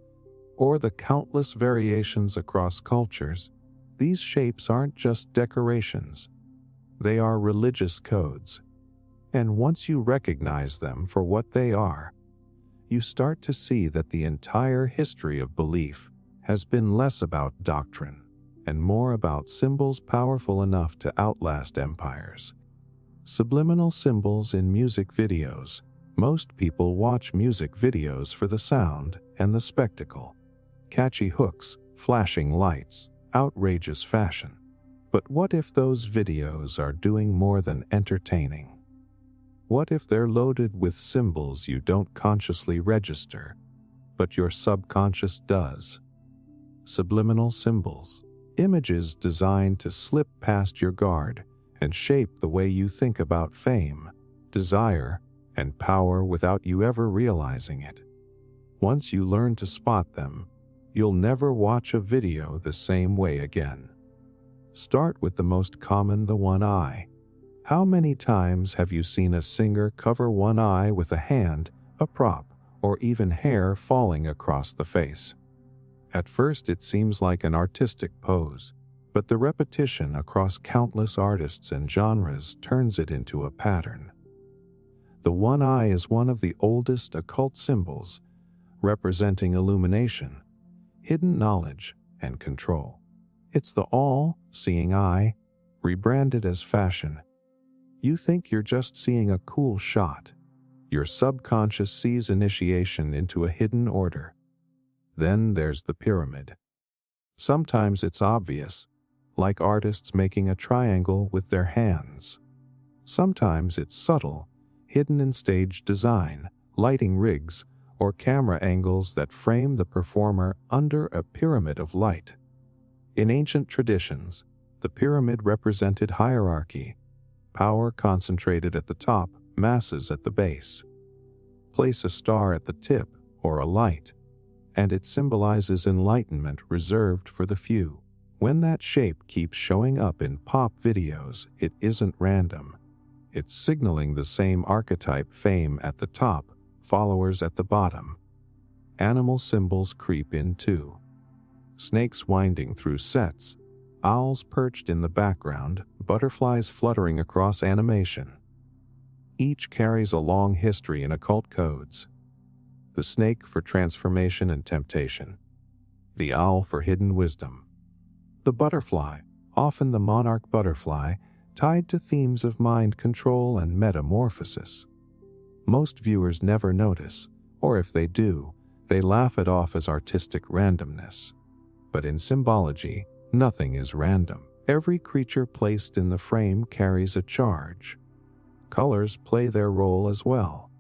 or the countless variations across cultures, these shapes aren't just decorations. They are religious codes. And once you recognize them for what they are, you start to see that the entire history of belief has been less about doctrine and more about symbols powerful enough to outlast empires. Subliminal symbols in music videos. Most people watch music videos for the sound and the spectacle. Catchy hooks, flashing lights, outrageous fashion. But what if those videos are doing more than entertaining? What if they're loaded with symbols you don't consciously register, but your subconscious does? Subliminal symbols, images designed to slip past your guard and shape the way you think about fame, desire, and power without you ever realizing it. Once you learn to spot them, you'll never watch a video the same way again. Start with the most common, the one eye. How many times have you seen a singer cover one eye with a hand, a prop, or even hair falling across the face? At first it seems like an artistic pose, but the repetition across countless artists and genres turns it into a pattern. The one eye is one of the oldest occult symbols, representing illumination, hidden knowledge, and control. It's the all-seeing eye, rebranded as fashion. You think you're just seeing a cool shot. Your subconscious sees initiation into a hidden order. Then there's the pyramid. Sometimes it's obvious, like artists making a triangle with their hands. Sometimes it's subtle, hidden in stage design, lighting rigs, or camera angles that frame the performer under a pyramid of light. In ancient traditions, the pyramid represented hierarchy, power concentrated at the top, masses at the base. Place a star at the tip, or a light, and it symbolizes enlightenment reserved for the few. When that shape keeps showing up in pop videos, it isn't random. It's signaling the same archetype: fame at the top, followers at the bottom. Animal symbols creep in too. Snakes winding through sets, owls perched in the background, butterflies fluttering across animation. Each carries a long history in occult codes. The snake for transformation and temptation. The owl for hidden wisdom. The butterfly, often the monarch butterfly, tied to themes of mind control and metamorphosis. Most viewers never notice, or if they do, they laugh it off as artistic randomness. But in symbology, nothing is random. Every creature placed in the frame carries a charge. Colors play their role as well.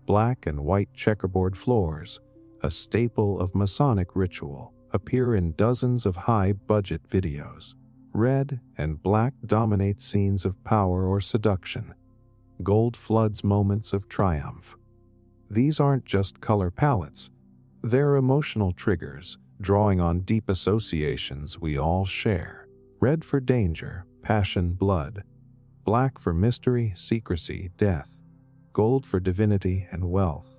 Black and white checkerboard floors, a staple of Masonic ritual, appear in dozens of high-budget videos. Red and black dominate scenes of power or seduction. Gold floods moments of triumph. These aren't just color palettes. They're emotional triggers, drawing on deep associations we all share. Red for danger, passion, blood. Black for mystery, secrecy, death. Gold for divinity and wealth.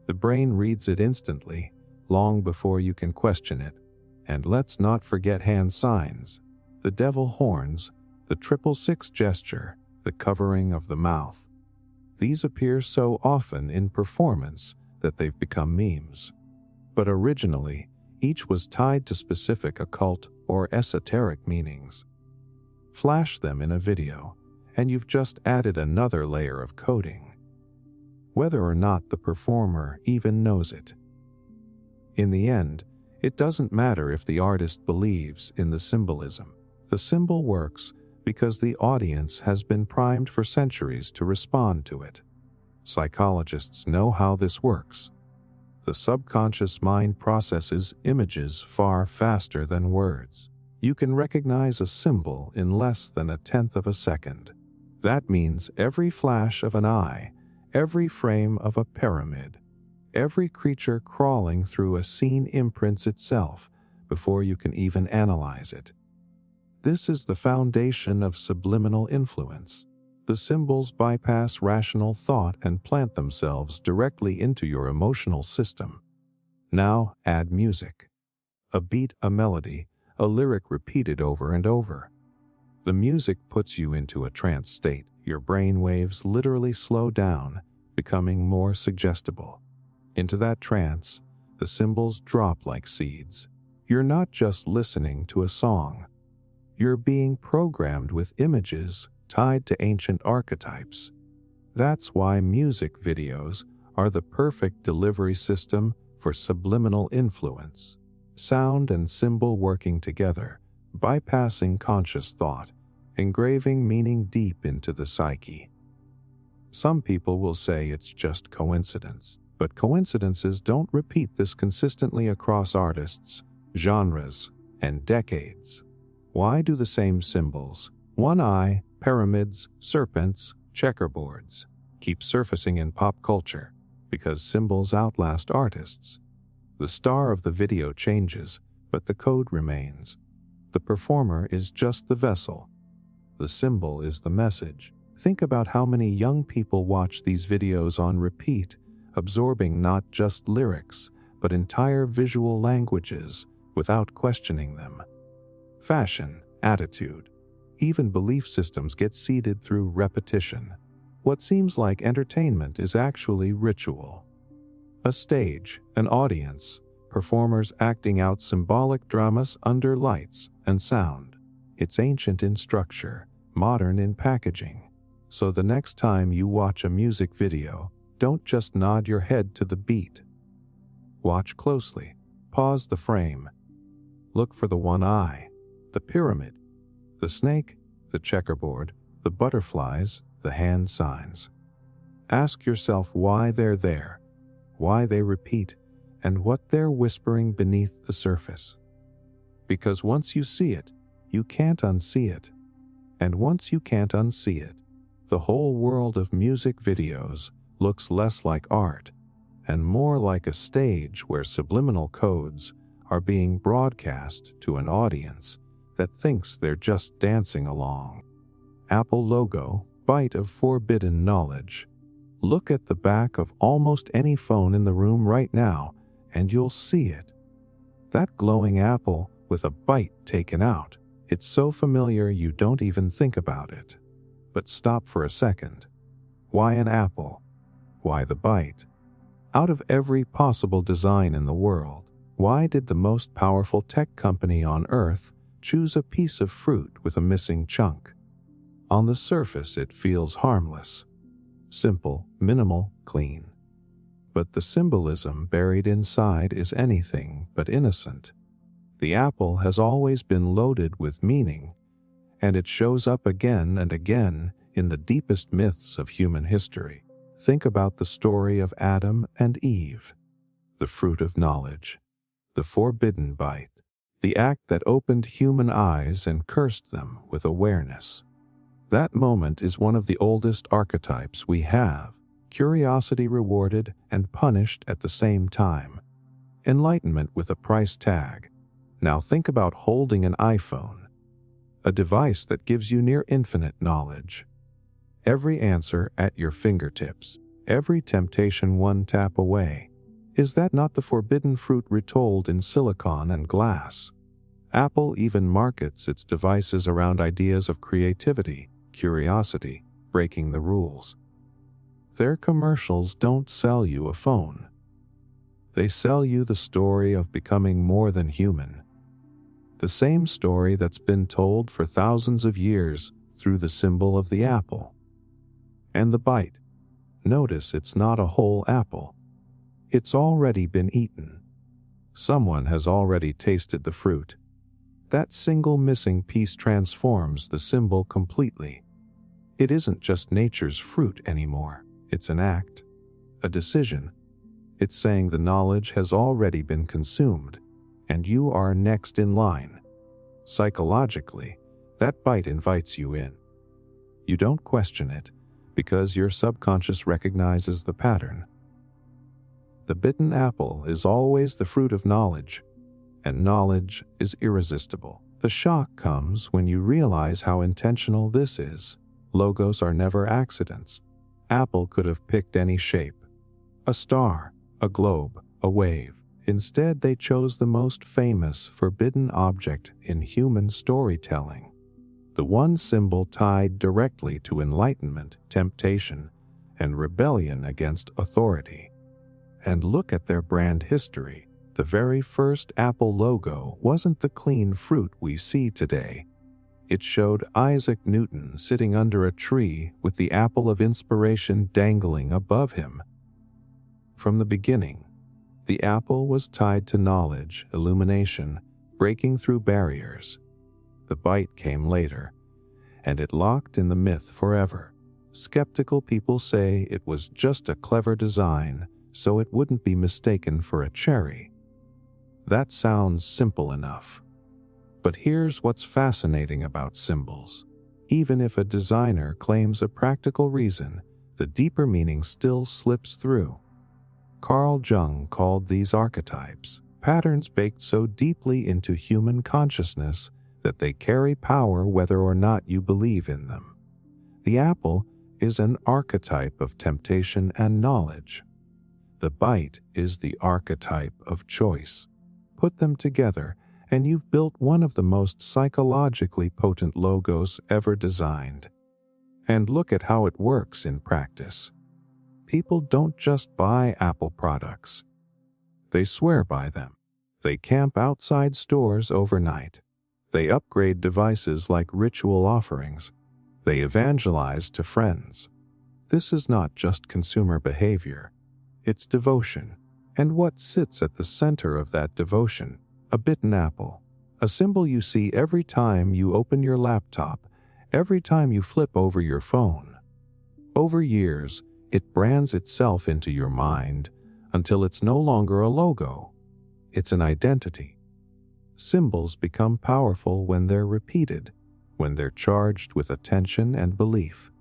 The brain reads it instantly, long before you can question it. And let's not forget hand signs. The devil horns, the 666 gesture, the covering of the mouth. These appear so often in performance that they've become memes. But originally, each was tied to specific occult or esoteric meanings. Flash them in a video, and you've just added another layer of coding, whether or not the performer even knows it. In the end, it doesn't matter if the artist believes in the symbolism. The symbol works because the audience has been primed for centuries to respond to it. Psychologists know how this works. The subconscious mind processes images far faster than words. You can recognize a symbol in less than 1/10 of a second. That means every flash of an eye, every frame of a pyramid, every creature crawling through a scene imprints itself before you can even analyze it. This is the foundation of subliminal influence. The symbols bypass rational thought and plant themselves directly into your emotional system. Now add music. A beat, a melody, a lyric repeated over and over. The music puts you into a trance state. Your brain waves literally slow down, becoming more suggestible. Into that trance, the symbols drop like seeds. You're not just listening to a song. You're being programmed with images tied to ancient archetypes. That's why music videos are the perfect delivery system for subliminal influence. Sound and symbol working together, bypassing conscious thought, engraving meaning deep into the psyche. Some people will say it's just coincidence, but coincidences don't repeat this consistently across artists, genres, and decades. Why do the same symbols, one eye, pyramids, serpents, checkerboards, keep surfacing in pop culture? Because symbols outlast artists. The star of the video changes, but the code remains. The performer is just the vessel. The symbol is the message. Think about how many young people watch these videos on repeat, absorbing not just lyrics, but entire visual languages without questioning them. Fashion, attitude, even belief systems get seeded through repetition. What seems like entertainment is actually ritual. A stage, an audience, performers acting out symbolic dramas under lights and sound. It's ancient in structure, modern in packaging. So the next time you watch a music video, don't just nod your head to the beat. Watch closely. Pause the frame. Look for the one eye, the pyramid, the snake, the checkerboard, the butterflies, the hand signs. Ask yourself why they're there. why they repeat, and what they're whispering beneath the surface. Because once you see it, you can't unsee it. And once you can't unsee it, the whole world of music videos looks less like art and more like a stage where subliminal codes are being broadcast to an audience that thinks they're just dancing along. Apple logo, bite of forbidden knowledge. Look at the back of almost any phone in the room right now, and you'll see it. That glowing apple with a bite taken out. It's so familiar you don't even think about it. But stop for a second. Why an apple? Why the bite? Out of every possible design in the world, why did the most powerful tech company on Earth choose a piece of fruit with a missing chunk? On the surface, it feels harmless. Simple, minimal, clean. But the symbolism buried inside is anything but innocent. The apple has always been loaded with meaning, and it shows up again and again in the deepest myths of human history. Think about the story of Adam and Eve, the fruit of knowledge, the forbidden bite, the act that opened human eyes and cursed them with awareness. That moment is one of the oldest archetypes we have, curiosity rewarded and punished at the same time. Enlightenment with a price tag. Now think about holding an iPhone, a device that gives you near infinite knowledge. Every answer at your fingertips, every temptation one tap away. Is that not the forbidden fruit retold in silicon and glass? Apple even markets its devices around ideas of creativity, curiosity, breaking the rules. Their commercials don't sell you a phone. They sell you the story of becoming more than human. The same story that's been told for thousands of years through the symbol of the apple. And the bite. Notice it's not a whole apple. It's already been eaten. Someone has already tasted the fruit. That single missing piece transforms the symbol completely. It isn't just nature's fruit anymore. It's an act, a decision. It's saying the knowledge has already been consumed, and you are next in line. Psychologically, that bite invites you in. You don't question it, because your subconscious recognizes the pattern. The bitten apple is always the fruit of knowledge, and knowledge is irresistible. The shock comes when you realize how intentional this is. Logos are never accidents. Apple could have picked any shape. A star, a globe, a wave. Instead, they chose the most famous forbidden object in human storytelling. The one symbol tied directly to enlightenment, temptation, and rebellion against authority. And look at their brand history. The very first Apple logo wasn't the clean fruit we see today. It showed Isaac Newton sitting under a tree with the apple of inspiration dangling above him. From the beginning, the apple was tied to knowledge, illumination, breaking through barriers. The bite came later, and it locked in the myth forever. Skeptical people say it was just a clever design, so it wouldn't be mistaken for a cherry. That sounds simple enough. But here's what's fascinating about symbols. Even if a designer claims a practical reason, the deeper meaning still slips through. Carl Jung called these archetypes, patterns baked so deeply into human consciousness that they carry power whether or not you believe in them. The apple is an archetype of temptation and knowledge. The bite is the archetype of choice. Put them together, and you've built one of the most psychologically potent logos ever designed. And look at how it works in practice. People don't just buy Apple products. They swear by them. They camp outside stores overnight. They upgrade devices like ritual offerings. They evangelize to friends. This is not just consumer behavior. It's devotion. And what sits at the center of that devotion? A bitten apple. A symbol you see every time you open your laptop, every time you flip over your phone. Over years, it brands itself into your mind, until it's no longer a logo. It's an identity. Symbols become powerful when they're repeated, when they're charged with attention and belief.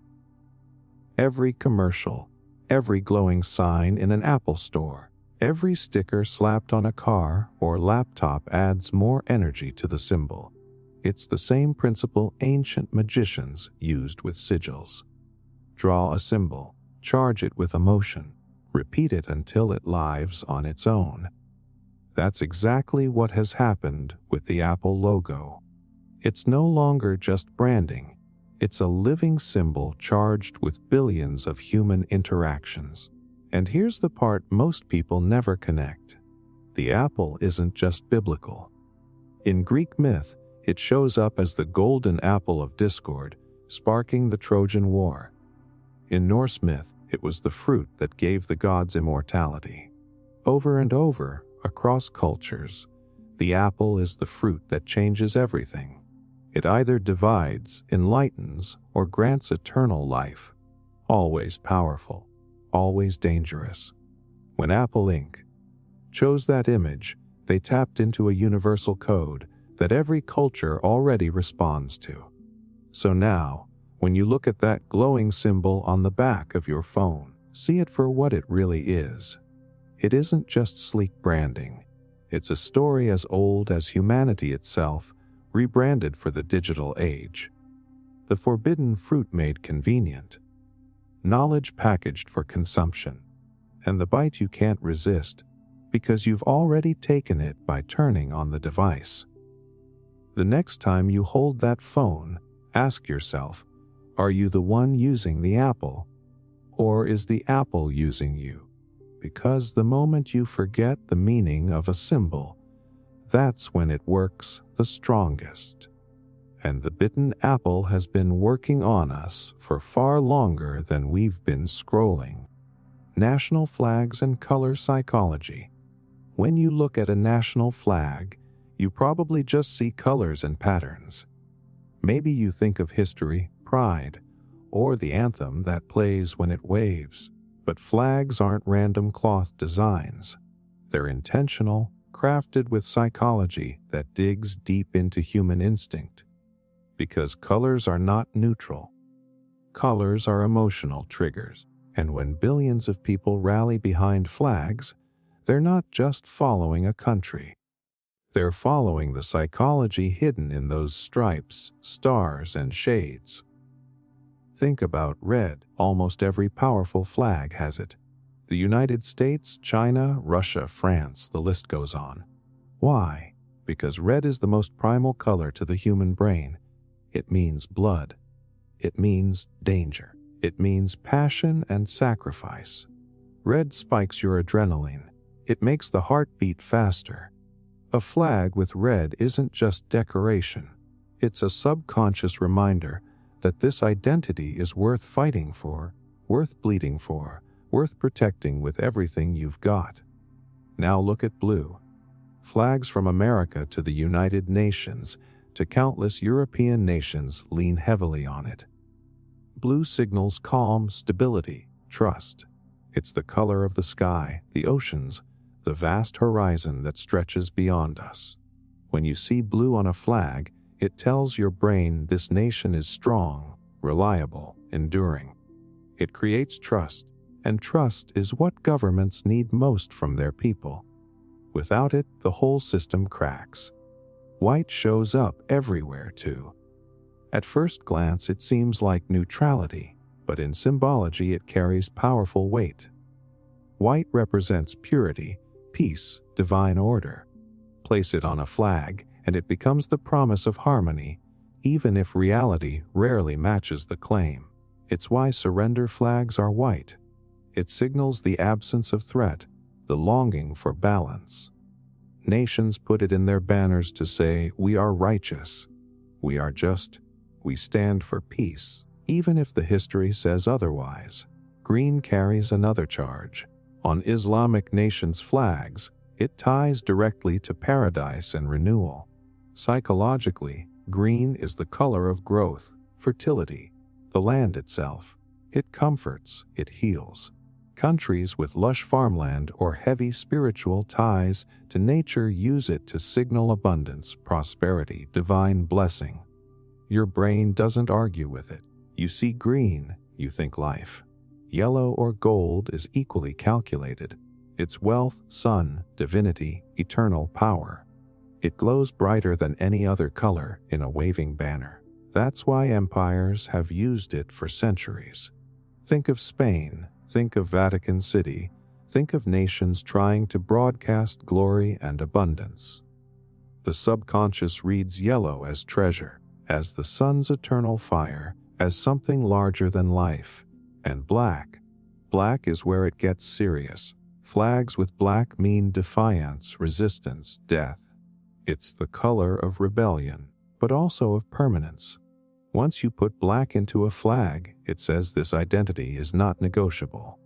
Every commercial, every glowing sign in an Apple store, every sticker slapped on a car or laptop adds more energy to the symbol. It's the same principle ancient magicians used with sigils. Draw a symbol, charge it with emotion, repeat it until it lives on its own. That's exactly what has happened with the Apple logo. It's no longer just branding. It's a living symbol charged with billions of human interactions. And here's the part most people never connect. The apple isn't just biblical. In Greek myth, it shows up as the golden apple of discord, sparking the Trojan War. In Norse myth, it was the fruit that gave the gods immortality. Over and over, across cultures, the apple is the fruit that changes everything. It either divides, enlightens, or grants eternal life. Always powerful, always dangerous. When Apple Inc. chose that image, they tapped into a universal code that every culture already responds to. So now, when you look at that glowing symbol on the back of your phone, see it for what it really is. It isn't just sleek branding. It's a story as old as humanity itself, rebranded for the digital age. The forbidden fruit made convenient. Knowledge packaged for consumption. And the bite you can't resist, because you've already taken it by turning on the device. The next time you hold that phone, ask yourself, are you the one using the apple? Or is the apple using you? Because the moment you forget the meaning of a symbol, that's when it works the strongest. And the bitten apple has been working on us for far longer than we've been scrolling. National flags and color psychology. When you look at a national flag, you probably just see colors and patterns. Maybe you think of history, pride, or the anthem that plays when it waves. But flags aren't random cloth designs. They're intentional, crafted with psychology that digs deep into human instinct. Because colors are not neutral. Colors are emotional triggers. And when billions of people rally behind flags, they're not just following a country. They're following the psychology hidden in those stripes, stars, and shades. Think about red. Almost every powerful flag has it. The United States, China, Russia, France, the list goes on. Why? Because red is the most primal color to the human brain. It means blood. It means danger. It means passion and sacrifice. Red spikes your adrenaline. It makes the heart beat faster. A flag with red isn't just decoration. It's a subconscious reminder that this identity is worth fighting for, worth bleeding for, worth protecting with everything you've got. Now look at blue. Flags from America to the United Nations to countless European nations lean heavily on it. Blue signals calm, stability, trust. It's the color of the sky, the oceans, the vast horizon that stretches beyond us. When you see blue on a flag, it tells your brain this nation is strong, reliable, enduring. It creates trust, and trust is what governments need most from their people. Without it, the whole system cracks. White shows up everywhere too. At first glance, it seems like neutrality, but in symbology it carries powerful weight. White represents purity, peace, divine order. Place it on a flag, and it becomes the promise of harmony, even if reality rarely matches the claim. It's why surrender flags are white. It signals the absence of threat, the longing for balance. Nations put it in their banners to say, we are righteous, we are just, we stand for peace, even if the history says otherwise. Green carries another charge. On Islamic nations' flags, it ties directly to paradise and renewal. Psychologically, green is the color of growth, fertility, the land itself. It comforts, it heals. Countries with lush farmland or heavy spiritual ties to nature use it to signal abundance, prosperity, divine blessing. Your brain doesn't argue with it. You see green, you think life. Yellow or gold is equally calculated. It's wealth, sun, divinity, eternal power. It glows brighter than any other color in a waving banner. That's why empires have used it for centuries. Think of Spain, think of Vatican City, think of nations trying to broadcast glory and abundance. The subconscious reads yellow as treasure, as the sun's eternal fire, as something larger than life. And black. Black is where it gets serious. Flags with black mean defiance, resistance, death. It's the color of rebellion, but also of permanence. Once you put black into a flag, it says this identity is not negotiable.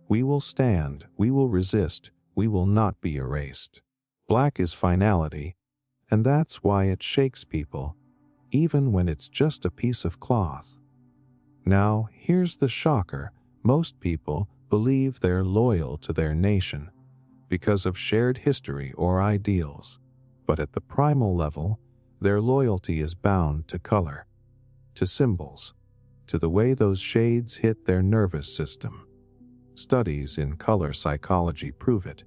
We will stand, we will resist, we will not be erased. Black is finality, and that's why it shakes people, even when it's just a piece of cloth. Now, here's the shocker. Most people believe they're loyal to their nation because of shared history or ideals, but at the primal level, their loyalty is bound to color, to symbols, to the way those shades hit their nervous system. Studies in color psychology prove it.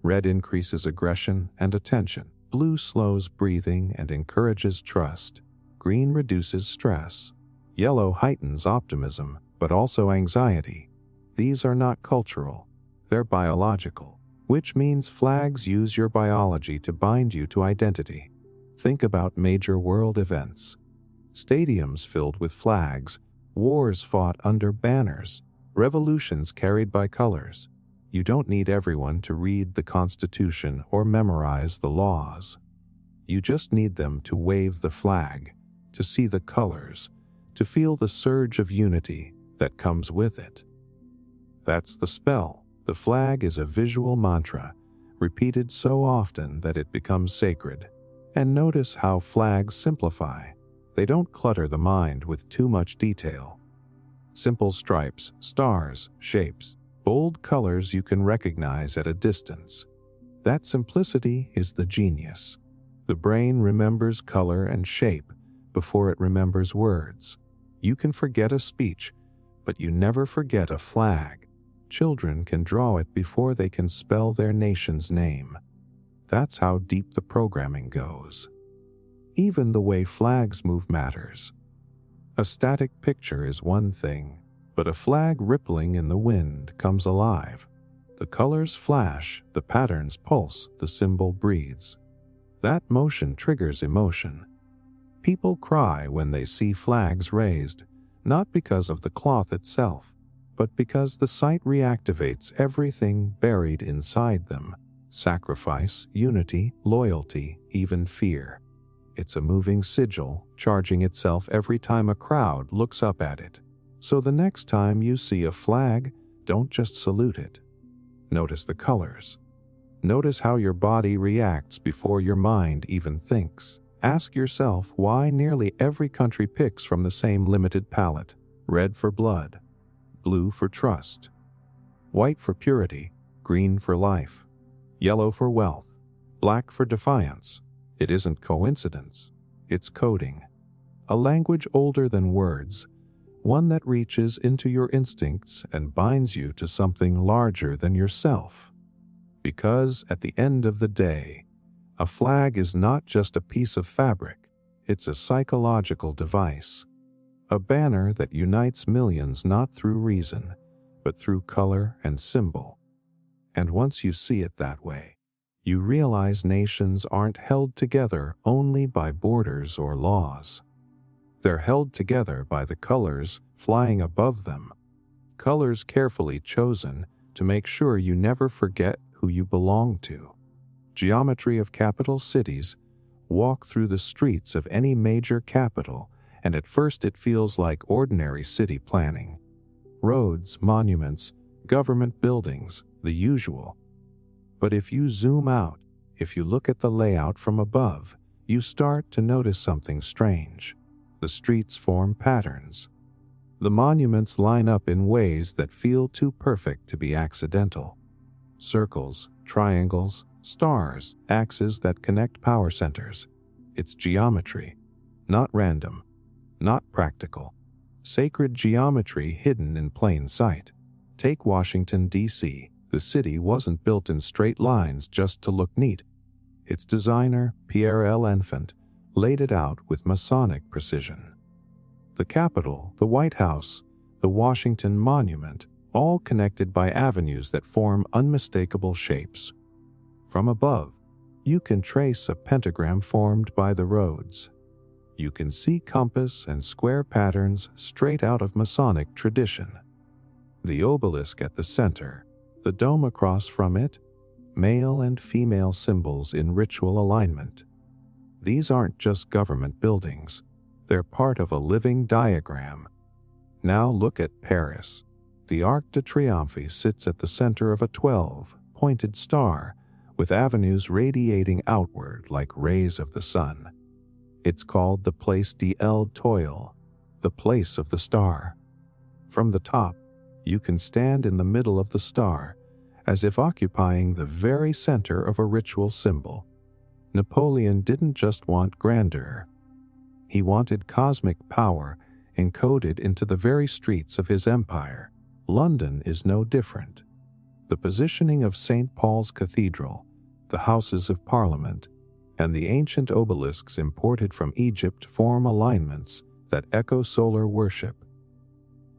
Red increases aggression and attention. Blue slows breathing and encourages trust. Green reduces stress. Yellow heightens optimism, but also anxiety. These are not cultural, they're biological, which means flags use your biology to bind you to identity. Think about major world events. Stadiums filled with flags, wars fought under banners, revolutions carried by colors. You don't need everyone to read the Constitution or memorize the laws. You just need them to wave the flag, to see the colors, to feel the surge of unity that comes with it. That's the spell. The flag is a visual mantra, repeated so often that it becomes sacred. And notice how flags simplify. They don't clutter the mind with too much detail. Simple stripes, stars, shapes, bold colors you can recognize at a distance. That simplicity is the genius. The brain remembers color and shape before it remembers words. You can forget a speech, but you never forget a flag. Children can draw it before they can spell their nation's name. That's how deep the programming goes. Even the way flags move matters. A static picture is one thing, but a flag rippling in the wind comes alive. The colors flash, the patterns pulse, the symbol breathes. That motion triggers emotion. People cry when they see flags raised, not because of the cloth itself, but because the sight reactivates everything buried inside them. Sacrifice, unity, loyalty, even fear. It's a moving sigil, charging itself every time a crowd looks up at it. So the next time you see a flag, don't just salute it. Notice the colors. Notice how your body reacts before your mind even thinks. Ask yourself why nearly every country picks from the same limited palette. Red for blood, blue for trust, white for purity, green for life, yellow for wealth, black for defiance. It isn't coincidence, it's coding. A language older than words, one that reaches into your instincts and binds you to something larger than yourself. Because at the end of the day, a flag is not just a piece of fabric, it's a psychological device. A banner that unites millions not through reason, but through color and symbol. And once you see it that way, you realize nations aren't held together only by borders or laws. They're held together by the colors flying above them, colors carefully chosen to make sure you never forget who you belong to. Geometry of capital cities. Walk through the streets of any major capital, and at first it feels like ordinary city planning. Roads, monuments, government buildings, the usual. But if you zoom out, if you look at the layout from above, you start to notice something strange. The streets form patterns. The monuments line up in ways that feel too perfect to be accidental. Circles, triangles, stars, axes that connect power centers. It's geometry, not random, not practical. Sacred geometry hidden in plain sight. Take Washington, D.C. The city wasn't built in straight lines just to look neat. Its designer, Pierre L. Enfant, laid it out with Masonic precision. The Capitol, the White House, the Washington Monument, all connected by avenues that form unmistakable shapes. From above, you can trace a pentagram formed by the roads. You can see compass and square patterns straight out of Masonic tradition. The obelisk at the center, the dome across from it, male and female symbols in ritual alignment. These aren't just government buildings. They're part of a living diagram. Now look at Paris. The Arc de Triomphe sits at the center of a 12-pointed star with avenues radiating outward like rays of the sun. It's called the Place d'Étoile, the place of the star. From the top, you can stand in the middle of the star, as if occupying the very center of a ritual symbol. Napoleon didn't just want grandeur. He wanted cosmic power encoded into the very streets of his empire. London is no different. The positioning of St. Paul's Cathedral, the Houses of Parliament, and the ancient obelisks imported from Egypt form alignments that echo solar worship.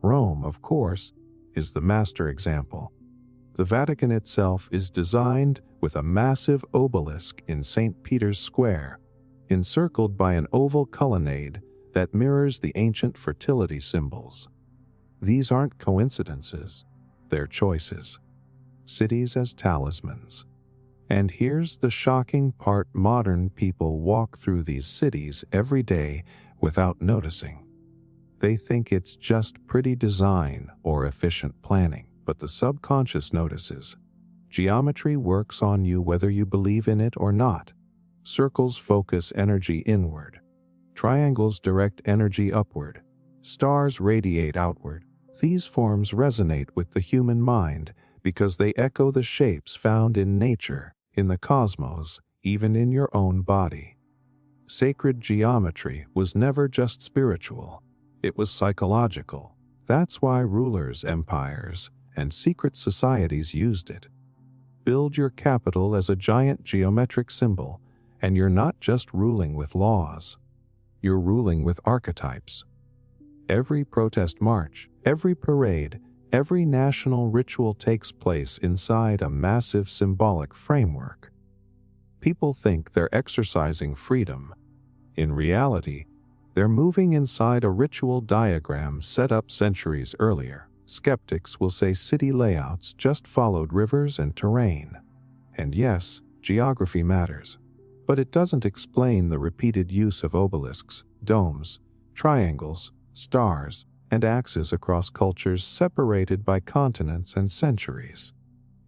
Rome, of course, is the master example. The Vatican itself is designed with a massive obelisk in St. Peter's Square, encircled by an oval colonnade that mirrors the ancient fertility symbols. These aren't coincidences, they're choices. Cities as talismans. And here's the shocking part: modern people walk through these cities every day without noticing. They think it's just pretty design or efficient planning, but the subconscious notices. Geometry works on you whether you believe in it or not. Circles focus energy inward. Triangles direct energy upward. Stars radiate outward. These forms resonate with the human mind because they echo the shapes found in nature, in the cosmos, even in your own body. Sacred geometry was never just spiritual. It was psychological. That's why rulers, empires, and secret societies used it. Build your capital as a giant geometric symbol, and you're not just ruling with laws. You're ruling with archetypes. Every protest march, every parade, every national ritual takes place inside a massive symbolic framework. People think they're exercising freedom. In reality, they're moving inside a ritual diagram set up centuries earlier. Skeptics will say city layouts just followed rivers and terrain. And yes, geography matters. But it doesn't explain the repeated use of obelisks, domes, triangles, stars, and axes across cultures separated by continents and centuries.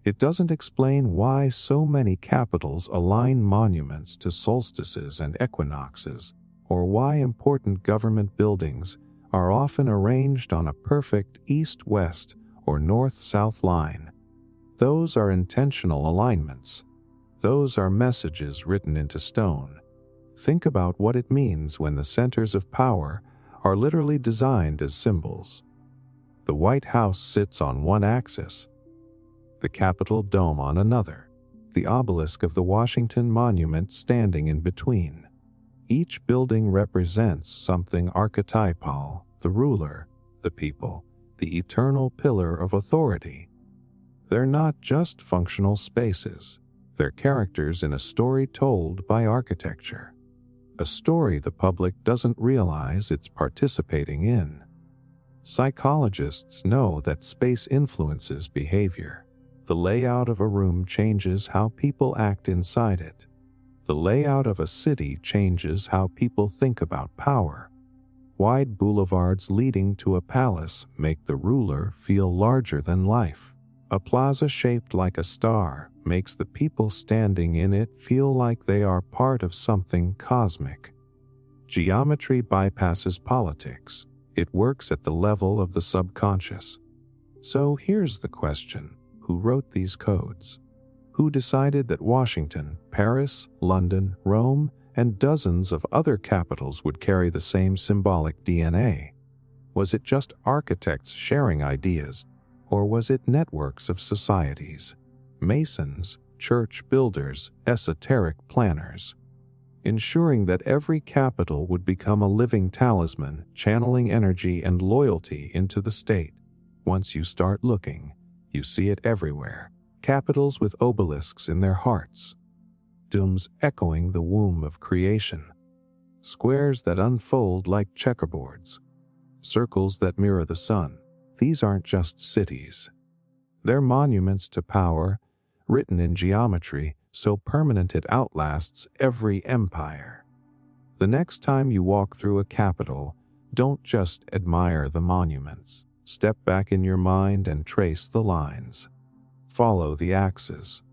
It doesn't explain why so many capitals align monuments to solstices and equinoxes, or why important government buildings are often arranged on a perfect east-west or north-south line. Those are intentional alignments. Those are messages written into stone. Think about what it means when the centers of power are literally designed as symbols. The White House sits on one axis, the Capitol dome on another, the obelisk of the Washington Monument standing in between. Each building represents something archetypal: the ruler, the people, the eternal pillar of authority. They're not just functional spaces. They're characters in a story told by architecture. A story the public doesn't realize it's participating in. Psychologists know that space influences behavior. The layout of a room changes how people act inside it. The layout of a city changes how people think about power. Wide boulevards leading to a palace make the ruler feel larger than life. A plaza shaped like a star makes the people standing in it feel like they are part of something cosmic. Geometry bypasses politics. It works at the level of the subconscious. So here's the question: who wrote these codes? Who decided that Washington, Paris, London, Rome, and dozens of other capitals would carry the same symbolic DNA? Was it just architects sharing ideas, or was it networks of societies, masons, church builders, esoteric planners, ensuring that every capital would become a living talisman, channeling energy and loyalty into the state? Once you start looking, you see it everywhere. Capitals with obelisks in their hearts, domes echoing the womb of creation, squares that unfold like checkerboards, circles that mirror the sun. These aren't just cities. They're monuments to power, written in geometry so permanent it outlasts every empire. The next time you walk through a capital, don't just admire the monuments. Step back in your mind and trace the lines. Follow the axes.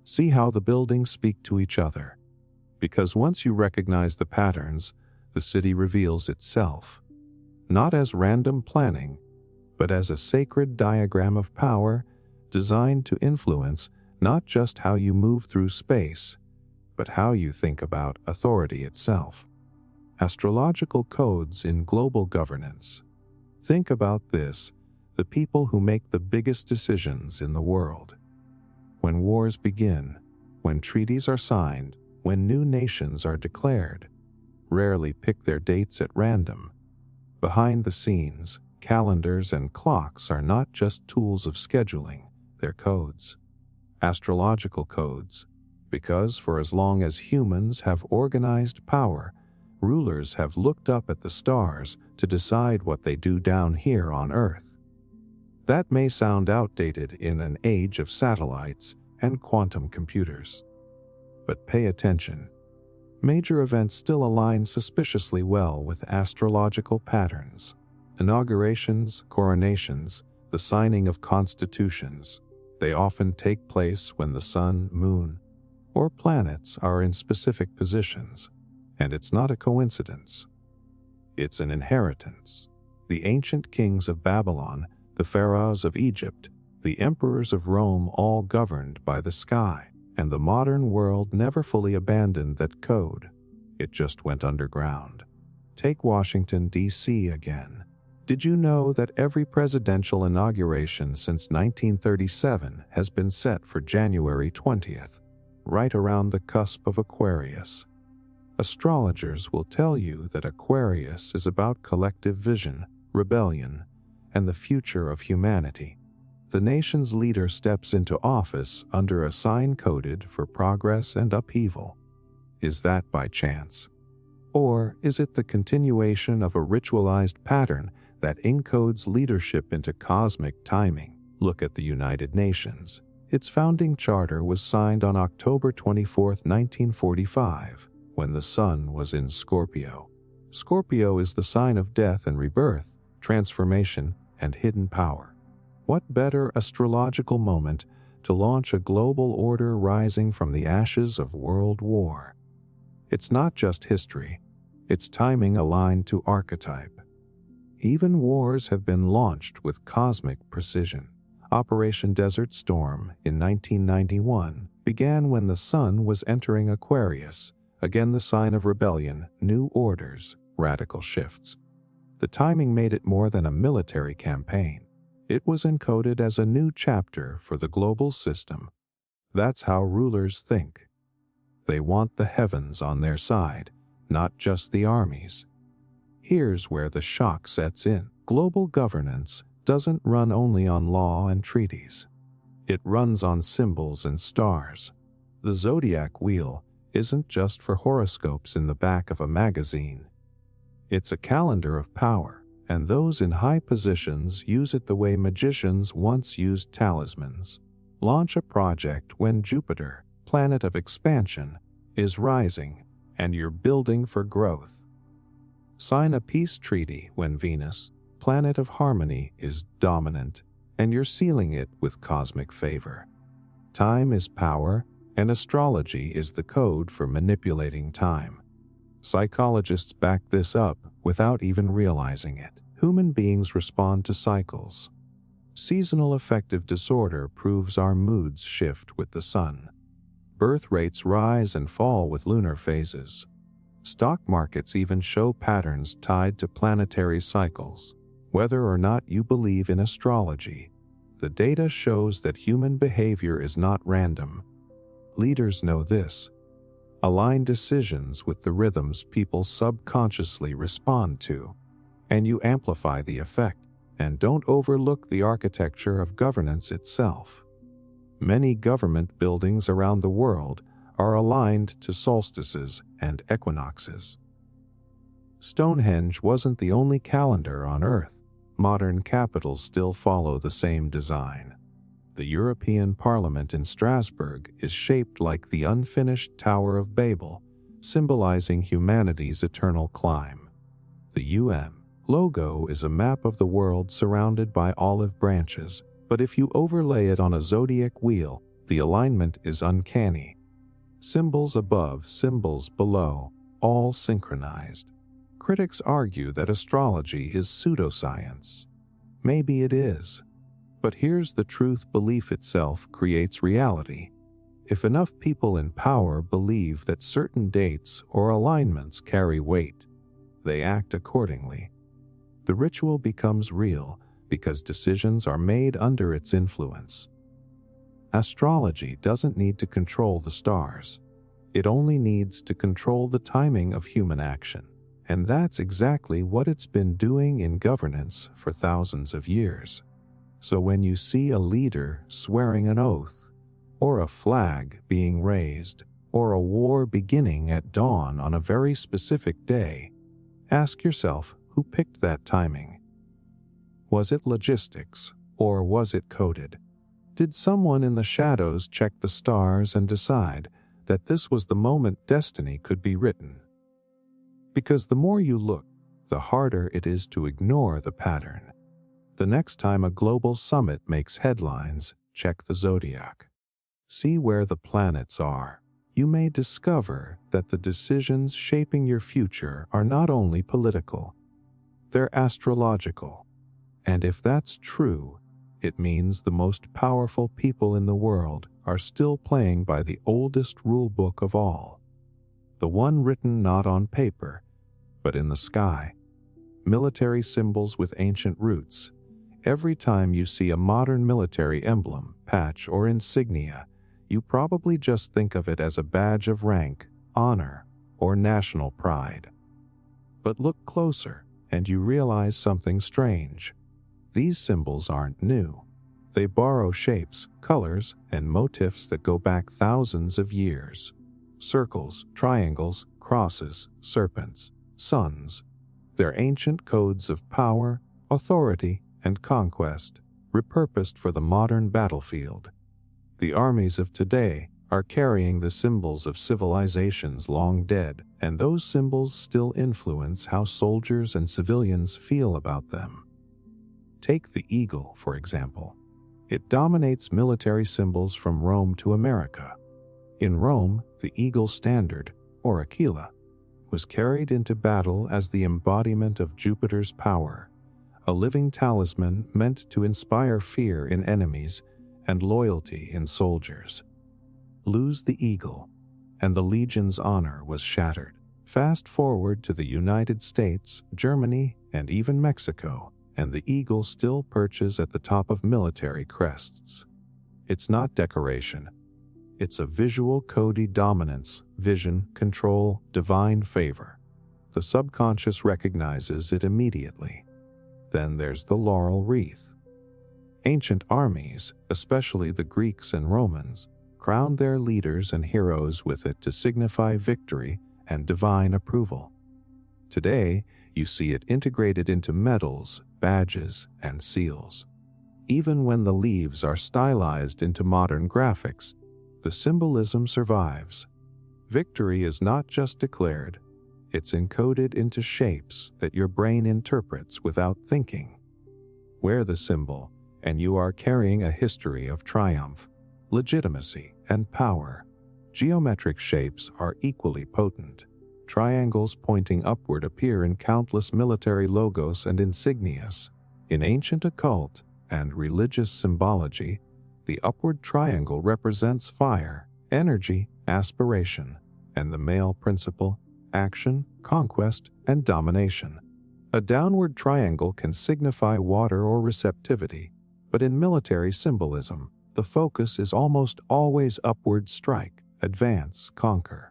See how the buildings speak to each other. Because once you recognize the patterns, the city reveals itself. Not as random planning, but as a sacred diagram of power designed to influence not just how you move through space, but how you think about authority itself. Astrological codes in global governance. Think about this: the people who make the biggest decisions in the world. When wars begin, when treaties are signed, when new nations are declared, rarely pick their dates at random. Behind the scenes, calendars and clocks are not just tools of scheduling, they're codes. Astrological codes, because for as long as humans have organized power, rulers have looked up at the stars to decide what they do down here on Earth. That may sound outdated in an age of satellites and quantum computers. But pay attention. Major events still align suspiciously well with astrological patterns. Inaugurations, coronations, the signing of constitutions. They often take place when the sun, moon, or planets are in specific positions. And it's not a coincidence. It's an inheritance. The ancient kings of Babylon, the pharaohs of Egypt, the emperors of Rome all governed by the sky, and the modern world never fully abandoned that code. It just went underground. Take Washington, D.C. again. Did you know that every presidential inauguration since 1937 has been set for January 20th, right around the cusp of Aquarius? Astrologers will tell you that Aquarius is about collective vision, rebellion, and the future of humanity. The nation's leader steps into office under a sign coded for progress and upheaval. Is that by chance? Or is it the continuation of a ritualized pattern that encodes leadership into cosmic timing? Look at the United Nations. Its founding charter was signed on October 24, 1945, when the sun was in Scorpio. Scorpio is the sign of death and rebirth, transformation, and hidden power. What better astrological moment to launch a global order rising from the ashes of World War? It's not just history, it's timing aligned to archetype. Even wars have been launched with cosmic precision. Operation Desert Storm in 1991 began when the sun was entering Aquarius, again the sign of rebellion, new orders, radical shifts. The timing made it more than a military campaign. It was encoded as a new chapter for the global system. That's how rulers think. They want the heavens on their side, not just the armies. Here's where the shock sets in. Global governance doesn't run only on law and treaties. It runs on symbols and stars. The zodiac wheel isn't just for horoscopes in the back of a magazine. It's a calendar of power, and those in high positions use it the way magicians once used talismans. Launch a project when Jupiter, planet of expansion, is rising, and you're building for growth. Sign a peace treaty when Venus, planet of harmony, is dominant, and you're sealing it with cosmic favor. Time is power, and astrology is the code for manipulating time. Psychologists back this up without even realizing it. Human beings respond to cycles. Seasonal affective disorder proves our moods shift with the sun. Birth rates rise and fall with lunar phases. Stock markets even show patterns tied to planetary cycles. Whether or not you believe in astrology, the data shows that human behavior is not random. Leaders know this. Align decisions with the rhythms people subconsciously respond to, and you amplify the effect. And don't overlook the architecture of governance itself. Many government buildings around the world are aligned to solstices and equinoxes. Stonehenge wasn't the only calendar on Earth. Modern capitals still follow the same design. The European Parliament in Strasbourg is shaped like the unfinished Tower of Babel, symbolizing humanity's eternal climb. The UN logo is a map of the world surrounded by olive branches, but if you overlay it on a zodiac wheel, the alignment is uncanny. Symbols above, symbols below, all synchronized. Critics argue that astrology is pseudoscience. Maybe it is. But here's the truth: belief itself creates reality. If enough people in power believe that certain dates or alignments carry weight, they act accordingly. The ritual becomes real because decisions are made under its influence. Astrology doesn't need to control the stars. It only needs to control the timing of human action. And that's exactly what it's been doing in governance for thousands of years. So when you see a leader swearing an oath, or a flag being raised, or a war beginning at dawn on a very specific day, ask yourself, who picked that timing? Was it logistics, or was it coded? Did someone in the shadows check the stars and decide that this was the moment destiny could be written? Because the more you look, the harder it is to ignore the pattern. The next time a global summit makes headlines, check the zodiac. See where the planets are. You may discover that the decisions shaping your future are not only political, they're astrological. And if that's true, it means the most powerful people in the world are still playing by the oldest rule book of all. The one written not on paper, but in the sky. Military symbols with ancient roots. Every time you see a modern military emblem, patch, or insignia, you probably just think of it as a badge of rank, honor, or national pride. But look closer, and you realize something strange. These symbols aren't new. They borrow shapes, colors, and motifs that go back thousands of years. Circles, triangles, crosses, serpents, suns. They're ancient codes of power, authority, and conquest, repurposed for the modern battlefield. The armies of today are carrying the symbols of civilizations long dead, and those symbols still influence how soldiers and civilians feel about them. Take the eagle, for example. It dominates military symbols from Rome to America. In Rome, the eagle standard, or aquila, was carried into battle as the embodiment of Jupiter's power, a living talisman meant to inspire fear in enemies and loyalty in soldiers. Lose the eagle, and the legion's honor was shattered. Fast forward to the United States, Germany, and even Mexico, and the eagle still perches at the top of military crests. It's not decoration. It's a visual code: dominance, vision, control, divine favor. The subconscious recognizes it immediately. Then there's the laurel wreath. Ancient armies, especially the Greeks and Romans, crowned their leaders and heroes with it to signify victory and divine approval. Today, you see it integrated into medals, badges, and seals. Even when the leaves are stylized into modern graphics, the symbolism survives. Victory is not just declared, it's encoded into shapes that your brain interprets without thinking. Wear the symbol, and you are carrying a history of triumph, legitimacy, and power. Geometric shapes are equally potent. Triangles pointing upward appear in countless military logos and insignias. In ancient occult and religious symbology, the upward triangle represents fire, energy, aspiration, and the male principle, action, conquest, and domination. A downward triangle can signify water or receptivity, but in military symbolism, the focus is almost always upward: strike, advance, conquer.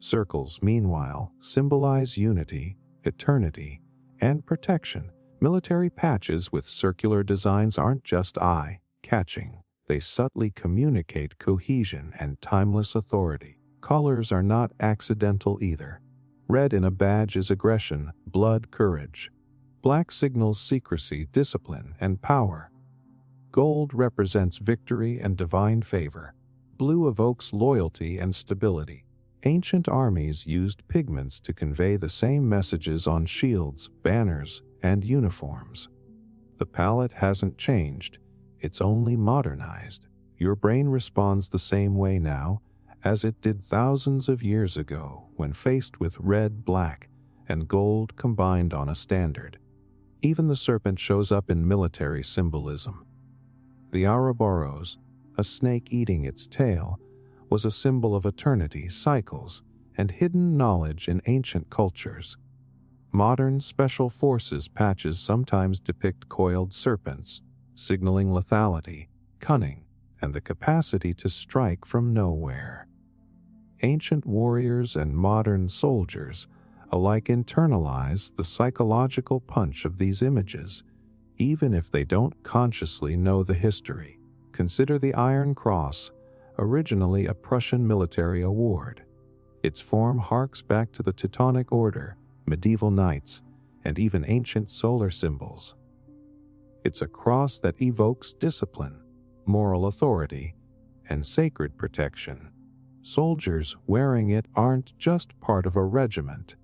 Circles, meanwhile, symbolize unity, eternity, and protection. Military patches with circular designs aren't just eye-catching. They subtly communicate cohesion and timeless authority. Colors are not accidental either. Red in a badge is aggression, blood, courage. Black signals secrecy, discipline, and power. Gold represents victory and divine favor. Blue evokes loyalty and stability. Ancient armies used pigments to convey the same messages on shields, banners, and uniforms. The palette hasn't changed, it's only modernized. Your brain responds the same way now as it did thousands of years ago when faced with red, black, and gold combined on a standard. Even the serpent shows up in military symbolism. The Ouroboros, a snake eating its tail, was a symbol of eternity, cycles, and hidden knowledge in ancient cultures. Modern special forces patches sometimes depict coiled serpents, signaling lethality, cunning, and the capacity to strike from nowhere. Ancient warriors and modern soldiers alike internalize the psychological punch of these images, even if they don't consciously know the history. Consider the Iron Cross, originally a Prussian military award. Its form harks back to the Teutonic Order, medieval knights, and even ancient solar symbols. It's a cross that evokes discipline, moral authority, and sacred protection. Soldiers wearing it aren't just part of a regiment.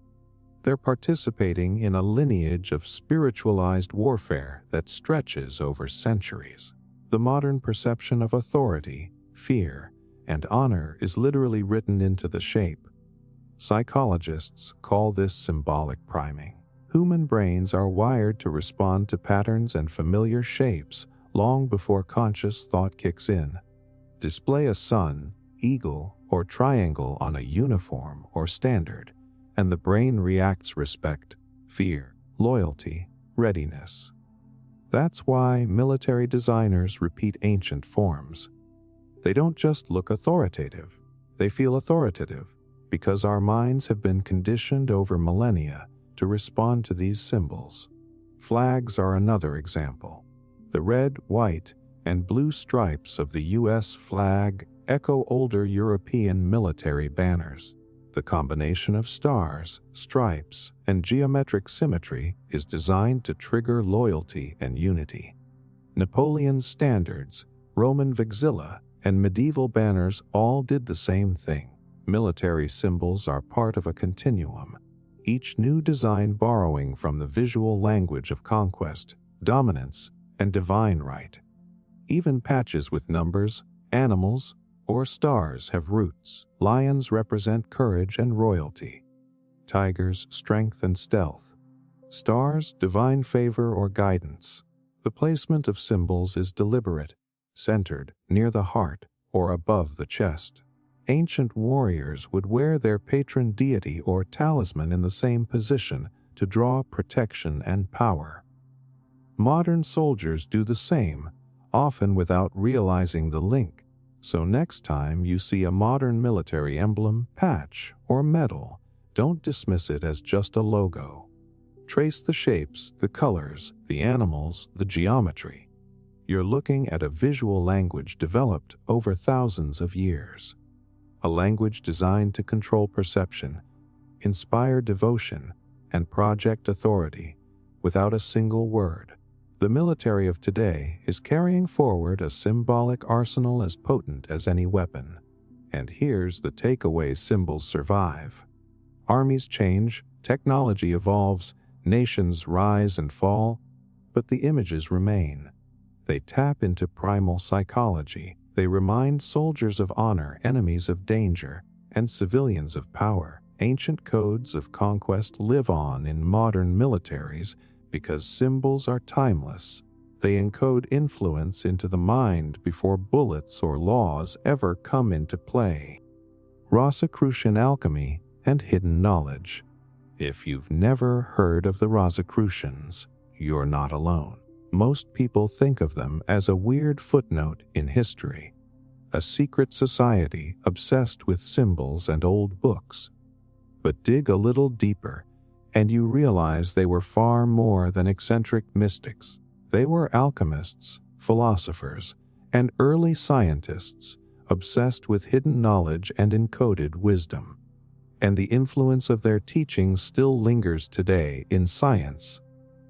They're participating in a lineage of spiritualized warfare that stretches over centuries. The modern perception of authority, fear, and honor is literally written into the shape. Psychologists call this symbolic priming. Human brains are wired to respond to patterns and familiar shapes long before conscious thought kicks in. Display a sun, eagle, or triangle on a uniform or standard, and the brain reacts: respect, fear, loyalty, readiness. That's why military designers repeat ancient forms. They don't just look authoritative, they feel authoritative, because our minds have been conditioned over millennia to respond to these symbols. Flags are another example. The red, white, and blue stripes of the U.S. flag echo older European military banners. The combination of stars, stripes, and geometric symmetry is designed to trigger loyalty and unity. Napoleon's standards, Roman vexilla, and medieval banners all did the same thing. Military symbols are part of a continuum, each new design borrowing from the visual language of conquest, dominance, and divine right. Even patches with numbers, animals, or stars have roots. Lions represent courage and royalty. Tigers, strength and stealth. Stars, divine favor or guidance. The placement of symbols is deliberate, centered near the heart or above the chest. Ancient warriors would wear their patron deity or talisman in the same position to draw protection and power. Modern soldiers do the same, often without realizing the link. So next time you see a modern military emblem, patch, or medal, don't dismiss it as just a logo. Trace the shapes, the colors, the animals, the geometry. You're looking at a visual language developed over thousands of years. A language designed to control perception, inspire devotion, and project authority without a single word. The military of today is carrying forward a symbolic arsenal as potent as any weapon. And here's the takeaway: symbols survive. Armies change, technology evolves, nations rise and fall, but the images remain. They tap into primal psychology. They remind soldiers of honor, enemies of danger, and civilians of power. Ancient codes of conquest live on in modern militaries because symbols are timeless. They encode influence into the mind before bullets or laws ever come into play. Rosicrucian alchemy and hidden knowledge. If you've never heard of the Rosicrucians, you're not alone. Most people think of them as a weird footnote in history, a secret society obsessed with symbols and old books. But dig a little deeper, and you realize they were far more than eccentric mystics. They were alchemists, philosophers, and early scientists obsessed with hidden knowledge and encoded wisdom. And the influence of their teachings still lingers today in science,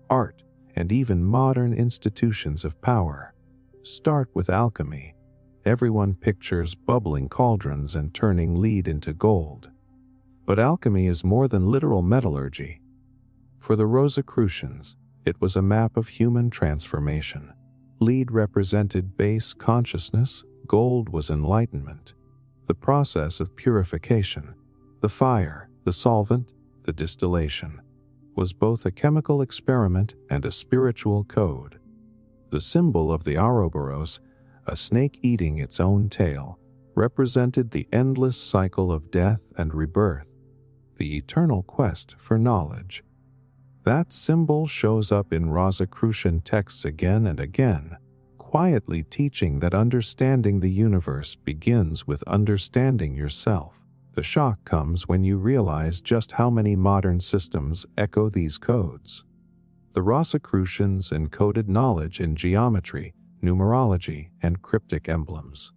art, and even modern institutions of power. Start with alchemy. Everyone pictures bubbling cauldrons and turning lead into gold. But alchemy is more than literal metallurgy. For the Rosicrucians, it was a map of human transformation. Lead represented base consciousness, gold was enlightenment, the process of purification. The fire, the solvent, the distillation, was both a chemical experiment and a spiritual code. The symbol of the Ouroboros, a snake eating its own tail, represented the endless cycle of death and rebirth, the eternal quest for knowledge. That symbol shows up in Rosicrucian texts again and again, quietly teaching that understanding the universe begins with understanding yourself. The shock comes when you realize just how many modern systems echo these codes. The Rosicrucians encoded knowledge in geometry, numerology, and cryptic emblems.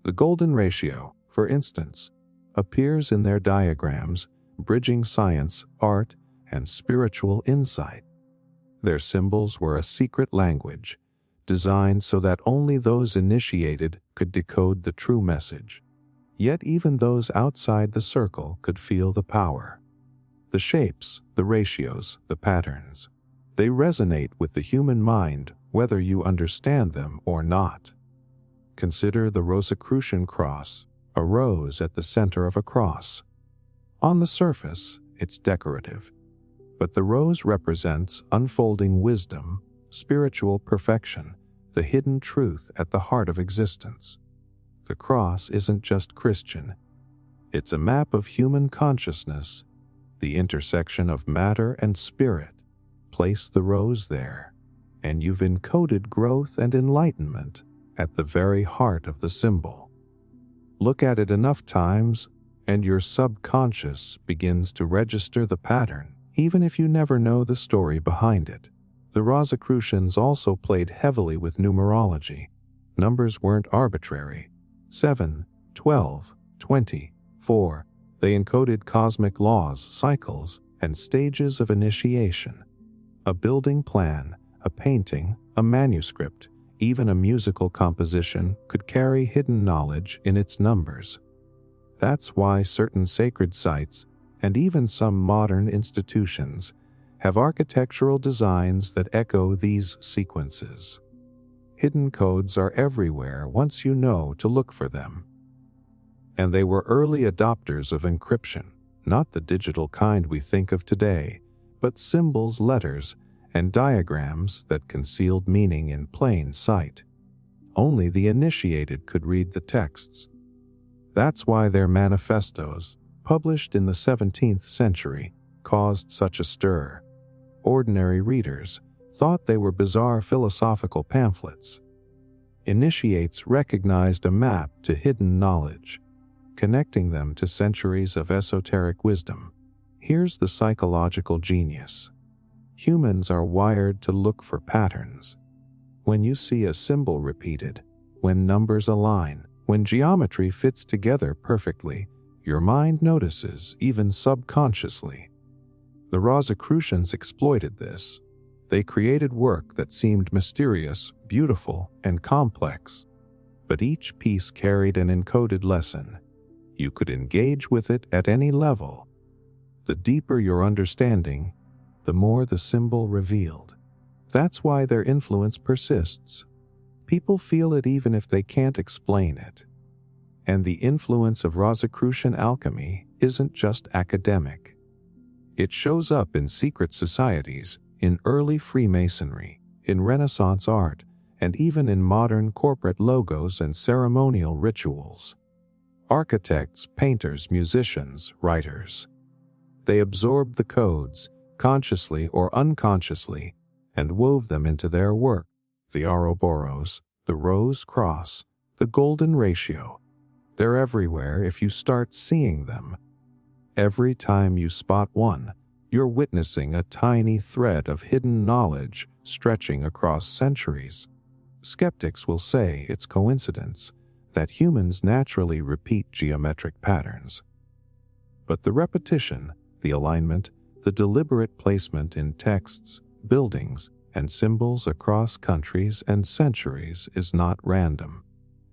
The golden ratio, for instance, appears in their diagrams, bridging science, art, and spiritual insight. Their symbols were a secret language, designed so that only those initiated could decode the true message. Yet even those outside the circle could feel the power. The shapes, the ratios, the patterns, they resonate with the human mind whether you understand them or not. Consider the Rosicrucian cross, a rose at the center of a cross. On the surface, it's decorative, but the rose represents unfolding wisdom, spiritual perfection, the hidden truth at the heart of existence. The cross isn't just Christian. It's a map of human consciousness, the intersection of matter and spirit. Place the rose there, and you've encoded growth and enlightenment at the very heart of the symbol. Look at it enough times, and your subconscious begins to register the pattern, even if you never know the story behind it. The Rosicrucians also played heavily with numerology. Numbers weren't arbitrary. 7, 12, 20, 4. They encoded cosmic laws, cycles, and stages of initiation. A building plan, a painting, a manuscript, even a musical composition could carry hidden knowledge in its numbers. That's why certain sacred sites, and even some modern institutions, have architectural designs that echo these sequences. Hidden codes are everywhere once you know to look for them. And they were early adopters of encryption, not the digital kind we think of today, but symbols, letters, and diagrams that concealed meaning in plain sight. Only the initiated could read the texts. That's why their manifestos, published in the 17th century, caused such a stir. Ordinary readers thought they were bizarre philosophical pamphlets. Initiates recognized a map to hidden knowledge, connecting them to centuries of esoteric wisdom. Here's the psychological genius. Humans are wired to look for patterns. When you see a symbol repeated, when numbers align, when geometry fits together perfectly, your mind notices, even subconsciously. The Rosicrucians exploited this. They created work that seemed mysterious, beautiful, and complex. But each piece carried an encoded lesson. You could engage with it at any level. The deeper your understanding, the more the symbol revealed. That's why their influence persists. People feel it even if they can't explain it. And the influence of Rosicrucian alchemy isn't just academic. It shows up in secret societies, in early Freemasonry, in Renaissance art, and even in modern corporate logos and ceremonial rituals. Architects, painters, musicians, writers. They absorbed the codes, consciously or unconsciously, and wove them into their work. The Ouroboros, the Rose Cross, the Golden Ratio. They're everywhere if you start seeing them. Every time you spot one, you're witnessing a tiny thread of hidden knowledge stretching across centuries. Skeptics will say it's coincidence, that humans naturally repeat geometric patterns. But the repetition, the alignment, the deliberate placement in texts, buildings, and symbols across countries and centuries is not random.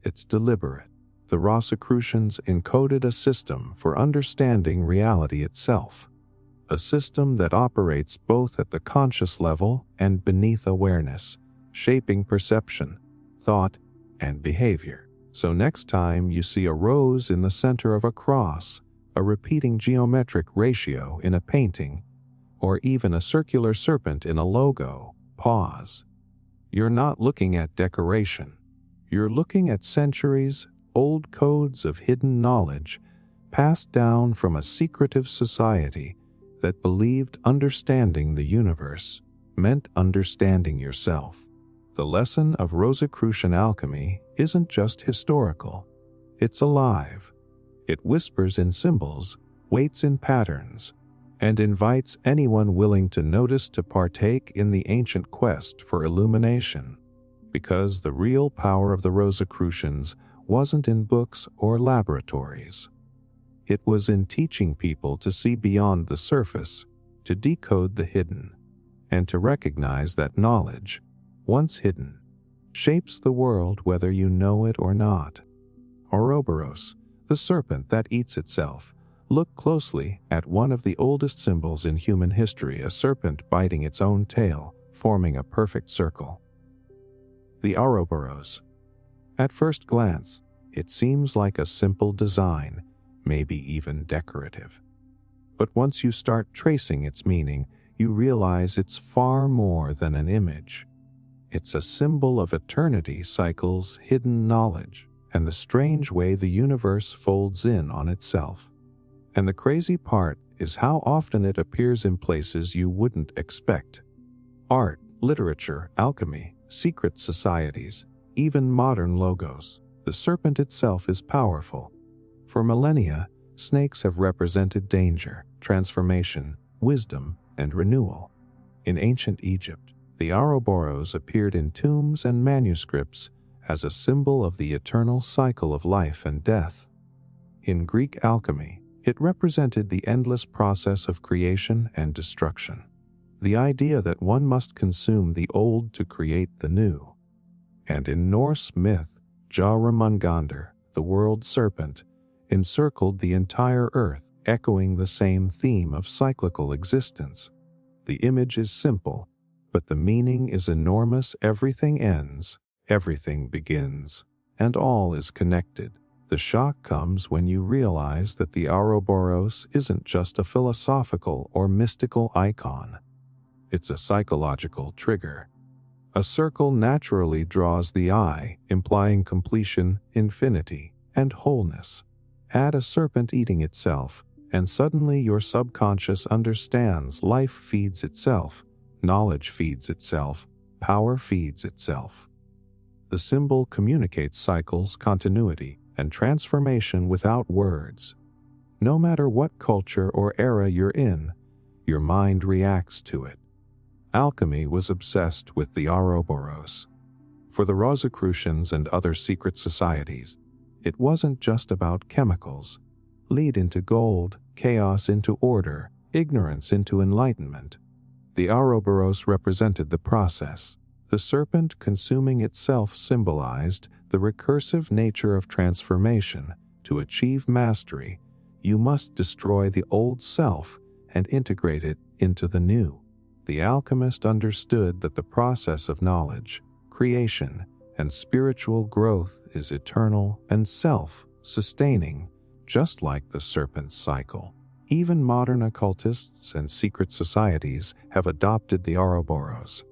It's deliberate. The Rosicrucians encoded a system for understanding reality itself, a system that operates both at the conscious level and beneath awareness, shaping perception, thought, and behavior. So next time you see a rose in the center of a cross, a repeating geometric ratio in a painting, or even a circular serpent in a logo, pause. You're not looking at decoration. You're looking at centuries, old codes of hidden knowledge passed down from a secretive society that believed understanding the universe meant understanding yourself. The lesson of Rosicrucian alchemy isn't just historical. It's alive. It whispers in symbols, waits in patterns, and invites anyone willing to notice to partake in the ancient quest for illumination. Because the real power of the Rosicrucians wasn't in books or laboratories. It was in teaching people to see beyond the surface, to decode the hidden, and to recognize that knowledge, once hidden, shapes the world whether you know it or not. Ouroboros, the serpent that eats itself. Look closely at one of the oldest symbols in human history, a serpent biting its own tail, forming a perfect circle. The Ouroboros. At first glance, it seems like a simple design, maybe even decorative. But once you start tracing its meaning, you realize it's far more than an image. It's a symbol of eternity, cycles, hidden knowledge, and the strange way the universe folds in on itself. And the crazy part is how often it appears in places you wouldn't expect. Art, literature, alchemy, secret societies, even modern logos. The serpent itself is powerful. For millennia, snakes have represented danger, transformation, wisdom, and renewal. In ancient Egypt, the Ouroboros appeared in tombs and manuscripts as a symbol of the eternal cycle of life and death. In Greek alchemy, it represented the endless process of creation and destruction. The idea that one must consume the old to create the new. And in Norse myth, Jormungandr, the world serpent, encircled the entire earth, echoing the same theme of cyclical existence. The image is simple, but the meaning is enormous. Everything ends, everything begins, and all is connected. The shock comes when you realize that the Ouroboros isn't just a philosophical or mystical icon. It's a psychological trigger. A circle naturally draws the eye, implying completion, infinity, and wholeness. Add a serpent eating itself, and suddenly your subconscious understands life feeds itself, knowledge feeds itself, power feeds itself. The symbol communicates cycles, continuity, and transformation without words. No matter what culture or era you're in, your mind reacts to it. Alchemy was obsessed with the Ouroboros. For the Rosicrucians and other secret societies, it wasn't just about chemicals. Lead into gold, chaos into order, ignorance into enlightenment. The Ouroboros represented the process. The serpent consuming itself symbolized the recursive nature of transformation. To achieve mastery, you must destroy the old self and integrate it into the new. The alchemist understood that the process of knowledge, creation, and spiritual growth is eternal and self-sustaining, just like the Serpent cycle. Even modern occultists and secret societies have adopted the Ouroboros.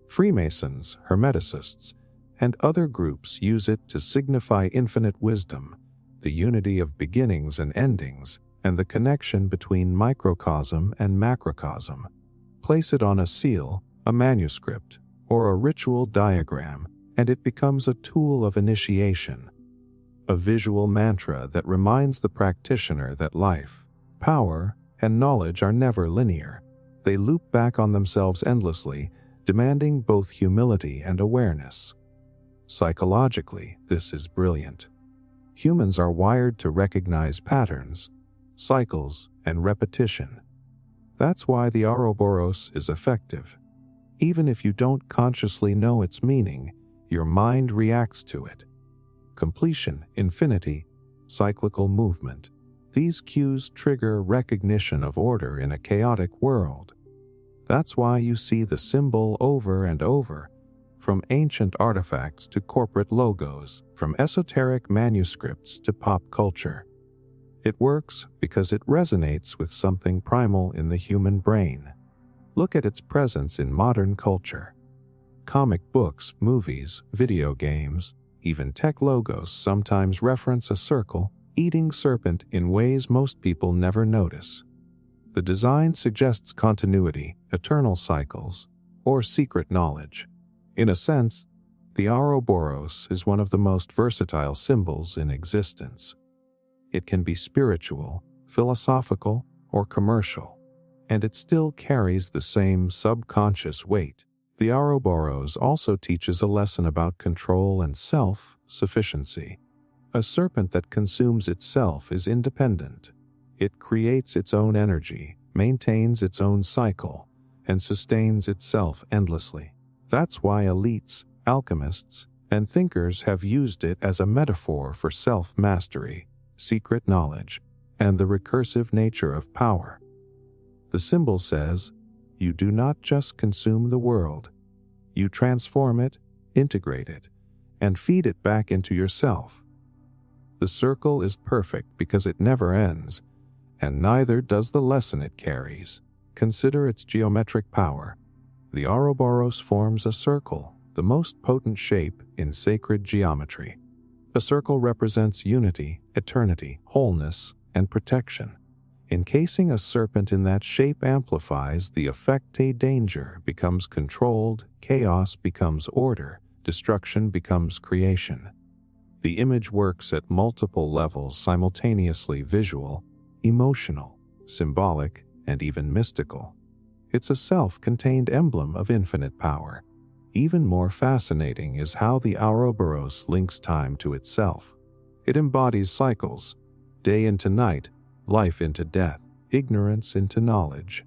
Freemasons, Hermeticists, and other groups use it to signify infinite wisdom, the unity of beginnings and endings, and the connection between microcosm and macrocosm. Place it on a seal, a manuscript, or a ritual diagram, and it becomes a tool of initiation, a visual mantra that reminds the practitioner that life, power, and knowledge are never linear. They loop back on themselves endlessly, demanding both humility and awareness. Psychologically, this is brilliant. Humans are wired to recognize patterns, cycles, and repetition. That's why the Ouroboros is effective. Even if you don't consciously know its meaning, your mind reacts to it. Completion, infinity, cyclical movement. These cues trigger recognition of order in a chaotic world. That's why you see the symbol over and over, from ancient artifacts to corporate logos, from esoteric manuscripts to pop culture. It works because it resonates with something primal in the human brain. Look at its presence in modern culture. Comic books, movies, video games, even tech logos sometimes reference a circle, eating serpent in ways most people never notice. The design suggests continuity, eternal cycles, or secret knowledge. In a sense, the Ouroboros is one of the most versatile symbols in existence. It can be spiritual, philosophical, or commercial, and it still carries the same subconscious weight. The Ouroboros also teaches a lesson about control and self-sufficiency. A serpent that consumes itself is independent. It creates its own energy, maintains its own cycle, and sustains itself endlessly. That's why elites, alchemists, and thinkers have used it as a metaphor for self-mastery, secret knowledge, and the recursive nature of power. The symbol says, you do not just consume the world. You transform it, integrate it, and feed it back into yourself. The circle is perfect because it never ends, and neither does the lesson it carries. Consider its geometric power. The Ouroboros forms a circle, the most potent shape in sacred geometry. A circle represents unity, eternity, wholeness, and protection. Encasing a serpent in that shape amplifies the effect. A danger becomes controlled, chaos becomes order, destruction becomes creation. The image works at multiple levels simultaneously: visual, emotional, symbolic, and even mystical. It's a self-contained emblem of infinite power. Even more fascinating is how the Ouroboros links time to itself. It embodies cycles, day into night, life into death, ignorance into knowledge.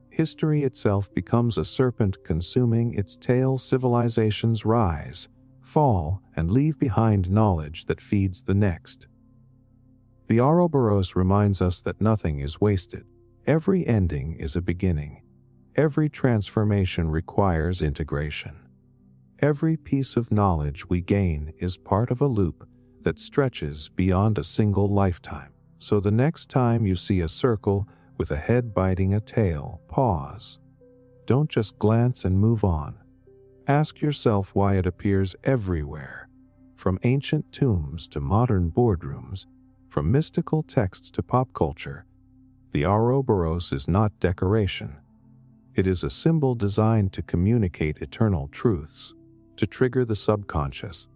History itself becomes a serpent consuming its tail. Civilizations rise, fall, and leave behind knowledge that feeds the next. The Ouroboros reminds us that nothing is wasted. Every ending is a beginning. Every transformation requires integration. Every piece of knowledge we gain is part of a loop that stretches beyond a single lifetime. So the next time you see a circle with a head biting a tail, pause. Don't just glance and move on. Ask yourself why it appears everywhere. From ancient tombs to modern boardrooms, from mystical texts to pop culture, the Ouroboros is not decoration. It is a symbol designed to communicate eternal truths, to trigger the subconscious,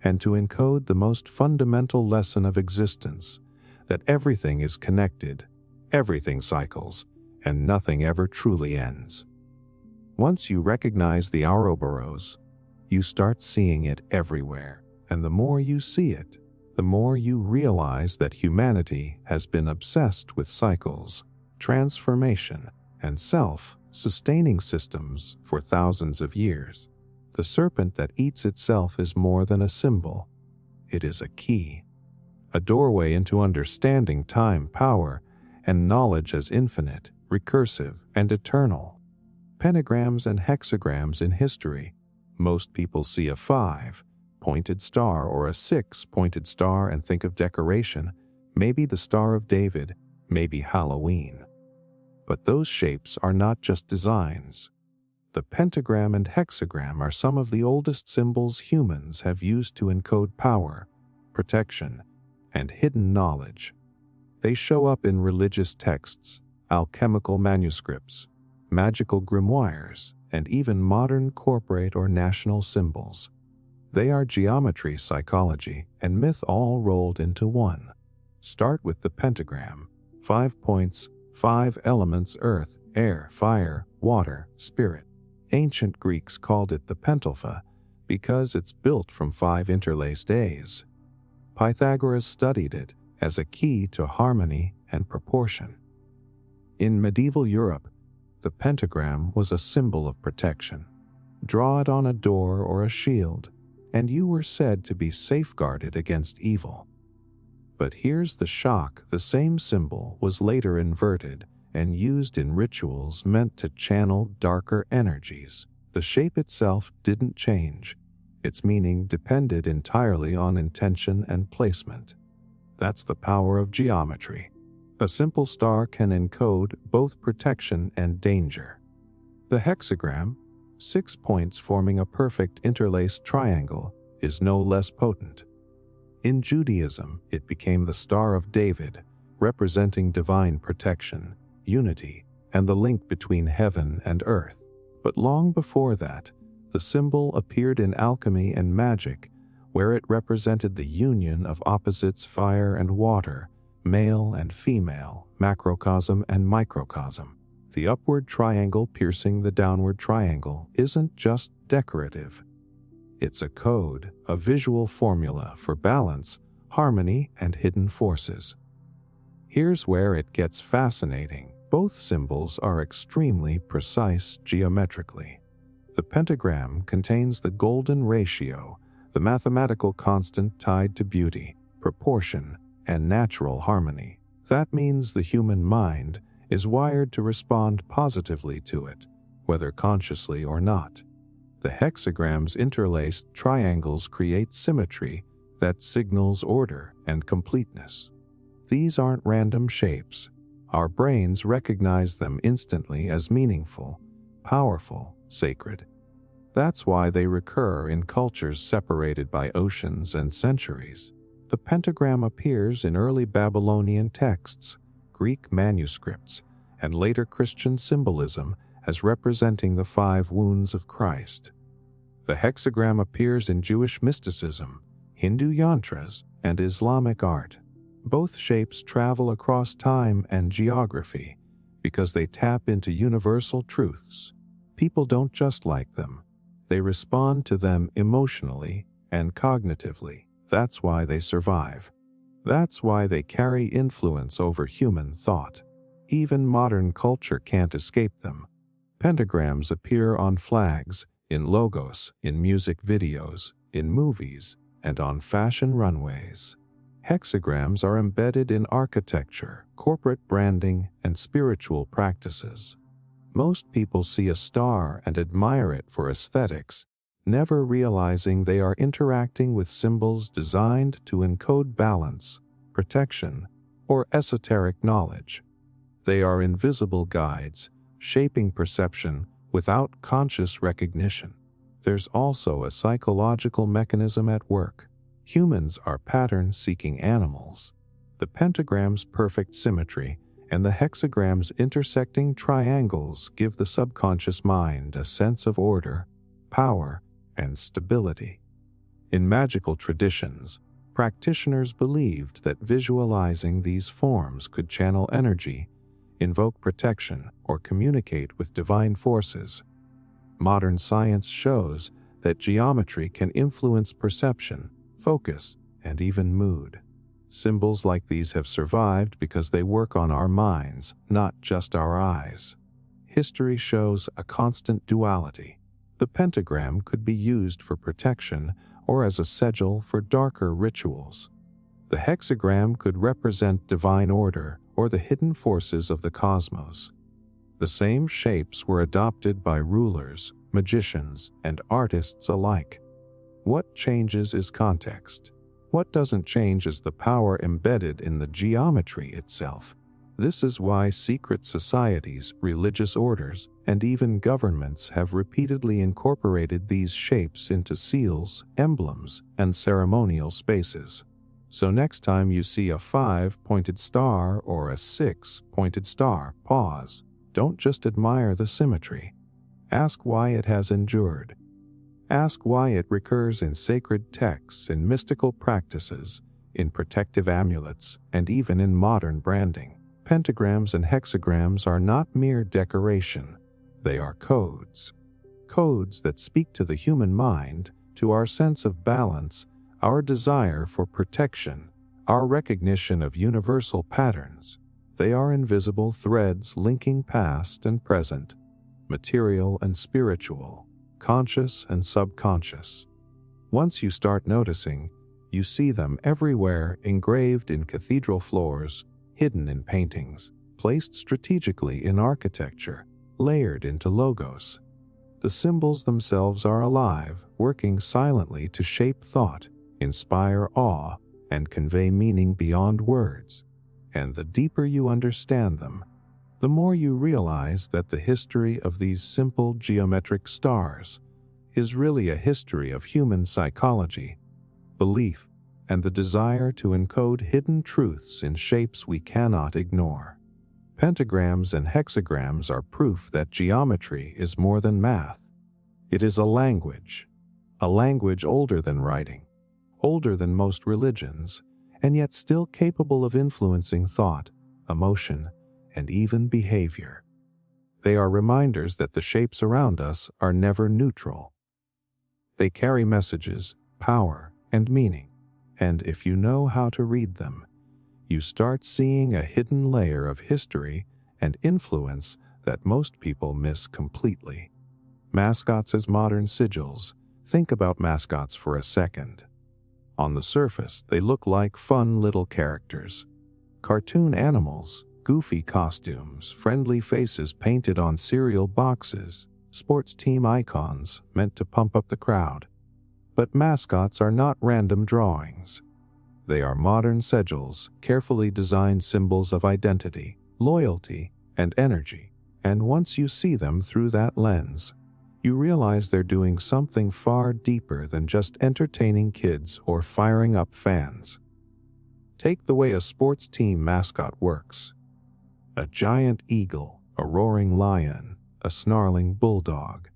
and to encode the most fundamental lesson of existence, that everything is connected, everything cycles, and nothing ever truly ends. Once you recognize the Ouroboros, you start seeing it everywhere, and the more you see it, the more you realize that humanity has been obsessed with cycles, transformation, and self-sustaining systems for thousands of years. The serpent that eats itself is more than a symbol. It is a key, a doorway into understanding time, power, and knowledge as infinite, recursive, and eternal. Pentagrams and hexagrams in history. Most people see a 5-pointed star or a 6-pointed star and think of decoration, maybe the Star of David, maybe Halloween. But those shapes are not just designs. The pentagram and hexagram are some of the oldest symbols humans have used to encode power, protection, and hidden knowledge. They show up in religious texts, alchemical manuscripts, magical grimoires, and even modern corporate or national symbols. They are geometry, psychology, and myth all rolled into one. Start with the pentagram. 5 points, 5 elements: earth, air, fire, water, spirit. Ancient Greeks called it the pentalpha because it's built from 5 interlaced A's. Pythagoras studied it as a key to harmony and proportion. In medieval Europe, the pentagram was a symbol of protection. Draw it on a door or a shield, and you were said to be safeguarded against evil. But here's the shock: the same symbol was later inverted and used in rituals meant to channel darker energies. The shape itself didn't change. Its meaning depended entirely on intention and placement. That's the power of geometry. A simple star can encode both protection and danger. The hexagram, 6 points forming a perfect interlaced triangle, is no less potent. In Judaism, it became the Star of David, representing divine protection, unity, and the link between heaven and earth. But long before that, the symbol appeared in alchemy and magic, where it represented the union of opposites: fire and water, male and female, macrocosm and microcosm. The upward triangle piercing the downward triangle isn't just decorative. It's a code, a visual formula for balance, harmony, and hidden forces. Here's where it gets fascinating. Both symbols are extremely precise geometrically. The pentagram contains the golden ratio, the mathematical constant tied to beauty, proportion, and natural harmony. That means the human mind is wired to respond positively to it, whether consciously or not. The hexagram's interlaced triangles create symmetry that signals order and completeness. These aren't random shapes. Our brains recognize them instantly as meaningful, powerful, sacred. That's why they recur in cultures separated by oceans and centuries. The pentagram appears in early Babylonian texts, Greek manuscripts, and later Christian symbolism as representing the 5 wounds of Christ. The hexagram appears in Jewish mysticism, Hindu yantras, and Islamic art. Both shapes travel across time and geography because they tap into universal truths. People don't just like them. They respond to them emotionally and cognitively. That's why they survive. That's why they carry influence over human thought. Even modern culture can't escape them. Pentagrams appear on flags, in logos, in music videos, in movies, and on fashion runways. Hexagrams are embedded in architecture, corporate branding, and spiritual practices. Most people see a star and admire it for aesthetics, never realizing they are interacting with symbols designed to encode balance, protection, or esoteric knowledge. They are invisible guides, shaping perception without conscious recognition. There's also a psychological mechanism at work. Humans are pattern-seeking animals. The pentagram's perfect symmetry and the hexagram's intersecting triangles give the subconscious mind a sense of order, power, and stability. In magical traditions, practitioners believed that visualizing these forms could channel energy, invoke protection, or communicate with divine forces. Modern science shows that geometry can influence perception, focus, and even mood. Symbols like these have survived because they work on our minds, not just our eyes. History shows a constant duality. The pentagram could be used for protection or as a sigil for darker rituals. The hexagram could represent divine order or the hidden forces of the cosmos. The same shapes were adopted by rulers, magicians, and artists alike. What changes is context. What doesn't change is the power embedded in the geometry itself. This is why secret societies, religious orders, and even governments have repeatedly incorporated these shapes into seals, emblems, and ceremonial spaces. So next time you see a 5-pointed star or a 6-pointed star, pause. Don't just admire the symmetry. Ask why it has endured. Ask why it recurs in sacred texts, in mystical practices, in protective amulets, and even in modern branding. Pentagrams and hexagrams are not mere decoration. They are codes. Codes that speak to the human mind, to our sense of balance, our desire for protection, our recognition of universal patterns. They are invisible threads linking past and present, material and spiritual, conscious and subconscious. Once you start noticing, you see them everywhere, engraved in cathedral floors, hidden in paintings, placed strategically in architecture, layered into logos. The symbols themselves are alive, working silently to shape thought, inspire awe, and convey meaning beyond words. And the deeper you understand them, the more you realize that the history of these simple geometric stars is really a history of human psychology, belief, and the desire to encode hidden truths in shapes we cannot ignore. Pentagrams and hexagrams are proof that geometry is more than math. It is a language older than writing, older than most religions, and yet still capable of influencing thought, emotion, and even behavior. They are reminders that the shapes around us are never neutral. They carry messages, power, and meaning. And if you know how to read them, you start seeing a hidden layer of history and influence that most people miss completely. Mascots as modern sigils. Think about mascots for a second. On the surface, they look like fun little characters. Cartoon animals, goofy costumes, friendly faces painted on cereal boxes, sports team icons meant to pump up the crowd. But mascots are not random drawings. They are modern sigils, carefully designed symbols of identity, loyalty, and energy. And once you see them through that lens, you realize they're doing something far deeper than just entertaining kids or firing up fans. Take the way a sports team mascot works. A giant eagle, a roaring lion, a snarling bulldog.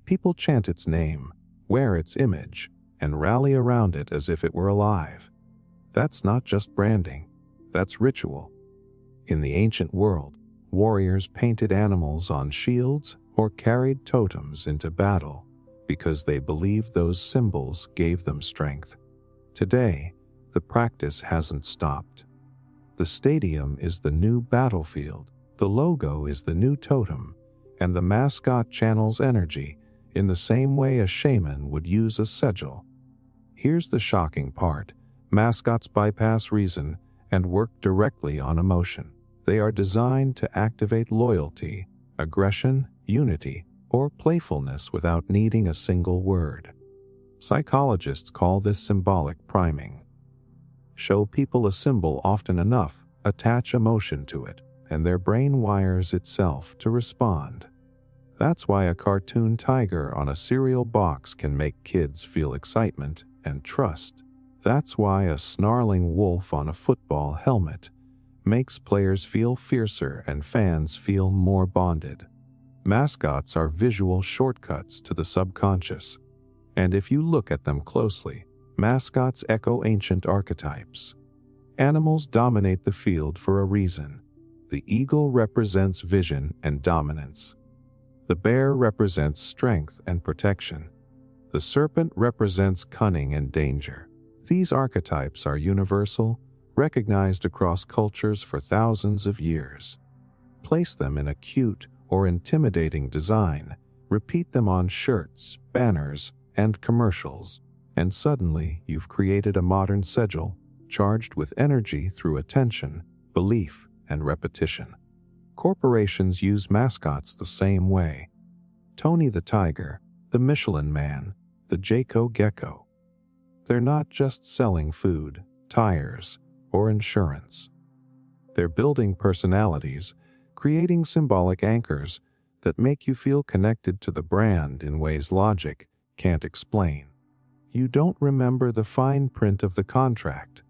People chant its name, wear its image, and rally around it as if it were alive. That's not just branding, that's ritual. In the ancient world, warriors painted animals on shields or carried totems into battle because they believed those symbols gave them strength. Today, the practice hasn't stopped. The stadium is the new battlefield, the logo is the new totem, and the mascot channels energy in the same way a shaman would use a sigil. Here's the shocking part. Mascots bypass reason and work directly on emotion. They are designed to activate loyalty, aggression, unity, or playfulness without needing a single word. Psychologists call this symbolic priming. Show people a symbol often enough, attach emotion to it, and their brain wires itself to respond. That's why a cartoon tiger on a cereal box can make kids feel excitement and trust. That's why a snarling wolf on a football helmet makes players feel fiercer and fans feel more bonded. Mascots are visual shortcuts to the subconscious. And if you look at them closely, mascots echo ancient archetypes. Animals dominate the field for a reason. The eagle represents vision and dominance. The bear represents strength and protection. The serpent represents cunning and danger. These archetypes are universal, recognized across cultures for thousands of years. Place them in a cute or intimidating design, repeat them on shirts, banners, and commercials, and suddenly you've created a modern sigil charged with energy through attention, belief, and repetition. Corporations use mascots the same way. Tony the Tiger, the Michelin Man, the Jayco Gecko. They're not just selling food, tires, or insurance. They're building personalities, creating symbolic anchors that make you feel connected to the brand in ways logic can't explain. You don't remember the fine print of the contract,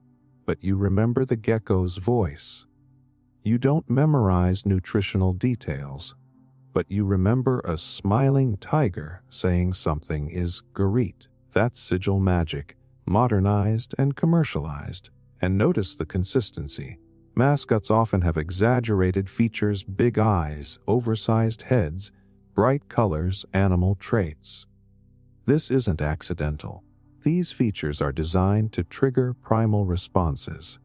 but you remember the gecko's voice. You don't memorize nutritional details, but you remember a smiling tiger saying something is great. That's sigil magic, modernized and commercialized. And notice the consistency. Mascots often have exaggerated features, big eyes, oversized heads, bright colors, animal traits. This isn't accidental. These features are designed to trigger primal responses.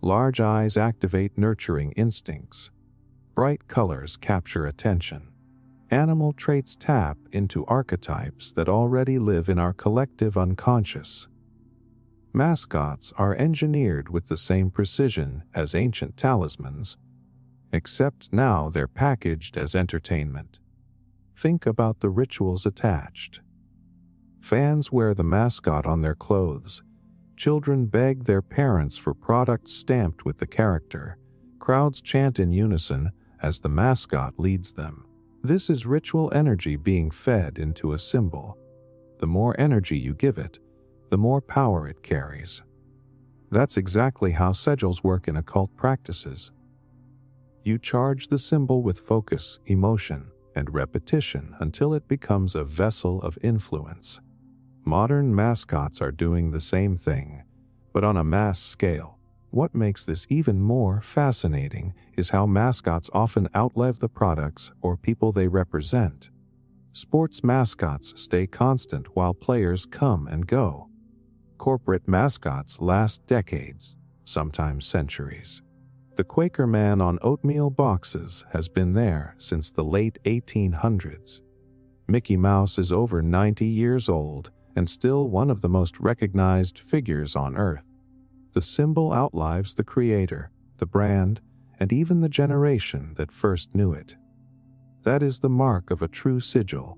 Large eyes activate nurturing instincts. Bright colors capture attention. Animal traits tap into archetypes that already live in our collective unconscious. Mascots are engineered with the same precision as ancient talismans, except now they're packaged as entertainment. Think about the rituals attached. Fans wear the mascot on their clothes. Children beg their parents for products stamped with the character. Crowds chant in unison as the mascot leads them. This is ritual energy being fed into a symbol. The more energy you give it, the more power it carries. That's exactly how sigils work in occult practices. You charge the symbol with focus, emotion, and repetition until it becomes a vessel of influence. Modern mascots are doing the same thing, but on a mass scale. What makes this even more fascinating is how mascots often outlive the products or people they represent. Sports mascots stay constant while players come and go. Corporate mascots last decades, sometimes centuries. The Quaker man on oatmeal boxes has been there since the late 1800s. Mickey Mouse is over 90 years old and still one of the most recognized figures on Earth. The symbol outlives the creator, the brand, and even the generation that first knew it. That is the mark of a true sigil.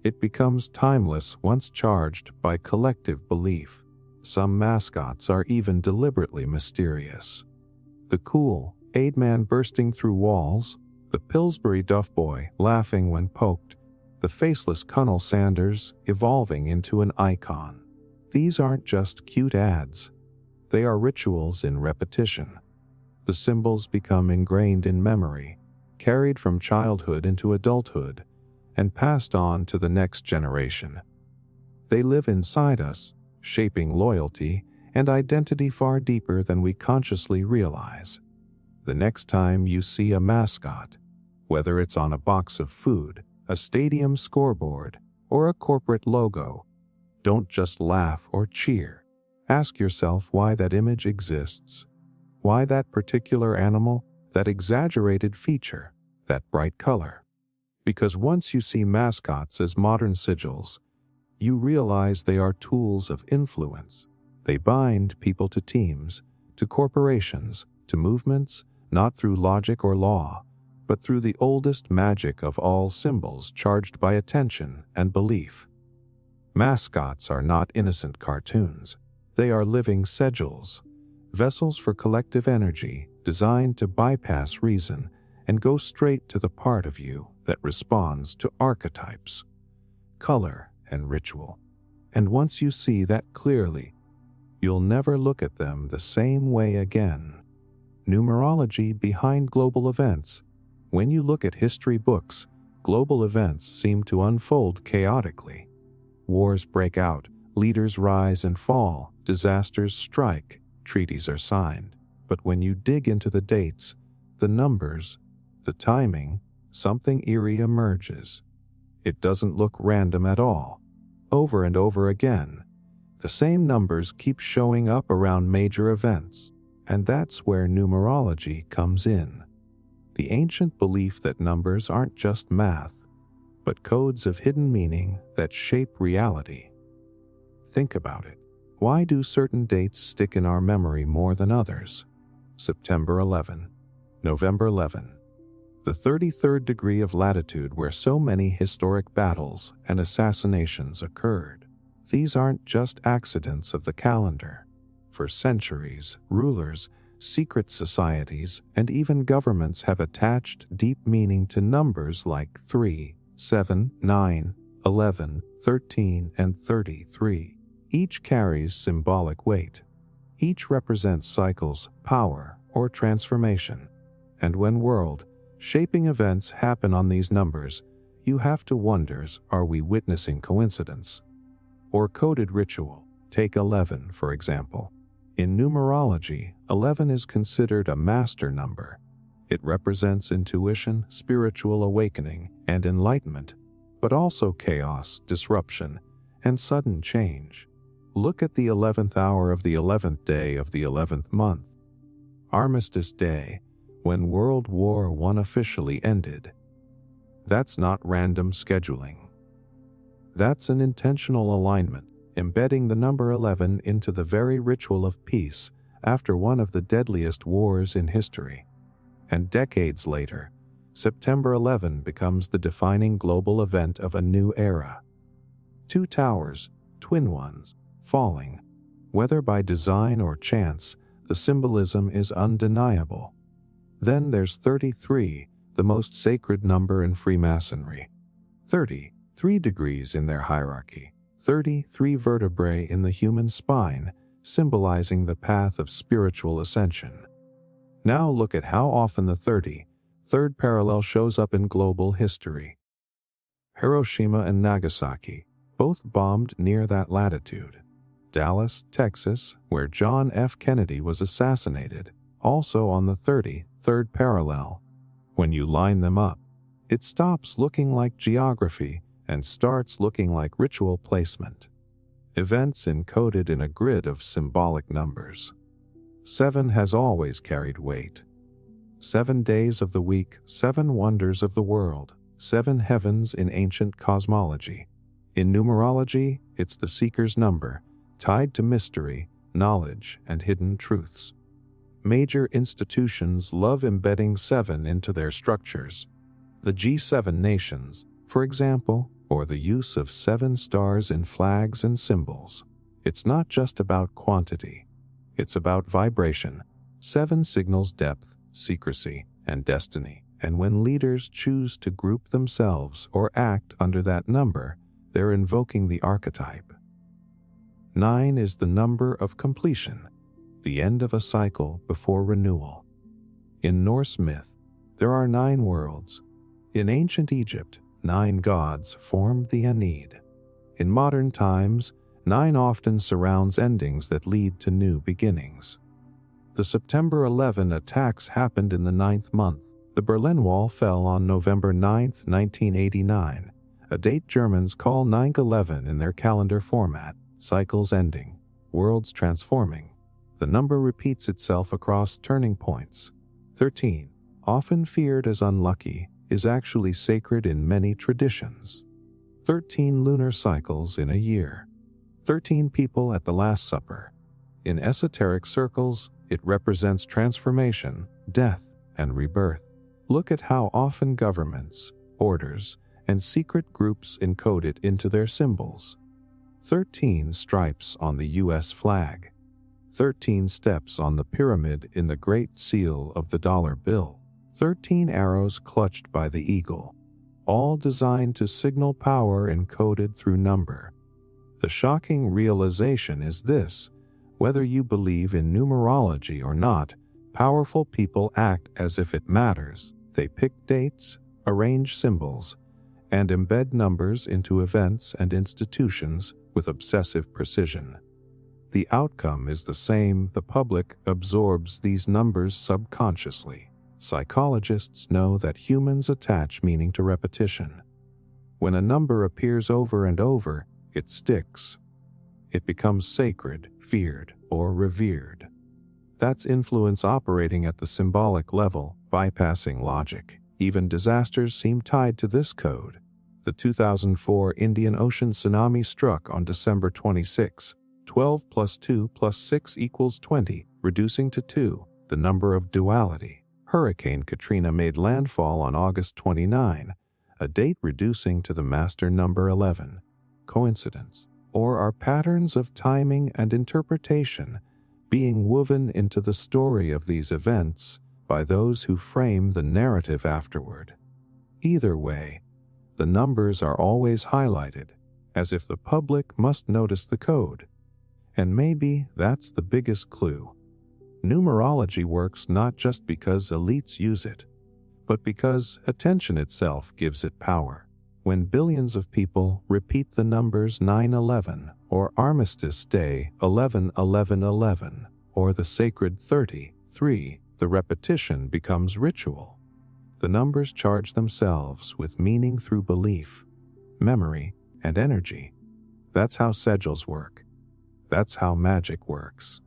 It becomes timeless once charged by collective belief. Some mascots are even deliberately mysterious. The cool aid man bursting through walls, the Pillsbury Duff Boy laughing when poked, the faceless Colonel Sanders evolving into an icon. These aren't just cute ads. They are rituals in repetition. The symbols become ingrained in memory, carried from childhood into adulthood, and passed on to the next generation. They live inside us, shaping loyalty and identity far deeper than we consciously realize. The next time you see a mascot, whether it's on a box of food, a stadium scoreboard, or a corporate logo, don't just laugh or cheer. Ask yourself why that image exists. Why that particular animal, that exaggerated feature, that bright color. Because once you see mascots as modern sigils, you realize they are tools of influence. They bind people to teams, to corporations, to movements, not through logic or law, but through the oldest magic of all symbols charged by attention and belief. Mascots are not innocent cartoons. They are living sigils, vessels for collective energy designed to bypass reason and go straight to the part of you that responds to archetypes, color, and ritual. And once you see that clearly, you'll never look at them the same way again. Numerology behind global events. When you look at history books, global events seem to unfold chaotically. Wars break out, leaders rise and fall, disasters strike, treaties are signed. But when you dig into the dates, the numbers, the timing, something eerie emerges. It doesn't look random at all. Over and over again, the same numbers keep showing up around major events, and that's where numerology comes in. The ancient belief that numbers aren't just math, but codes of hidden meaning that shape reality. Think about it. Why do certain dates stick in our memory more than others? September 11, November 11. The 33rd degree of latitude where so many historic battles and assassinations occurred. These aren't just accidents of the calendar. For centuries, rulers, secret societies, and even governments have attached deep meaning to numbers like 3, 7, 9, 11, 13, and 33. Each carries symbolic weight. Each represents cycles, power, or transformation. And when world-shaping events happen on these numbers, you have to wonder, are we witnessing coincidence or coded ritual? Take 11, for example. In numerology, 11 is considered a master number. It represents intuition, spiritual awakening, and enlightenment, but also chaos, disruption, and sudden change. Look at the 11th hour of the 11th day of the 11th month. Armistice Day, when World War I officially ended. That's not random scheduling. That's an intentional alignment, embedding the number 11 into the very ritual of peace after one of the deadliest wars in history. And decades later, September 11 becomes the defining global event of a new era. Two towers, twin ones, falling. Whether by design or chance, the symbolism is undeniable. Then there's 33, the most sacred number in Freemasonry. 30, 3 degrees in their hierarchy. 33 vertebrae in the human spine, symbolizing the path of spiritual ascension. Now look at how often the 33rd parallel shows up in global history. Hiroshima and Nagasaki, both bombed near that latitude. Dallas, Texas, where John F. Kennedy was assassinated, also on the 33rd parallel. When you line them up, it stops looking like geography and starts looking like ritual placement. Events encoded in a grid of symbolic numbers. 7 has always carried weight. 7 days of the week, 7 wonders of the world, 7 heavens in ancient cosmology. In numerology, it's the seeker's number, tied to mystery, knowledge, and hidden truths. Major institutions love embedding 7 into their structures. The G7 nations, for example, or the use of 7 stars in flags and symbols. It's not just about quantity. It's about vibration. 7 signals depth, secrecy, and destiny. And when leaders choose to group themselves or act under that number, they're invoking the archetype. 9 is the number of completion, the end of a cycle before renewal. In Norse myth, there are 9 worlds. In ancient Egypt, 9 gods formed the Aeneid. In modern times, 9 often surrounds endings that lead to new beginnings. The September 11 attacks happened in the 9th month. The Berlin Wall fell on November 9, 1989, a date Germans call 9/11 in their calendar format. Cycles ending, worlds transforming. The number repeats itself across turning points. 13, often feared as unlucky, is actually sacred in many traditions. 13 lunar cycles in a year. 13 people at the Last Supper. In esoteric circles, it represents transformation, death, and rebirth. Look at how often governments, orders, and secret groups encode it into their symbols. 13 stripes on the U.S. flag. 13 steps on the pyramid in the Great Seal of the dollar bill. 13 arrows clutched by the eagle, all designed to signal power encoded through number. The shocking realization is this: whether you believe in numerology or not, powerful people act as if it matters. They pick dates, arrange symbols, and embed numbers into events and institutions with obsessive precision. The outcome is the same: the public absorbs these numbers subconsciously. Psychologists know that humans attach meaning to repetition. When a number appears over and over, it sticks. It becomes sacred, feared, or revered. That's influence operating at the symbolic level, bypassing logic. Even disasters seem tied to this code. The 2004 Indian Ocean tsunami struck on December 26. 12 plus 2 plus 6 equals 20, reducing to 2, the number of duality. Hurricane Katrina made landfall on August 29, a date reducing to the master number 11. Coincidence? Or are patterns of timing and interpretation being woven into the story of these events by those who frame the narrative afterward? Either way, the numbers are always highlighted, as if the public must notice the code. And maybe that's the biggest clue. Numerology works not just because elites use it, but because attention itself gives it power. When billions of people repeat the numbers 9/11 or Armistice Day 11/11/11 or the sacred 33, the repetition becomes ritual. The numbers charge themselves with meaning through belief, memory, and energy. That's how sigils work. That's how magic works.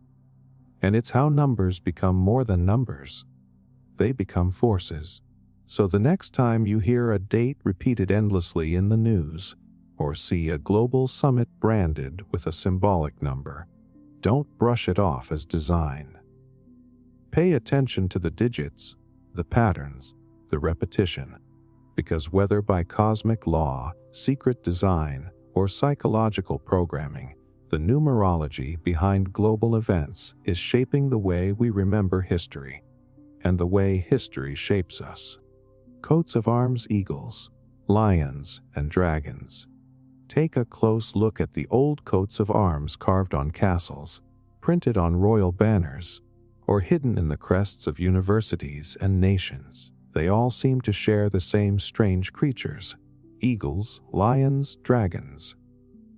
And it's how numbers become more than numbers. They become forces. So the next time you hear a date repeated endlessly in the news, or see a global summit branded with a symbolic number, don't brush it off as design. Pay attention to the digits, the patterns, the repetition, because whether by cosmic law, secret design, or psychological programming, the numerology behind global events is shaping the way we remember history, and the way history shapes us. Coats of arms: eagles, lions, and dragons. Take a close look at the old coats of arms carved on castles, printed on royal banners, or hidden in the crests of universities and nations. They all seem to share the same strange creatures: eagles, lions, dragons.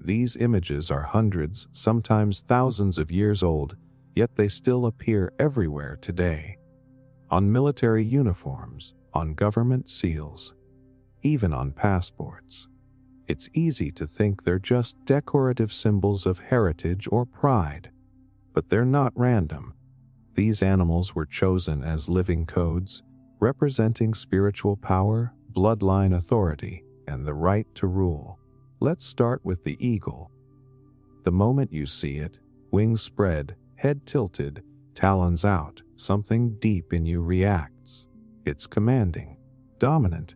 These images are hundreds, sometimes thousands of years old, yet they still appear everywhere today. On military uniforms, on government seals, even on passports. It's easy to think they're just decorative symbols of heritage or pride, but they're not random. These animals were chosen as living codes, representing spiritual power, bloodline authority, and the right to rule. Let's start with the eagle. The moment you see it, wings spread, head tilted, talons out, something deep in you reacts. It's commanding, dominant,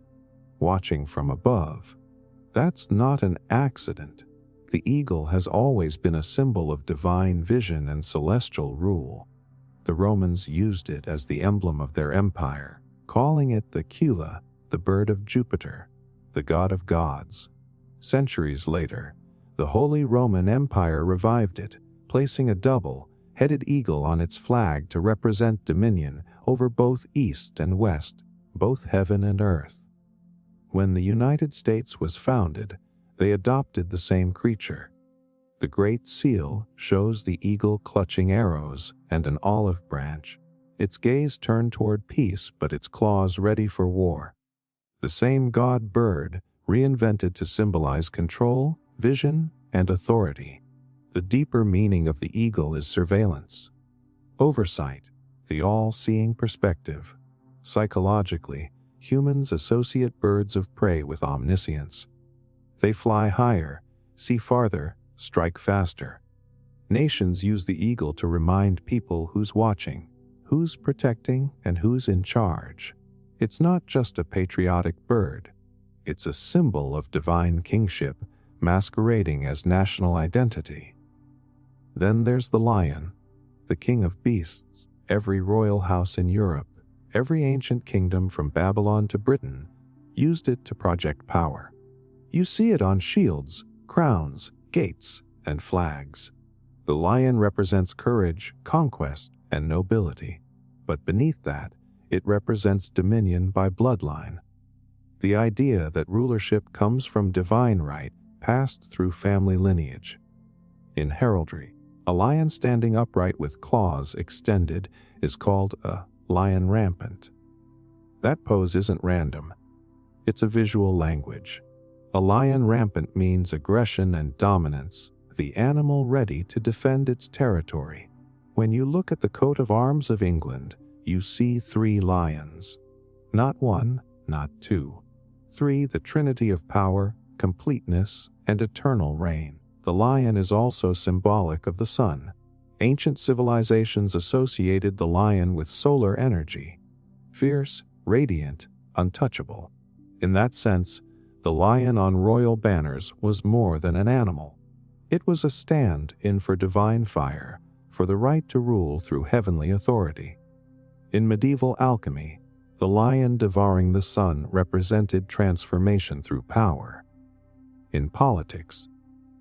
watching from above. That's not an accident. The eagle has always been a symbol of divine vision and celestial rule. The Romans used it as the emblem of their empire, calling it the Cula, the bird of Jupiter, the god of gods. Centuries later, the Holy Roman Empire revived it, placing a double-headed eagle on its flag to represent dominion over both East and West, both heaven and earth. When the United States was founded, they adopted the same creature. The Great Seal shows the eagle clutching arrows and an olive branch, its gaze turned toward peace but its claws ready for war. The same god bird, reinvented to symbolize control, vision, and authority. The deeper meaning of the eagle is surveillance, oversight, the all-seeing perspective. Psychologically, humans associate birds of prey with omniscience. They fly higher, see farther, strike faster. Nations use the eagle to remind people who's watching, who's protecting, and who's in charge. It's not just a patriotic bird. It's a symbol of divine kingship, masquerading as national identity. Then there's the lion, the king of beasts. Every royal house in Europe, every ancient kingdom from Babylon to Britain, used it to project power. You see it on shields, crowns, gates, and flags. The lion represents courage, conquest, and nobility. But beneath that, it represents dominion by bloodline. The idea that rulership comes from divine right passed through family lineage. In heraldry, a lion standing upright with claws extended is called a lion rampant. That pose isn't random. It's a visual language. A lion rampant means aggression and dominance, the animal ready to defend its territory. When you look at the coat of arms of England, you see 3 lions. Not 1, not 2. 3, the trinity of power, completeness, and eternal reign. The lion is also symbolic of the sun. Ancient civilizations associated the lion with solar energy. Fierce, radiant, untouchable. In that sense, the lion on royal banners was more than an animal. It was a stand-in for divine fire, for the right to rule through heavenly authority. In medieval alchemy, the lion devouring the sun represented transformation through power. In politics,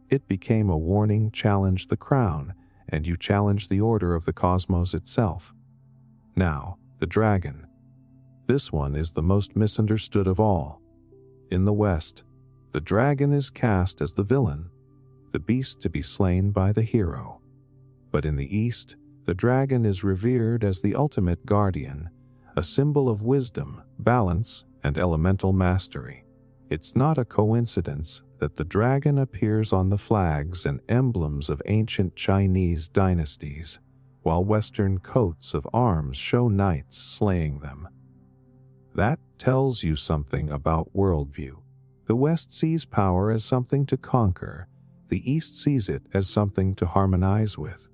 it became a warning: challenge the crown, and you challenge the order of the cosmos itself. Now, the dragon. This one is the most misunderstood of all. In the West, the dragon is cast as the villain, the beast to be slain by the hero. But in the East, the dragon is revered as the ultimate guardian, a symbol of wisdom, balance, and elemental mastery. It's not a coincidence that the dragon appears on the flags and emblems of ancient Chinese dynasties, while Western coats of arms show knights slaying them. That tells you something about worldview. The West sees power as something to conquer, the East sees it as something to harmonize with.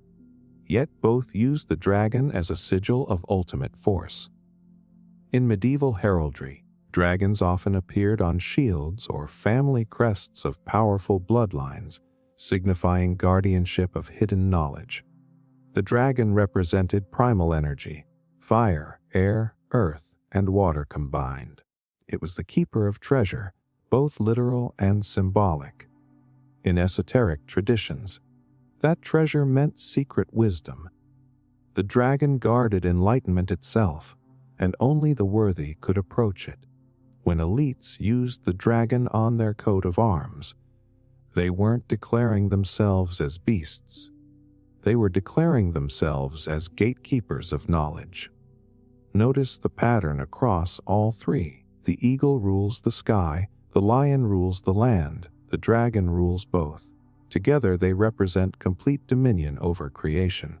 Yet both use the dragon as a sigil of ultimate force. In medieval heraldry, dragons often appeared on shields or family crests of powerful bloodlines, signifying guardianship of hidden knowledge. The dragon represented primal energy, fire, air, earth, and water combined. It was the keeper of treasure, both literal and symbolic. In esoteric traditions, that treasure meant secret wisdom. The dragon guarded enlightenment itself, and only the worthy could approach it. When elites used the dragon on their coat of arms, they weren't declaring themselves as beasts. They were declaring themselves as gatekeepers of knowledge. Notice the pattern across all three. The eagle rules the sky, the lion rules the land, the dragon rules both. Together they represent complete dominion over creation.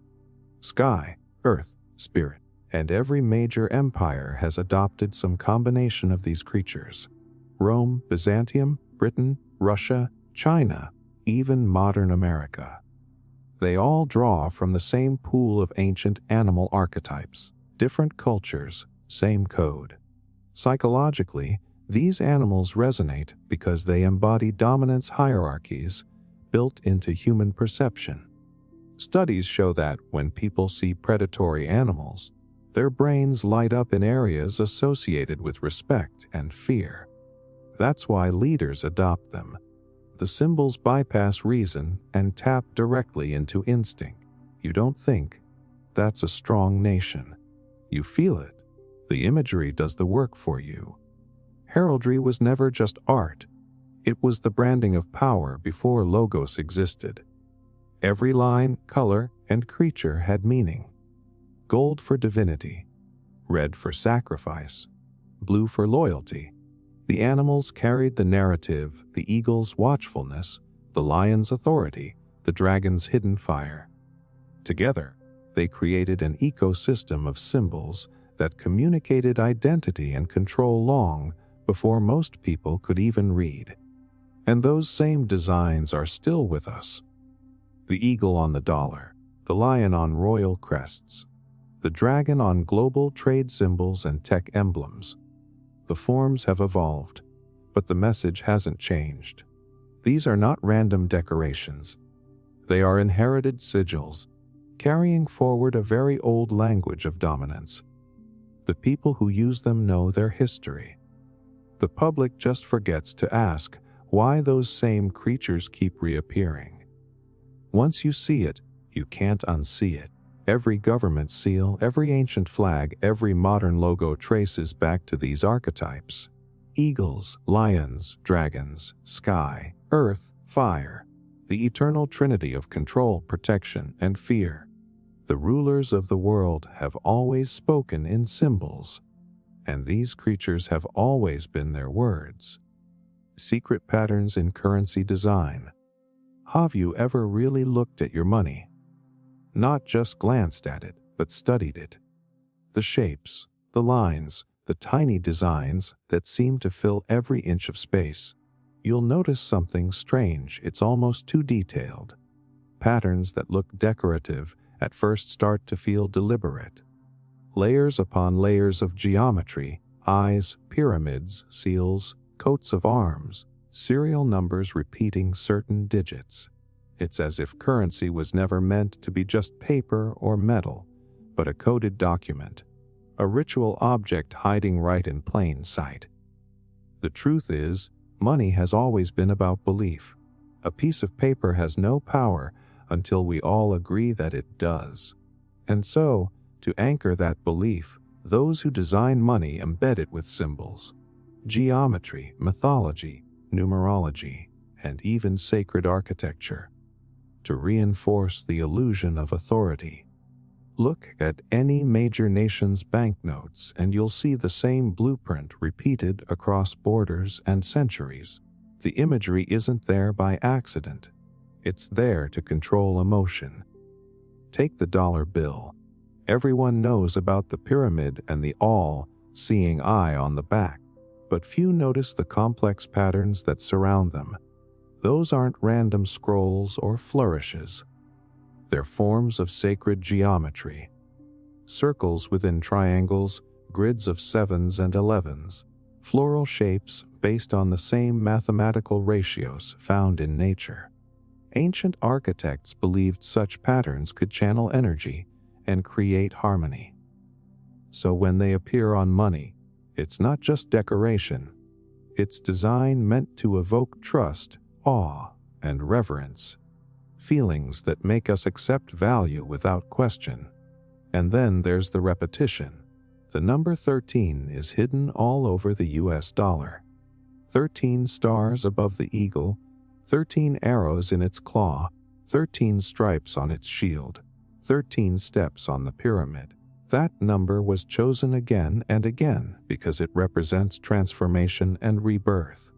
Sky, earth, spirit, and every major empire has adopted some combination of these creatures. Rome, Byzantium, Britain, Russia, China, even modern America. They all draw from the same pool of ancient animal archetypes. Different cultures, same code. Psychologically, these animals resonate because they embody dominance hierarchies built into human perception. Studies show that when people see predatory animals, their brains light up in areas associated with respect and fear. That's why leaders adopt them. The symbols bypass reason and tap directly into instinct. You don't think, "That's a strong nation." You feel it. The imagery does the work for you. Heraldry was never just art. It was the branding of power before logos existed. Every line, color, and creature had meaning. Gold for divinity, red for sacrifice, blue for loyalty. The animals carried the narrative, the eagle's watchfulness, the lion's authority, the dragon's hidden fire. Together, they created an ecosystem of symbols that communicated identity and control long before most people could even read. And those same designs are still with us. The eagle on the dollar, the lion on royal crests, the dragon on global trade symbols and tech emblems. The forms have evolved, but the message hasn't changed. These are not random decorations. They are inherited sigils, carrying forward a very old language of dominance. The people who use them know their history. The public just forgets to ask why those same creatures keep reappearing. Once you see it, you can't unsee it. Every government seal, every ancient flag, every modern logo traces back to these archetypes. Eagles, lions, dragons, sky, earth, fire. The eternal trinity of control, protection, and fear. The rulers of the world have always spoken in symbols, and these creatures have always been their words. Secret patterns in currency design. Have you ever really looked at your money? Not just glanced at it, but studied it. The shapes, the lines, the tiny designs that seem to fill every inch of space. You'll notice something strange. It's almost too detailed. Patterns that look decorative at first start to feel deliberate. Layers upon layers of geometry, eyes, pyramids, seals, coats of arms, serial numbers repeating certain digits. It's as if currency was never meant to be just paper or metal, but a coded document, a ritual object hiding right in plain sight. The truth is, money has always been about belief. A piece of paper has no power until we all agree that it does. And so, to anchor that belief, those who design money embed it with symbols, geometry, mythology, numerology, and even sacred architecture, to reinforce the illusion of authority. Look at any major nation's banknotes and you'll see the same blueprint repeated across borders and centuries. The imagery isn't there by accident. It's there to control emotion. Take the dollar bill. Everyone knows about the pyramid and the all-seeing eye on the back, but few notice the complex patterns that surround them. Those aren't random scrolls or flourishes. They're forms of sacred geometry. Circles within triangles, grids of 7s and 11s, floral shapes based on the same mathematical ratios found in nature. Ancient architects believed such patterns could channel energy and create harmony. So when they appear on money, it's not just decoration. It's design meant to evoke trust, awe, and reverence, feelings that make us accept value without question. And then there's the repetition. The number 13 is hidden all over the US dollar. 13 stars above the eagle, 13 arrows in its claw, 13 stripes on its shield, 13 steps on the pyramid. That number was chosen again and again because it represents transformation and rebirth.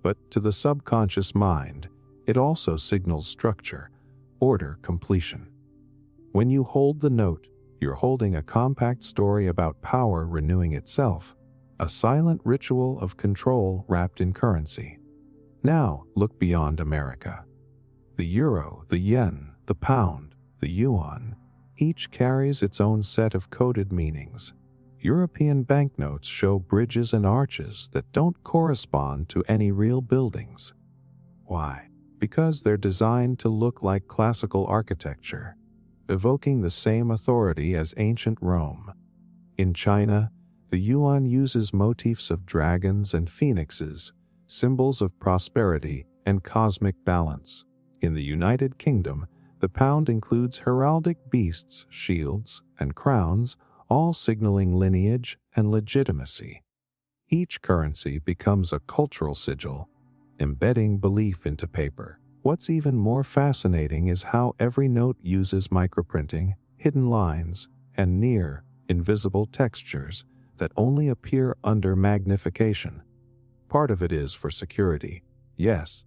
But to the subconscious mind, it also signals structure, order, completion. When you hold the note, you're holding a compact story about power renewing itself, a silent ritual of control wrapped in currency. Now, look beyond America. The euro, the yen, the pound, the yuan, each carries its own set of coded meanings. European banknotes show bridges and arches that don't correspond to any real buildings. Why? Because they're designed to look like classical architecture, evoking the same authority as ancient Rome. In China, the yuan uses motifs of dragons and phoenixes, symbols of prosperity and cosmic balance. In the United Kingdom, the pound includes heraldic beasts, shields, and crowns, all signaling lineage and legitimacy. Each currency becomes a cultural sigil, embedding belief into paper. What's even more fascinating is how every note uses microprinting, hidden lines, and near invisible textures that only appear under magnification. Part of it is for security, yes,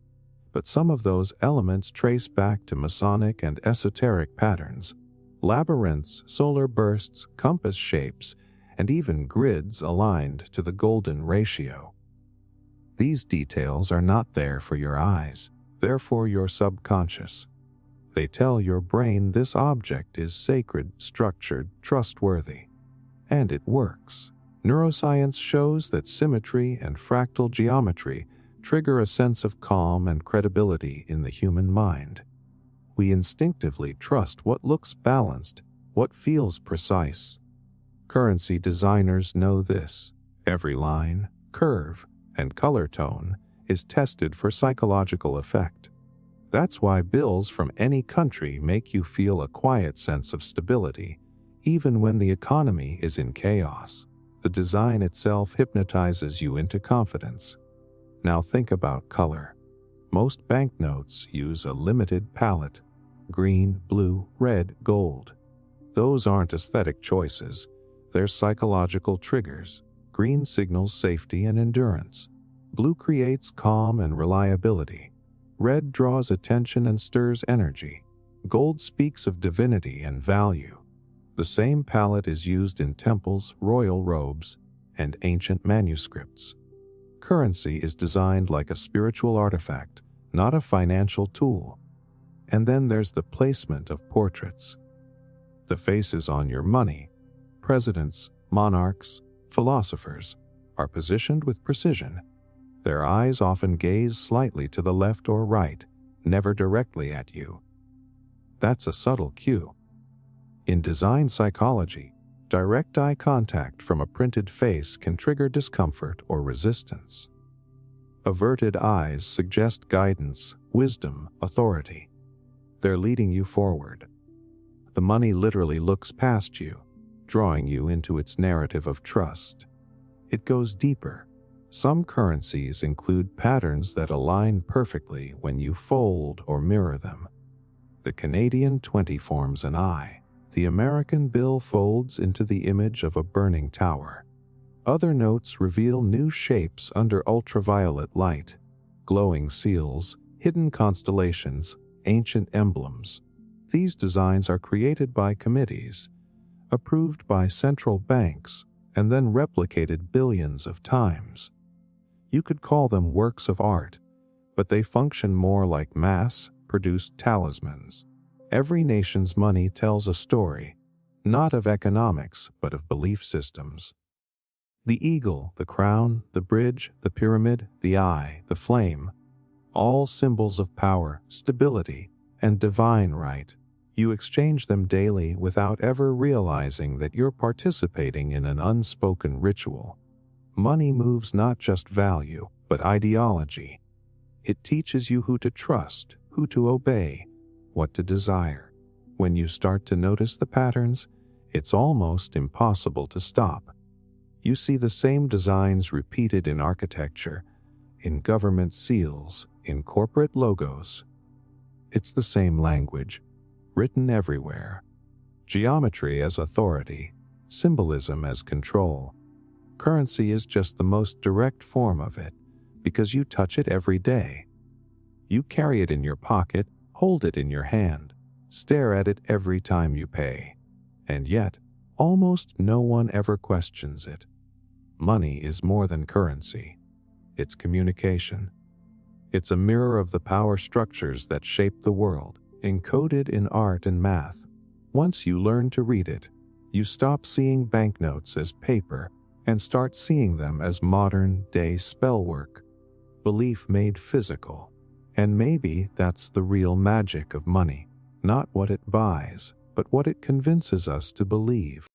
but some of those elements trace back to Masonic and esoteric patterns, labyrinths, solar bursts, compass shapes, and even grids aligned to the golden ratio. These details are not there for your eyes, they're for your subconscious. They tell your brain this object is sacred, structured, trustworthy. And it works. Neuroscience shows that symmetry and fractal geometry trigger a sense of calm and credibility in the human mind. We instinctively trust what looks balanced, what feels precise. Currency designers know this. Every line, curve, and color tone is tested for psychological effect. That's why bills from any country make you feel a quiet sense of stability, even when the economy is in chaos. The design itself hypnotizes you into confidence. Now think about color. Most banknotes use a limited palette: green, blue, red, gold. Those aren't aesthetic choices, they're psychological triggers. Green signals safety and endurance. Blue creates calm and reliability. Red draws attention and stirs energy. Gold speaks of divinity and value. The same palette is used in temples, royal robes, and ancient manuscripts. Currency is designed like a spiritual artifact, not a financial tool. And then there's the placement of portraits. The faces on your money, presidents, monarchs, philosophers, are positioned with precision. Their eyes often gaze slightly to the left or right, never directly at you. That's a subtle cue. In design psychology, direct eye contact from a printed face can trigger discomfort or resistance. Averted eyes suggest guidance, wisdom, authority. They're leading you forward. The money literally looks past you, drawing you into its narrative of trust. It goes deeper. Some currencies include patterns that align perfectly when you fold or mirror them. The Canadian 20 forms an eye. The American bill folds into the image of a burning tower. Other notes reveal new shapes under ultraviolet light, glowing seals, hidden constellations, ancient emblems. These designs are created by committees, approved by central banks, and then replicated billions of times. You could call them works of art, but they function more like mass-produced talismans. Every nation's money tells a story, not of economics, but of belief systems. The eagle, the crown, the bridge, the pyramid, the eye, the flame, all symbols of power, stability, and divine right. You exchange them daily without ever realizing that you're participating in an unspoken ritual. Money moves not just value, but ideology. It teaches you who to trust, who to obey, what to desire. When you start to notice the patterns, it's almost impossible to stop. You see the same designs repeated in architecture, in government seals, in corporate logos. It's the same language, written everywhere. Geometry as authority, symbolism as control. Currency is just the most direct form of it, because you touch it every day. You carry it in your pocket, hold it in your hand, stare at it every time you pay. And yet, almost no one ever questions it. Money is more than currency. It's communication. It's a mirror of the power structures that shape the world, encoded in art and math. Once you learn to read it, you stop seeing banknotes as paper and start seeing them as modern-day spellwork, belief made physical. And maybe that's the real magic of money, not what it buys, but what it convinces us to believe.